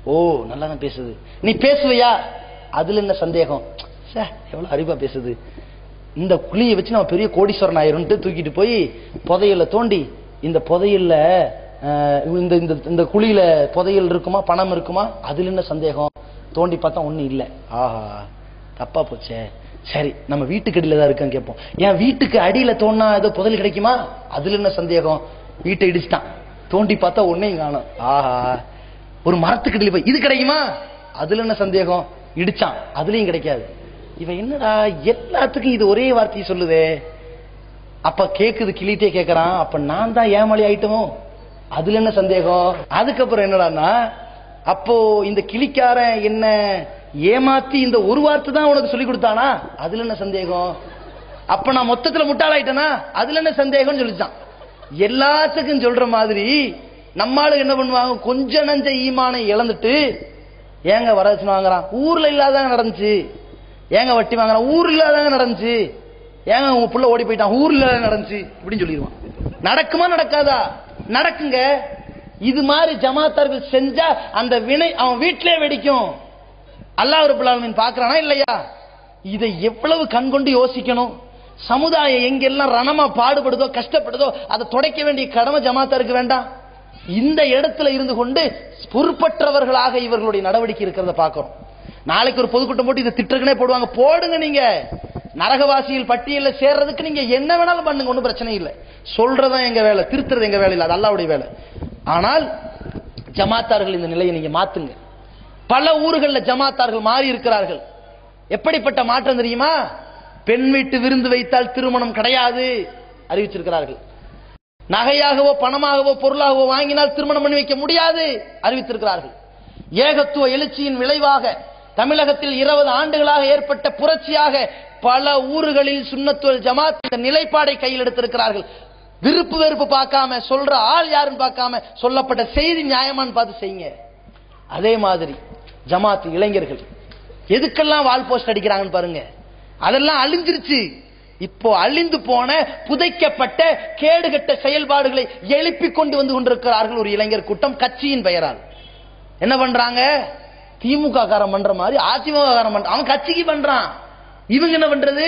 ஓ நல்லா தான் பேசுது, நீ பேசுவையா? அதுல என்ன சந்தேகம்? எவ்வளவு அறிவா பேசுது. இந்த கிளியை வச்சு நம்ம பெரிய கோடீஸ்வரன் ஆயிரும்ட்டு தூக்கிட்டு போய் புதையல்ல தோண்டி, இந்த புதையல்ல இந்த குழியில புதையல் இருக்குமா, பணம் இருக்குமா? அதுல என்ன சந்தேகம்? தோண்டி பார்த்தா ஒண்ணு இல்ல. ஆஹா தப்பா போச்சே, சரி நம்ம வீட்டுக்கு அடியில தான் இருக்கான்னு கேட்போம். என் வீட்டுக்கு அடியில தோண்டா ஏதோ புதையல் கிடைக்குமா? அதுல என்ன சந்தேகம்? வீட்டை இடிச்சுட்டான், தோண்டி பார்த்தா ஒன்னையும் காணும். ஆஹா ஒரு மரத்துக்கு அடியில போய் இது கிடைக்குமா? அதுல என்ன சந்தேகம்? இடிச்சான், அதுலயும் கிடைக்காது. இவன் என்னடா எல்லாத்துக்கும் இது ஒரே வார்த்தையை சொல்லுதே. அப்ப கேக்குது, கிளிட்டே கேட்கறான், அப்ப நான் தான் ஏமாளி ஆயிட்டோமோ? அதுல என்ன சந்தேகம்? அதுக்கப்புறம் என்னடான்னா, அப்போ இந்த கிளிக்காரன் என்ன ஏமாத்தி இந்த ஒரு வார்த்தை தான் உனக்கு சொல்லி கொடுத்தானா? அதுல என்ன சந்தேகம்? அப்ப நான் மொத்தத்துல முட்டாளாயிட்டனா? அதுல என்ன சந்தேகம் சொல்லிச்சான். எல்லாத்துக்கும் சொல்ற மாதிரி நம்மளுக்கு என்ன பண்ணுவாங்க, கொஞ்ச நஞ்ச ஈமானை இழந்துட்டு, ஏங்க வரதட்சணை வாங்குறான், ஊர்ல இல்லாதாங்க நடந்துச்சு. ஏங்க வட்டி வாங்குறான், ஊர்ல இல்லாதாங்க நடந்துச்சு. ஏங்க உங்க புள்ள ஓடி போயிட்டான், ஊர்ல நடந்துச்சு இப்படின்னு சொல்லிடுவான். நடக்குமா நடக்காதா? நடக்குங்க. இது மாதிரி ஜமாத்தார்கள் செஞ்சா அந்த வினை அவன் வீட்டிலே வெடிக்கும். அல்லாஹ் ரப்பல் ஆலமீன் பார்க்கறானா இல்லையா? இதை எவ்வளவு கண்கொண்டு யோசிக்கணும். சமுதாயம் எங்கெல்லாம் ரணமா பாடுபடுதோ கஷ்டப்படுதோ அதை துடைக்க வேண்டிய கடமை ஜமாத்தாருக்கு வேண்டாம்? இந்த இடத்துல இருந்து கொண்டு பொறுப்பற்றவர்களாக இவர்களுடைய நடவடிக்கை இருக்கிறத பார்க்கிறோம். நாளைக்கு ஒரு பொதுக்கூட்டம் போட்டு இதை திட்டுறதுனே போடுவாங்க. போடுங்க, நீங்க நரகவாசிகள் பட்டியலில் சேர்றதுக்கு நீங்க என்ன வேணாலும் பண்ணுங்க, ஒன்றும் பிரச்சனை இல்லை. சொல்றதான் எங்க வேலை, திருத்துறது எங்க வேலை இல்லை, அது அல்லாஹ்வுடைய வேலை. ஆனால் ஜமாத்தார்கள் இந்த நிலையை நீங்க மாத்துங்க. பல ஊர்களில் ஜமாத்தார்கள் மாறி இருக்கிறார்கள். எப்படிப்பட்ட மாற்றம் தெரியுமா? பெண் வீட்டு விருந்து வைத்தால் திருமணம் கிடையாது அறிவிச்சிருக்கிறார்கள். நகையாகவோ பணமாகவோ பொருளாகவோ வாங்கினால் திருமணம் பண்ணி வைக்க முடியாது அறிவித்திருக்கிறார்கள். ஏகத்துவ எழுச்சியின் விளைவாக தமிழகத்தில் 20 ஆண்டுகளாக ஏற்பட்ட புரட்சியாக பல ஊர்களில் சுன்னத்துல் ஜமாத் இந்த நிலைப்பாடை கையில் எடுத்திருக்கிறார்கள். விருப்பு வெறுப்பு பார்க்காம, சொல்ற ஆள் யாருன்னு பார்க்காம, சொல்லப்பட்ட செய்தி நியாயமான்னு பார்த்து செய்யுங்க. அதே மாதிரி ஜமாத் இளைஞர்கள் எதுக்கெல்லாம் வால் போஸ்ட் அடிக்கிறாங்கன்னு பாருங்க. அதெல்லாம் அழிஞ்சிருச்சு. இப்போ அழிந்து போன புதைக்கப்பட்ட கேடுகட்ட செயல்பாடுகளை எழுப்பிக் கொண்டு வந்து கொண்டிருக்கிறார்கள் ஒரு இளைஞர் கூட்டம் கட்சியின் பெயரால். என்ன பண்றாங்க? திமுக காரன் பண்ற மாதிரி அதிமுக காரன் பண்றான். அவன் கட்சிக்கு பண்றான். இவங்க என்ன பண்றது?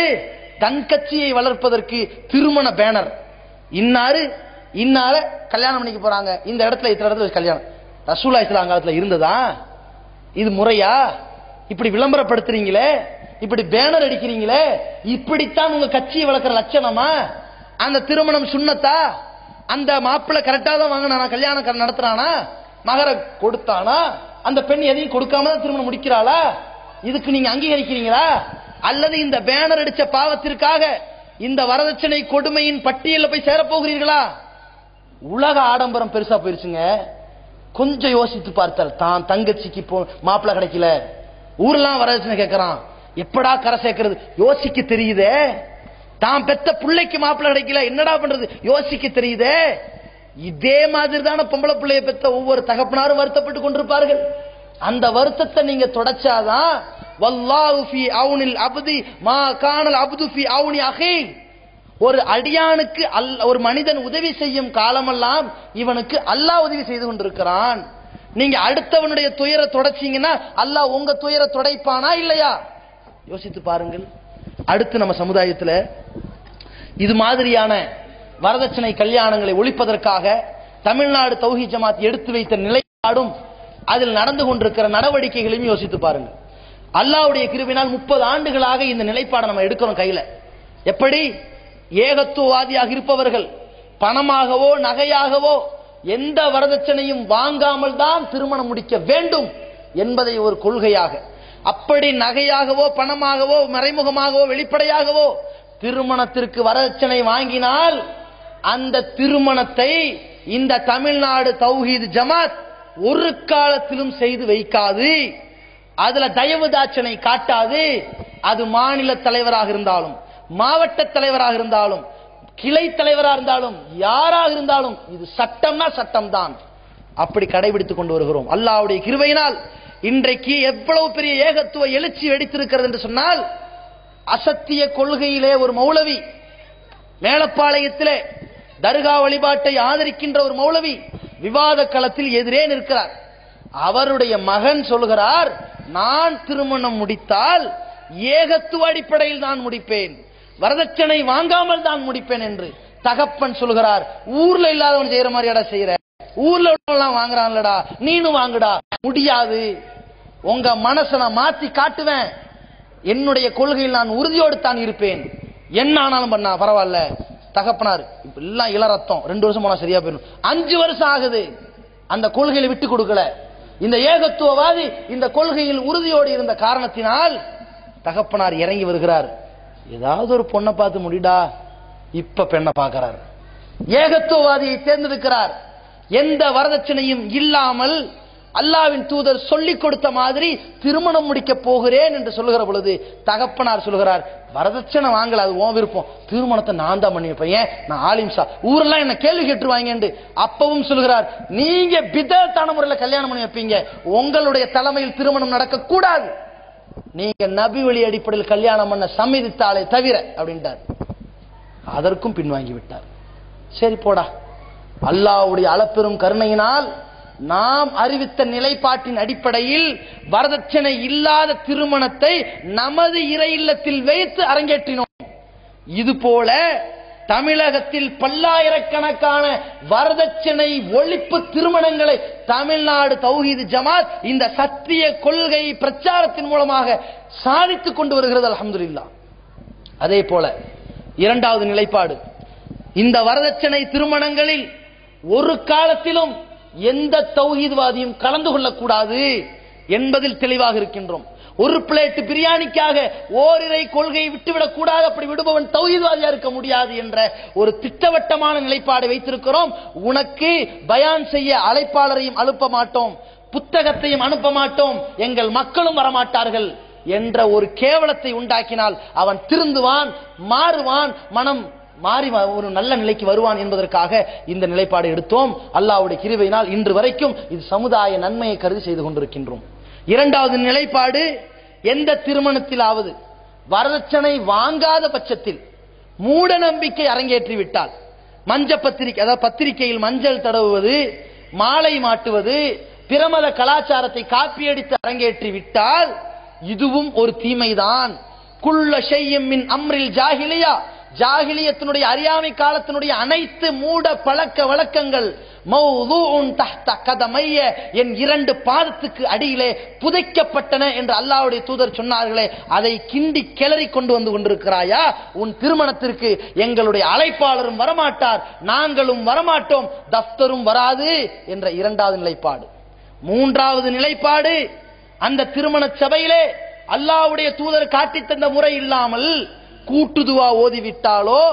தன் கட்சியை வளர்ப்பதற்கு திருமண பேனர், இன்னாரு இன்னார கல்யாணம் பண்ணிக்க போறாங்க, இந்த இடத்துல இத்தனை இடத்துல கல்யாணம். ரசூலுல்லாஹி ஸல்லல்லாஹு அலைஹி வஸல்லம் இருந்ததா? இது முறையா? இப்படி விளம்பரப்படுத்துறீங்களே, இப்படி பேனர் அடிக்கிறீங்களே, இப்படித்தான் உங்க கட்சியை வளர்க்கிற லட்சணமா? அந்த திருமணம் சுன்னத்தா? அந்த மாப்பிள்ளை கரெக்டா தான் வாங்கினானா, கல்யாணம் நடத்துறானா, மகர கொடுத்தானா, அந்த பெண் எதையும் கொடுக்காம தான் திருமணம் முடிக்கிறாளா? இதுக்கு நீங்க அங்கீகரிக்கிறீங்களா? அல்லது இந்த பேனர் அடிச்ச பாவத்திற்காக இந்த வரதட்சணை கொடுமையின் பட்டியலில் போய் சேரப்போகிறீர்களா? உலக ஆடம்பரம் பெருசா போயிருச்சுங்க. கொஞ்சம் யோசித்து பார்த்தால் தான் தங்கச்சிக்கு மாப்பிள்ளை கிடைக்கல, ஊரெல்லாம் வரதட்சணை கேட்கறான், எப்படா கரை சேர்க்கிறது யோசிக்க தெரியுதே. தான் பெத்த பிள்ளைக்கு மாப்பிள்ளை கிடைக்கல, என்னடா பண்றது யோசிக்க தெரியுதே. இதே மாதிரி தான பொம்பளை பிள்ளைய பெத்த ஒவ்வொரு தகப்பனாரும் வருத்தப்பட்டு கொண்டிருப்பார்கள். அந்த வருத்தத்தை நீங்க தொடச்சாதான் வல்லாஹு ஃபீ அவுனில் அப்தி மா கானல் அப்து ஃபீ அவுனி அஹீ. ஒரு அடியானுக்கு ஒரு மனிதன் உதவி செய்யும் காலமெல்லாம் இவனுக்கு அல்லாஹ் உதவி செய்து கொண்டிருக்கிறான். நீங்க அடுத்தவனுடைய துயரை தொடச்சீங்கன்னா அல்லாஹ் உங்க துயரை துடைப்பானா இல்லையா? யோசித்து பாருங்கள். அடுத்து நம்ம சமுதாயத்தில் இது மாதிரியான வரதட்சணை கல்யாணங்களை ஒழிப்பதற்காக தமிழ்நாடு தௌஹீத் ஜமாத் எடுத்து வைத்த நிலைப்பாடும் அதில் நடந்து கொண்டிருக்கிற நடவடிக்கைகளையும் யோசித்து பாருங்கள். அல்லாஹ்வுடைய கிருபையினால் 30 ஆண்டுகளாக இந்த நிலைப்பாடை நம்ம எடுக்கிறோம் கையில. எப்படி? ஏகத்துவவாதியாக இருப்பவர்கள் பணமாகவோ நகையாகவோ எந்த வரதட்சணையும் வாங்காமல் தான் திருமணம் முடிக்க வேண்டும் என்பதை ஒரு கொள்கையாக, அப்படி நகையாகவோ பணமாகவோ மறைமுகமாகவோ வெளிப்படையாகவோ திருமணத்திற்கு வரதட்சணை வாங்கினால் அந்த திருமணத்தை இந்த தமிழ்நாடு தௌஹீத் ஜமாத் ஒரு காலத்திலும் செய்து வைக்காது. அதுல தயவு தாட்சணை காட்டாது. அது மாநில தலைவராக இருந்தாலும், மாவட்ட தலைவராக இருந்தாலும், கிளை தலைவராக இருந்தாலும், யாராக இருந்தாலும் இது சட்டம்னா சட்டம் தான். அப்படி கடைபிடித்துக் கொண்டு வருகிறோம். அல்லாஹ்வுடைய கிருபையினால் இன்றைக்கு எவ்வளவு பெரிய ஏகத்துவ எழுச்சி வெடித்திருக்கிறது என்று சொன்னால், அசத்திய கொள்கையிலே ஒரு மௌலவி, மேலப்பாளையத்திலே தர்கா வழிபாட்டை ஆதரிக்கின்ற ஒரு மௌலவி விவாத களத்தில் எதிரே நிற்கிறார். அவருடைய மகன் சொல்கிறார், நான் திருமணம் முடித்தால் ஏகத்துவ அடிப்படையில் தான் முடிப்பேன், வரதட்சணை வாங்காமல் தான் முடிப்பேன் என்று. தகப்பன் சொல்கிறார், ஊர்ல இல்லாதவன் செய்யற மாதிரியாடா செய்யற, ஊர்ல உள்ளவன் வாங்குறான்லடா, நீனும் வாங்குடா. முடியாது, உங்க மனசை நான் மாத்தி காட்டுவேன், என்னுடைய கொள்கையில் நான் உறுதியோடு தான் இருப்பேன், என்ன ஆனாலும் பண்ணா பரவாயில்ல. தகப்பனார் இப்ப எல்லாம் இளரத்தம், 2 வருஷம் போனா சரியா போயிடும். 5 வருஷம் ஆகுது, அந்த கொள்கையில விட்டு கொடுக்கல. இந்த ஏகத்துவவாதி இந்த கொள்கையில் உறுதியோடு இருந்த காரணத்தினால் தகப்பனார் இறங்கி வருகிறார். ஏதாவது ஒரு பொண்ணை பார்த்து முடிடா, இப்ப பெண்ணை பார்க்கிறார். ஏகத்துவவாதியை தேர்ந்தெடுக்கிறார். எந்த வரதட்சணையும் இல்லாமல் அல்லாஹ்வின் தூதர் சொல்லிக் கொடுத்த மாதிரி திருமணம் முடிக்க போகிறேன் என்று சொல்லுகிற பொழுது தகப்பனார் சொல்கிறார், வரதட்சணை வாங்கல, அது உன் விருப்பம், திருமணத்தை நான் தான் பண்ணி வைப்பேன், ஏன் நான் ஆலிம்சா, ஊரெல்லாம் என்ன கேள்வி கேட்டுருவாங்க. அப்பவும் சொல்கிறார், நீங்க பிதத்தான முறையில் கல்யாணம் பண்ணி வைப்பீங்க, உங்களுடைய தலைமையில் திருமணம் நடக்க கூடாது, நீங்க நபி வழி அடிப்படையில் கல்யாணம் பண்ண சம்மதித்தாலே தவிர அப்படின்ட்டார். அதற்கும் பின்வாங்கி விட்டார். சரி போடா, அல்லாஹ்வுடைய அளப்பெரும் கருணையினால் நாம் அறிவித்த நிலைப்பாட்டின் அடிப்படையில் வரதட்சணை இல்லாத திருமணத்தை நமது இறை இல்லத்தில் வைத்து அரங்கேற்றினோம். இதுபோல தமிழகத்தில் பல்லாயிரக்கணக்கான வரதட்சணை ஒழிப்பு திருமணங்களை தமிழ்நாடு தௌஹீத் ஜமாத் இந்த சத்திய கொள்கை பிரச்சாரத்தின் மூலமாக சாதித்துக் கொண்டு வருகிறது. அல்ஹம்துலில்லாஹ். அதே போல இரண்டாவது நிலைப்பாடு, இந்த வரதட்சணை திருமணங்களில் ஒரு காலத்திலும் எந்த தௌஹீத்வாதியும் கலந்து கொள்ளக்கூடாது என்பதில் தெளிவாக இருக்கின்றோம். ஒரு பிளேட் பிரியாணிக்காக ஓரிரை கொள்கையை விட்டுவிடக் கூடாது, அப்படி விடுபவன் தௌஹீத்வாதியா இருக்க முடியாது என்ற ஒரு திட்டவட்டமான நிலைப்பாடு வைத்திருக்கிறோம். உனக்கு பயான் செய்ய அழைப்பாளரையும் அனுப்ப மாட்டோம், புத்தகத்தையும் அனுப்ப மாட்டோம், எங்கள் மக்களும் வரமாட்டார்கள் என்ற ஒரு கேவலத்தை உண்டாக்கினால் அவன் திருந்துவான், மாறுவான், மனம் மாறி ஒரு நல்ல நிலைக்கு வருவான் என்பதற்காக இந்த நிலைப்பாடு எடுத்தோம். அல்லாஹ்வுடைய கிருபையினால் இன்று வரைக்கும் இது சமுதாய நன்மையை கருதி செய்து கொண்டிருக்கின்றோம். இரண்டாவது நிலைப்பாடு, எந்த திருமணத்திலாவது வரதட்சணை வாங்காத பட்சத்தில் மூட நம்பிக்கை அரங்கேற்றிவிட்டால், மஞ்ச பத்திரிகை, அதாவது பத்திரிகையில் மஞ்சள் தடவுவது, மாலை மாட்டுவது, பிரமத கலாச்சாரத்தை காப்பியடித்து அரங்கேற்றி விட்டால் இதுவும் ஒரு தீமைதான். குல்ல ஷைஇம் மின் அம்ரில் ஜாஹிலியா, ஜாஹிலியத்தினுடைய அறியாமை காலத்தினுடைய அனைத்து மூட பழக்க வழக்கங்கள் மௌதூஉன் தஹ்த கதமைய, என் இரண்டு பாதத்துக்கு அடியிலே புதைக்கப்பட்டன என்று அல்லாஹ்வுடைய தூதர் சொன்னார்களே, அதை கிண்டி கிளறி கொண்டு வந்து கொண்டிருக்கிறாயா? உன் திருமணத்திற்கு எங்களுடைய அழைப்பாளரும் வரமாட்டார், நாங்களும் வரமாட்டோம், தஃப்தரும் வராது என்ற இரண்டாவது நிலைப்பாடு. மூன்றாவது நிலைப்பாடு, அந்த திருமண சபையிலே அல்லாஹ்வுடைய தூதர் காட்டித் தந்த முறை இல்லாமல் கூட்டு துவா ஓதிவிட்டாலோ,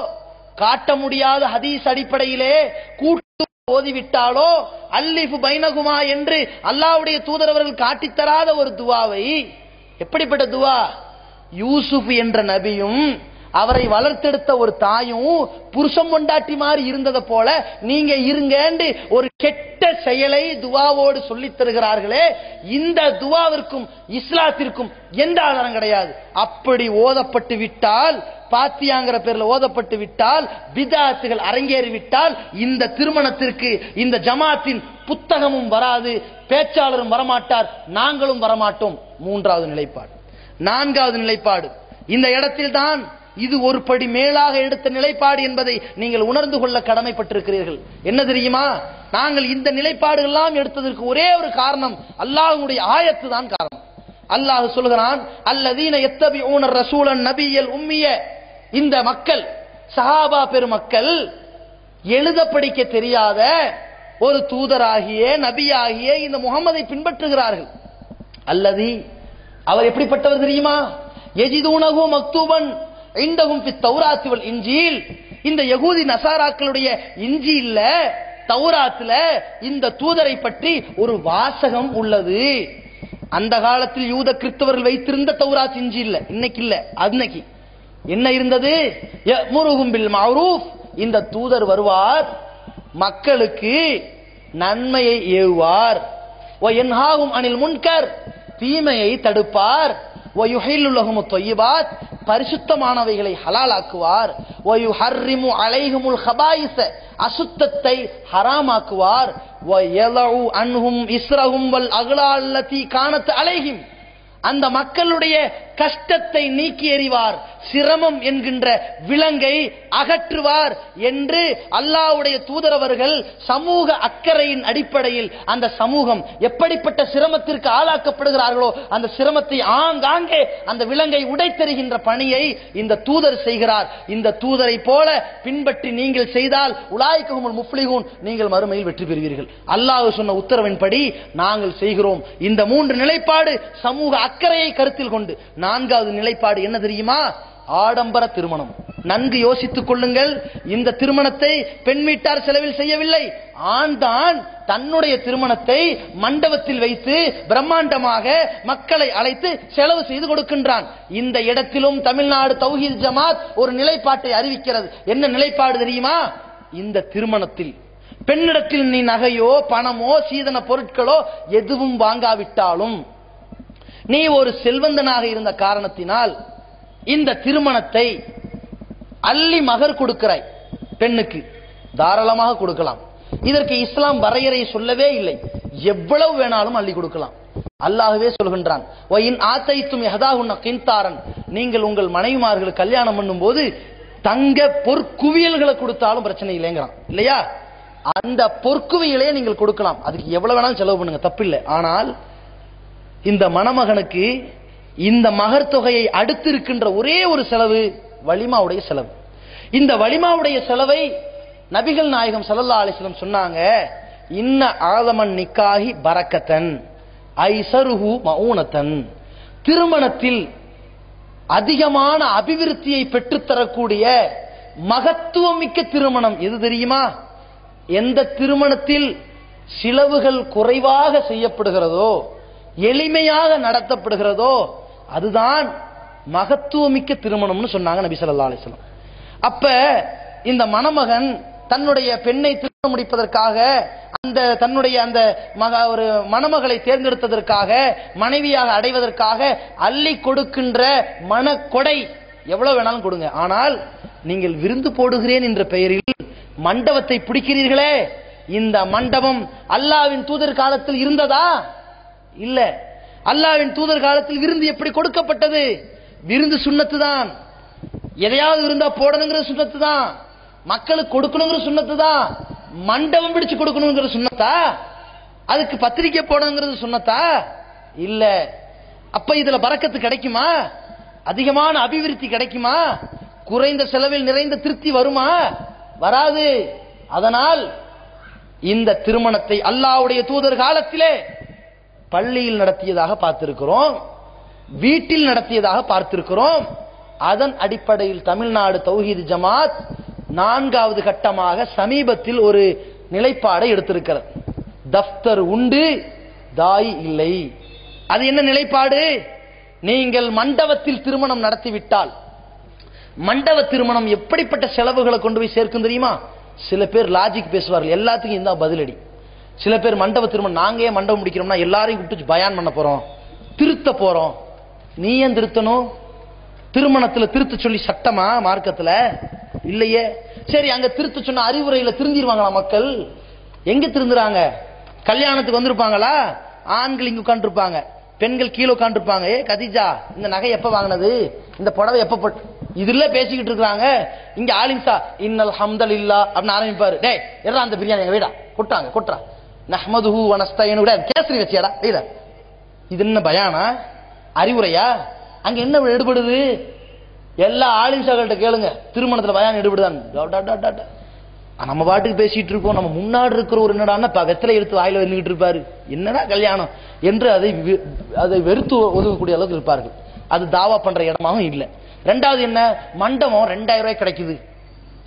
காட்ட முடியாத ஹதீஸ் அடிப்படையிலே கூட்டு ஓதிவிட்டாலோ, அல்லிஃபு பைனகுமா என்று அல்லாஹ்வுடைய தூதர் அவர்கள் காட்டித்தராத ஒரு துவாவை, எப்படிப்பட்ட துவா? யூசுப் என்ற நபியும் அவரை வளர்த்தெடுத்த ஒரு தாயும் புருஷம் கொண்டாட்டி மாதிரி இருந்ததை போல நீங்க இருங்கன்னு ஒரு கெட்ட செயலை துவாவோடு சொல்லித் தருகிறார்களே, இந்த துவாவிற்கும் இஸ்லாத்திற்கும் எந்த ஆதாரம் கிடையாது. அப்படி ஓதப்பட்டு விட்டால், பாத்தியாங்கிற பேர்ல ஓதப்பட்டு விட்டால், பிதாத்துகள் அரங்கேறி விட்டால், இந்த திருமணத்திற்கு இந்த ஜமாத்தின் புத்தகமும் வராது, பேச்சாளரும் வரமாட்டார், நாங்களும் வரமாட்டோம். மூன்றாவது நிலைப்பாடு. நான்காவது நிலைப்பாடு, இந்த இடத்தில் தான் இது ஒரு படி மேலாக எடுத்த நிலைப்பாடு என்பதை நீங்கள் உணர்ந்து கொள்ள கடமைப்பட்டிருக்கிறீர்கள். என்ன தெரியுமா? நாங்கள் இந்த நிலைப்பாடுகள் எல்லாம் எடுத்ததற்கு ஒரே ஒரு காரணம், அல்லாஹ்வுடைய ஆயத்து தான் காரணம். அல்லாஹ் சொல்கிறான், அல்லதீன யத்தபிஊன ரசூலன் நபியல் உம்மிய, இந்த மக்கள் சஹாபா பெருமக்கள் எழுத படிக்க தெரியாத ஒரு தூதராகிய நபியாகிய இந்த முகமதை பின்பற்றுகிறார்கள். அல்லதி, அவர் எப்படிப்பட்டவர் தெரியுமா? யஜிதூனஹு மக்தூபன் இந்தஹும் ஃபித் தௌராத் வல் இன்ஜீல், இந்த யகூதி நசாராக்களுடைய இன்ஜீல்ல, தௌராத்துல இந்த தூதரை பற்றி ஒரு வாசகம் உள்ளது. அந்த காலத்தில் யூத கிறிஸ்தவர்கள் வைத்திருந்த தௌராத் இன்ஜீல்ல, இன்னைக்கு இல்ல, அன்னைக்கு என்ன இருந்தது? யஅமுருஹும் பில் மஅரூஃப், இந்த தூதர் வருவார், மக்களுக்கு நன்மையை ஏவுவார், வ யன்ஹாஹும் அனில் முன்கர், தீமையை தடுப்பார், வ யுஹில்லு லஹுமுத் தய்யிபாத், பரிசுத்தமானவைகளை ஹலாலாக்குவார், வ யுஹர்ரிமு அலைஹிமுல் ஹபாயிஸ, அசுத்தத்தை ஹராமாக்குவார், வ யலஉ அன்ஹும் இஸ்ரஹும் வல் அக்லால் லதி கானத் அலைஹிம், அந்த மக்களுடைய கஷ்டத்தை நீக்கி எறிவார், சிரமம் என்கின்ற விலங்கை அகற்றுவார் என்று அல்லாஹ்வுடைய தூதரவர்கள் சமூக அக்கறையின் அடிப்படையில் அந்த சமூகம் எப்படிப்பட்ட சிரமத்திற்கு ஆளாக்கப்படுகிறார்களோ அந்த சிரமத்தை ஆங்காங்கே அந்த விலங்கை உடைத்தெறிகின்ற பணியை இந்த தூதர் செய்கிறார். இந்த தூதரை போல பின்பற்றி நீங்கள் செய்தால் உலாயிகஹுமுல் முஃப்லிஹூன், நீங்கள் மறுமையில் வெற்றி பெறுவீர்கள். அல்லாஹ் சொன்ன உத்தரவின்படி நாங்கள் செய்கிறோம். இந்த மூன்று நிலைப்பாடு சமூக அக்கறையை கருத்தில் கொண்டு. நான்காவது நிலைப்பாடு என்ன தெரியுமா? ஆடம்பர திருமணம். நன்கு யோசித்துக் கொள்ளுங்கள். இந்த திருமணத்தை பெண் வீட்டார் செலவில் செய்யவில்லை, ஆண் தான் தன்னுடைய திருமணத்தை மண்டபத்தில் வைத்து பிரம்மாண்டமாக மக்களை அழைத்து செலவு செய்து கொடுக்கின்றான். இந்த இடத்திலும் தமிழ்நாடு தௌஹீத் ஜமாத் ஒரு நிலைப்பாட்டை அறிவிக்கிறது. என்ன நிலைப்பாடு தெரியுமா? இந்த திருமணத்தில் பெண்ணிடத்தில் நீ நகையோ பணமோ சீதன பொருட்களோ எதுவும் வாங்காவிட்டாலும், நீ ஒரு செல்வந்தனாக இருந்த காரணத்தினால் இந்த திருமணத்தை அள்ளி மகர் கொடுக்கிறாய் பெண்ணுக்கு, தாராளமாக கொடுக்கலாம். இதற்கு இஸ்லாம் வரையறை சொல்லவே இல்லை, எவ்வளவு வேணாலும் அள்ளி கொடுக்கலாம். அல்லாஹ்வே சொல்கின்றான், வயின் ஆத்தைத்தும் யஹதாஹுன்ன கின்தாரன், நீங்கள் உங்கள் மனைவிமார்களுக்கு கல்யாணம் பண்ணும் போது தங்க பொற்குவியல்களை கொடுத்தாலும் பிரச்சனை இல்லைங்கிறான் இல்லையா? அந்த பொற்குவியலே நீங்கள் கொடுக்கலாம், அதுக்கு எவ்வளவு வேணாலும் செலவு பண்ணுங்க, தப்பில்லை. ஆனால் இந்த மணமகனுக்கு இந்த மகர் தொகையை அடுத்து இருக்கின்ற ஒரே ஒரு செலவு வலிமாவுடைய செலவு. இந்த வலிமாவுடைய செலவை நபிகள் நாயகம் ஸல்லல்லாஹு அலைஹி வஸல்லம் சொன்னாங்க, இன்ன ஆதமன் நிக்காஹி பரக்கத்தன் ஐஸருஹு மஊனத்தன். திருமணத்தில் அதிகமான அபிவிருத்தியை பெற்றுத்தரக்கூடிய மகத்துவமிக்க திருமணம் எது தெரியுமா? எந்த திருமணத்தில் செலவுகள் குறைவாக செய்யப்படுகிறதோ, எளிமையாக நடத்தப்படுகிறதோ, அதுதான் மகத்துவமிக்க திருமணம்னு சொன்னாங்க நபி ஸல்லல்லாஹு அலைஹி வஸல்லம். அப்ப இந்த மணமகன் தன்னுடைய பெண்ணை திருமணம் முடிப்பதற்காக தன்னுடைய அந்த ஒரு மணமகளை தேர்ந்தெடுத்ததற்காக, மனைவியாக அடைவதற்காக அள்ளி கொடுக்கின்ற மனக்கொடை எவ்வளவு வேணாலும் கொடுங்க. ஆனால் நீங்கள் விருந்து போடுகிறேன் என்ற பெயரில் மண்டபத்தை பிடிக்கிறீர்களே, இந்த மண்டபம் அல்லாஹ்வின் தூதர் காலத்தில் இருந்ததா? இல்ல. அல்லாஹ்வின் தூதர் காலத்தில் விருந்து எப்படி கொடுக்கப்பட்டது? விருந்து சுன்னத்து தான். எதையாவது இருந்தா போடணுங்கிற சுன்னத்து தான். மக்களுக்கு கொடுக்கணுங்கிற சுன்னத்து தான். மண்டபம் பிடிச்சு கொடுக்கணுங்கிற சுன்னத்தா? அதுக்கு பத்திரிக்கை போடணுங்கிறது சுன்னத்தா? இல்ல. அப்ப இதுல பரக்கத்து கிடைக்குமா? அதிகமான அபிவிருத்தி கிடைக்குமா? குறைந்த செலவில் நிறைந்த திருப்தி வருமா? வராது. அதனால் இந்த திருமணத்தை அல்லாஹ்வுடைய தூதர் காலத்திலே பள்ளியில் நடத்தியதாக பார்த்திருக்கிறோம், வீட்டில் நடத்தியதாக பார்த்திருக்கிறோம். அதன் அடிப்படையில் தமிழ்நாடு தௌஹீத் ஜமாத் 4வது கட்டமாக சமீபத்தில் ஒரு நிலைப்பாடை எடுத்திருக்கிறது. தஃப்தர் உண்டு, தாய் இல்லை. அது என்ன நிலைப்பாடு? நீங்கள் மண்டபத்தில் திருமணம் நடத்திவிட்டால், மண்டப திருமணம் எப்படிப்பட்ட செலவுகளை கொண்டு போய் சேர்க்கும் தெரியுமா? சில பேர் லாஜிக் பேசுவார்கள், எல்லாத்துக்கும் இந்த பதிலடி. சில பேர் மண்டப திருமணம், நாங்க ஏன் மண்டபம் முடிக்கிறோம்னா எல்லாரையும் கூப்பிட்டு பயான் பண்ண போறோம், திருத்த போறோம். நீ ஏன் திருத்தணும்? திருமணத்துல திருத்த சொல்லி சட்டமா மார்க்கத்துல? இல்லையே. சரி, அங்க திருத்த சொன்ன அறிவுரையில திருந்திருவாங்களா மக்கள்? எங்க திருந்துறாங்க? கல்யாணத்துக்கு வந்திருப்பாங்களா? ஆண்கள் இங்க உட்காந்துருப்பாங்க, பெண்கள் கீழே உட்காந்துருப்பாங்க. ஏ கதீஜா, இந்த நகை எப்ப வாங்கினது, இந்த புடவை எப்ப போட்டு, இதுல பேசிக்கிட்டு இருக்காங்க. இங்க ஆலிம்சா இன்னல் ஹம்தலில்லா அப்படின்னு ஆரம்பிப்பாரு. டேய் எறா அந்த பிரியாணி வீடா கொட்டாங்க கொட்டுறா நஹ்மதுஹு வ நஸ்தஈனு விட கேசரி வச்சியாடா வீடா. இது என்ன பயானா, அறிவுரையா? அங்க என்ன எடுபடுது? எல்லா ஆலிம்சாக்கள்கிட்ட கேளுங்க, திருமணத்துல பயான் எடுபடுதான். நம்ம பாட்டுக்கு பேசிட்டு இருப்போம், நம்ம முன்னாடி இருக்கிற ஒரு என்னடான்னா வெத்தலை எடுத்து வாயில வந்துகிட்டு இருப்பாரு, என்னடா கல்யாணம் என்று அதை வெறுத்து ஒதுக்கக்கூடிய அளவுக்கு இருப்பார்கள். அது தாவா பண்ற இடமாவும் இல்லை. ரெண்டாவது என்ன, மண்டபம் 2000 ரூபாய் கிடைக்குது.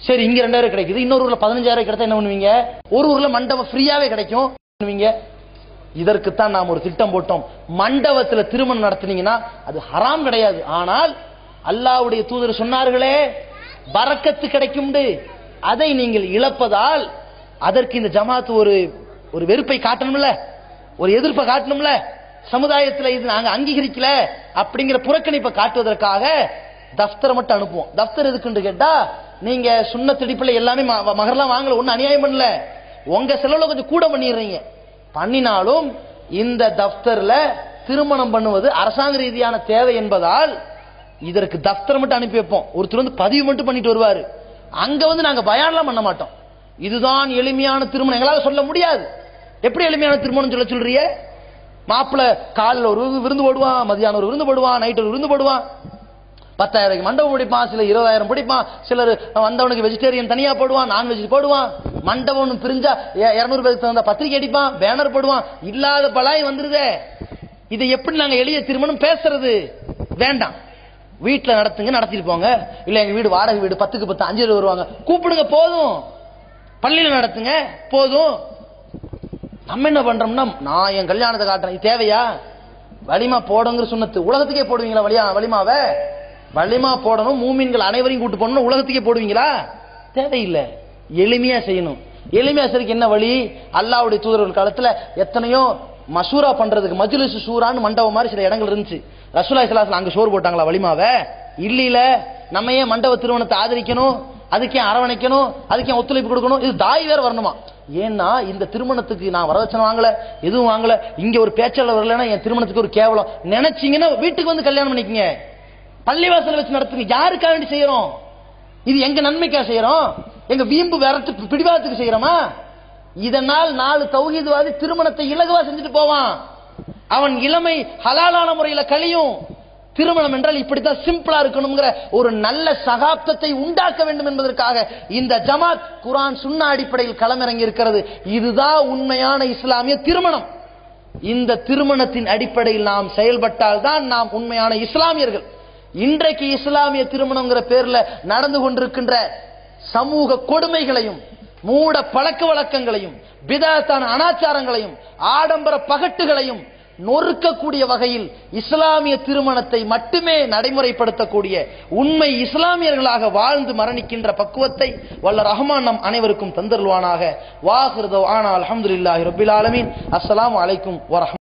சரி, இங்க 2000 கிடைக்குது, இன்னொரு ஊர்ல 15000 கிடைத்தா என்ன பண்ணுவீங்க? ஒரு ஊர்ல மண்டபம் ஃப்ரீயாவே கிடைக்கும். இதற்குத்தான் நாம் ஒரு திட்டம் போட்டோம். மண்டபத்தில் திருமணம் நடத்தினீங்கன்னா அது ஹராம் கிடையாது. ஆனால் அல்லாஹ்வுடைய தூதர் சொன்னார்களே பரக்கத்து கிடைக்கும், அதை நீங்கள் இழப்பதால் அதற்கு இந்த ஜமாத் ஒரு வெறுப்பை காட்டணும்ல, ஒரு எதிர்ப்பை காட்டணும்ல. சமுதாயத்தில் இது நாங்க அங்கீகரிக்கல அப்படிங்கிற புறக்கணிப்பை காட்டுவதற்காக தஃப்தரை மட்டும் அனுப்புவோம். தஃப்தர் எதுக்குன்னு கேட்டா, நீங்க சுன்னத் அடிப்படையில் எல்லாமே மகர்லாம் வாங்கல, ஒன்னும் அநியாயம் பண்ணல, உங்க செலவுல கொஞ்சம் கூட பண்ணிடுறீங்க. பண்ணினாலும் இந்த தஃப்தர்ல திருமணம் பண்ணுவது அரசாங்க ரீதியான தேவை என்பதால் இதற்கு தஃப்தர் மட்டும் அனுப்பி வைப்போம். ஒருத்தர் வந்து பதிவு மட்டும் பண்ணிட்டு வருவாரு, அங்க வந்து நாங்க பயான்லாம் பண்ண மாட்டோம். இதுதான் எளிமையான திருமணம் எங்களால சொல்ல முடியாது. எப்படி எளிமையான திருமணம் சொல்றீங்க? மாப்பிள்ள காலையில் ஒரு விருந்து போடுவான், மதியானம் ஒரு விருந்து போடுவான், நைட் ஒரு விருந்து போடுவான், 10,000 மண்டபம் பிடிப்பான், சில 20,000 பிடிப்பான், சிலர் வந்தவனுக்கு வெஜிடேரியன் தனியா போடுவான், நான்வெஜ் போடுவான், மண்டபம் பிரிஞ்சா 200 பேருக்கு தகுந்த பத்திரிகை அடிப்பான், பேனர் போடுவான், இல்லாத பலாய் வந்துருதே. இதை எப்படி நாங்க எளிய திருமணம் பேசுறது? வேண்டாம், வீட்டுல நடத்துங்க, நடத்திட்டு போங்க. இல்ல எங்க வீடு வாடகை வீடு, 10க்கு 10 5 பேர் வருவாங்க, கூப்பிடுங்க போதும். பள்ளியில நடத்துங்க போதும். நம்ம என்ன பண்றோம்னா, நான் என் கல்யாணத்தை காட்டுறேன், இது தேவையா? வலிமா போடுங்கிற சுன்னத்து உலகத்துக்கே போடுவீங்களா? வலிமாவை வலிமா போடணும், மூமின்கள் அனைவரையும் கூட்டு போடணும், உலகத்துக்கே போடுவீங்களா? தேவையில்லை. எளிமையா செய்யணும். எளிமையா செய்யறதுக்கு என்ன வழி? அல்லாஹ்வுடைய தூதர்கள் காலத்துல எத்தனையோ மசூரா பண்றதுக்கு மஜ்லிஸ் ஷூரான்னு மண்டபம் மாதிரி சில இடங்கள் இருந்துச்சு. ரசூலுல்லாஹி ஸல்லல்லாஹு அலைஹி வஸல்லம் அங்க சோறு போட்டாங்களா வலிமாவை? இல்ல. நம்ம ஏன் மண்டப திருமணத்தை ஆதரிக்கணும்? அதுக்கு ஏன் அரவணைக்கணும்? அதுக்கு ஏன் ஒத்துழைப்பு கொடுக்கணும்? இது தாய் வேற வரணுமா? ஏன்னா இந்த திருமணத்துக்கு நான் வரதட்சணை வாங்கல, எதுவும் வாங்கல, இங்க ஒரு பேச்சாளர் வரலன்னா என் திருமணத்துக்கு ஒரு கேவலம் நினைச்சீங்கன்னா வீட்டுக்கு வந்து கல்யாணம் பண்ணிக்கங்க, பள்ளிவாசல் வச்சு நடத்துங்க. யாருக்காக வேண்டி செய்யறோம்? இது எங்க நன்மைக்கா செய்யறோம்? எங்க வீம்பு வரத்து பிடிவாதத்துக்கு செய்யறோமா? இதனால் 4 தௌஹீத்வாதி திருமணத்தை இலகுவா செஞ்சுட்டு போவான். அவன் இளமை ஹலாலான முறையில கழியும். திருமணம் என்றால் இப்படித்தான் சிம்பிளா இருக்கணுங்கிற ஒரு நல்ல சகாப்தத்தை உண்டாக்க வேண்டும் என்பதற்காக இந்த ஜமாத் குர்ஆன் சுன்னா அடிப்படையில் களமிறங்கி இருக்கிறது. இதுதான் உண்மையான இஸ்லாமிய திருமணம். இந்த திருமணத்தின் அடிப்படையில் நாம் செயல்பட்டால் தான் நாம் உண்மையான இஸ்லாமியர்கள். இன்றைக்கு இஸ்லாமிய திருமணம்ங்கிற பேர்ல நடந்து கொண்டிருக்கின்ற சமூக கொடுமைகளையும் மூட பழக்க வழக்கங்களையும் பிதஅத்தான அனாச்சாரங்களையும் ஆடம்பர பகட்டுகளையும் நொறுக்கக்கூடிய வகையில் இஸ்லாமிய திருமணத்தை மட்டுமே நடைமுறைப்படுத்தக்கூடிய உண்மை இஸ்லாமியர்களாக வாழ்ந்து மரணிக்கின்ற பக்குவத்தை வல்ல ரஹ்மான் நம் அனைவருக்கும் தந்தருள்வானாக. வாஹிரு தஅவானா அல்ஹம்துலில்லாஹி ரப்பில் ஆலமீன். அஸ்ஸலாமு அலைக்கும் வரஹ்மத்துல்லாஹி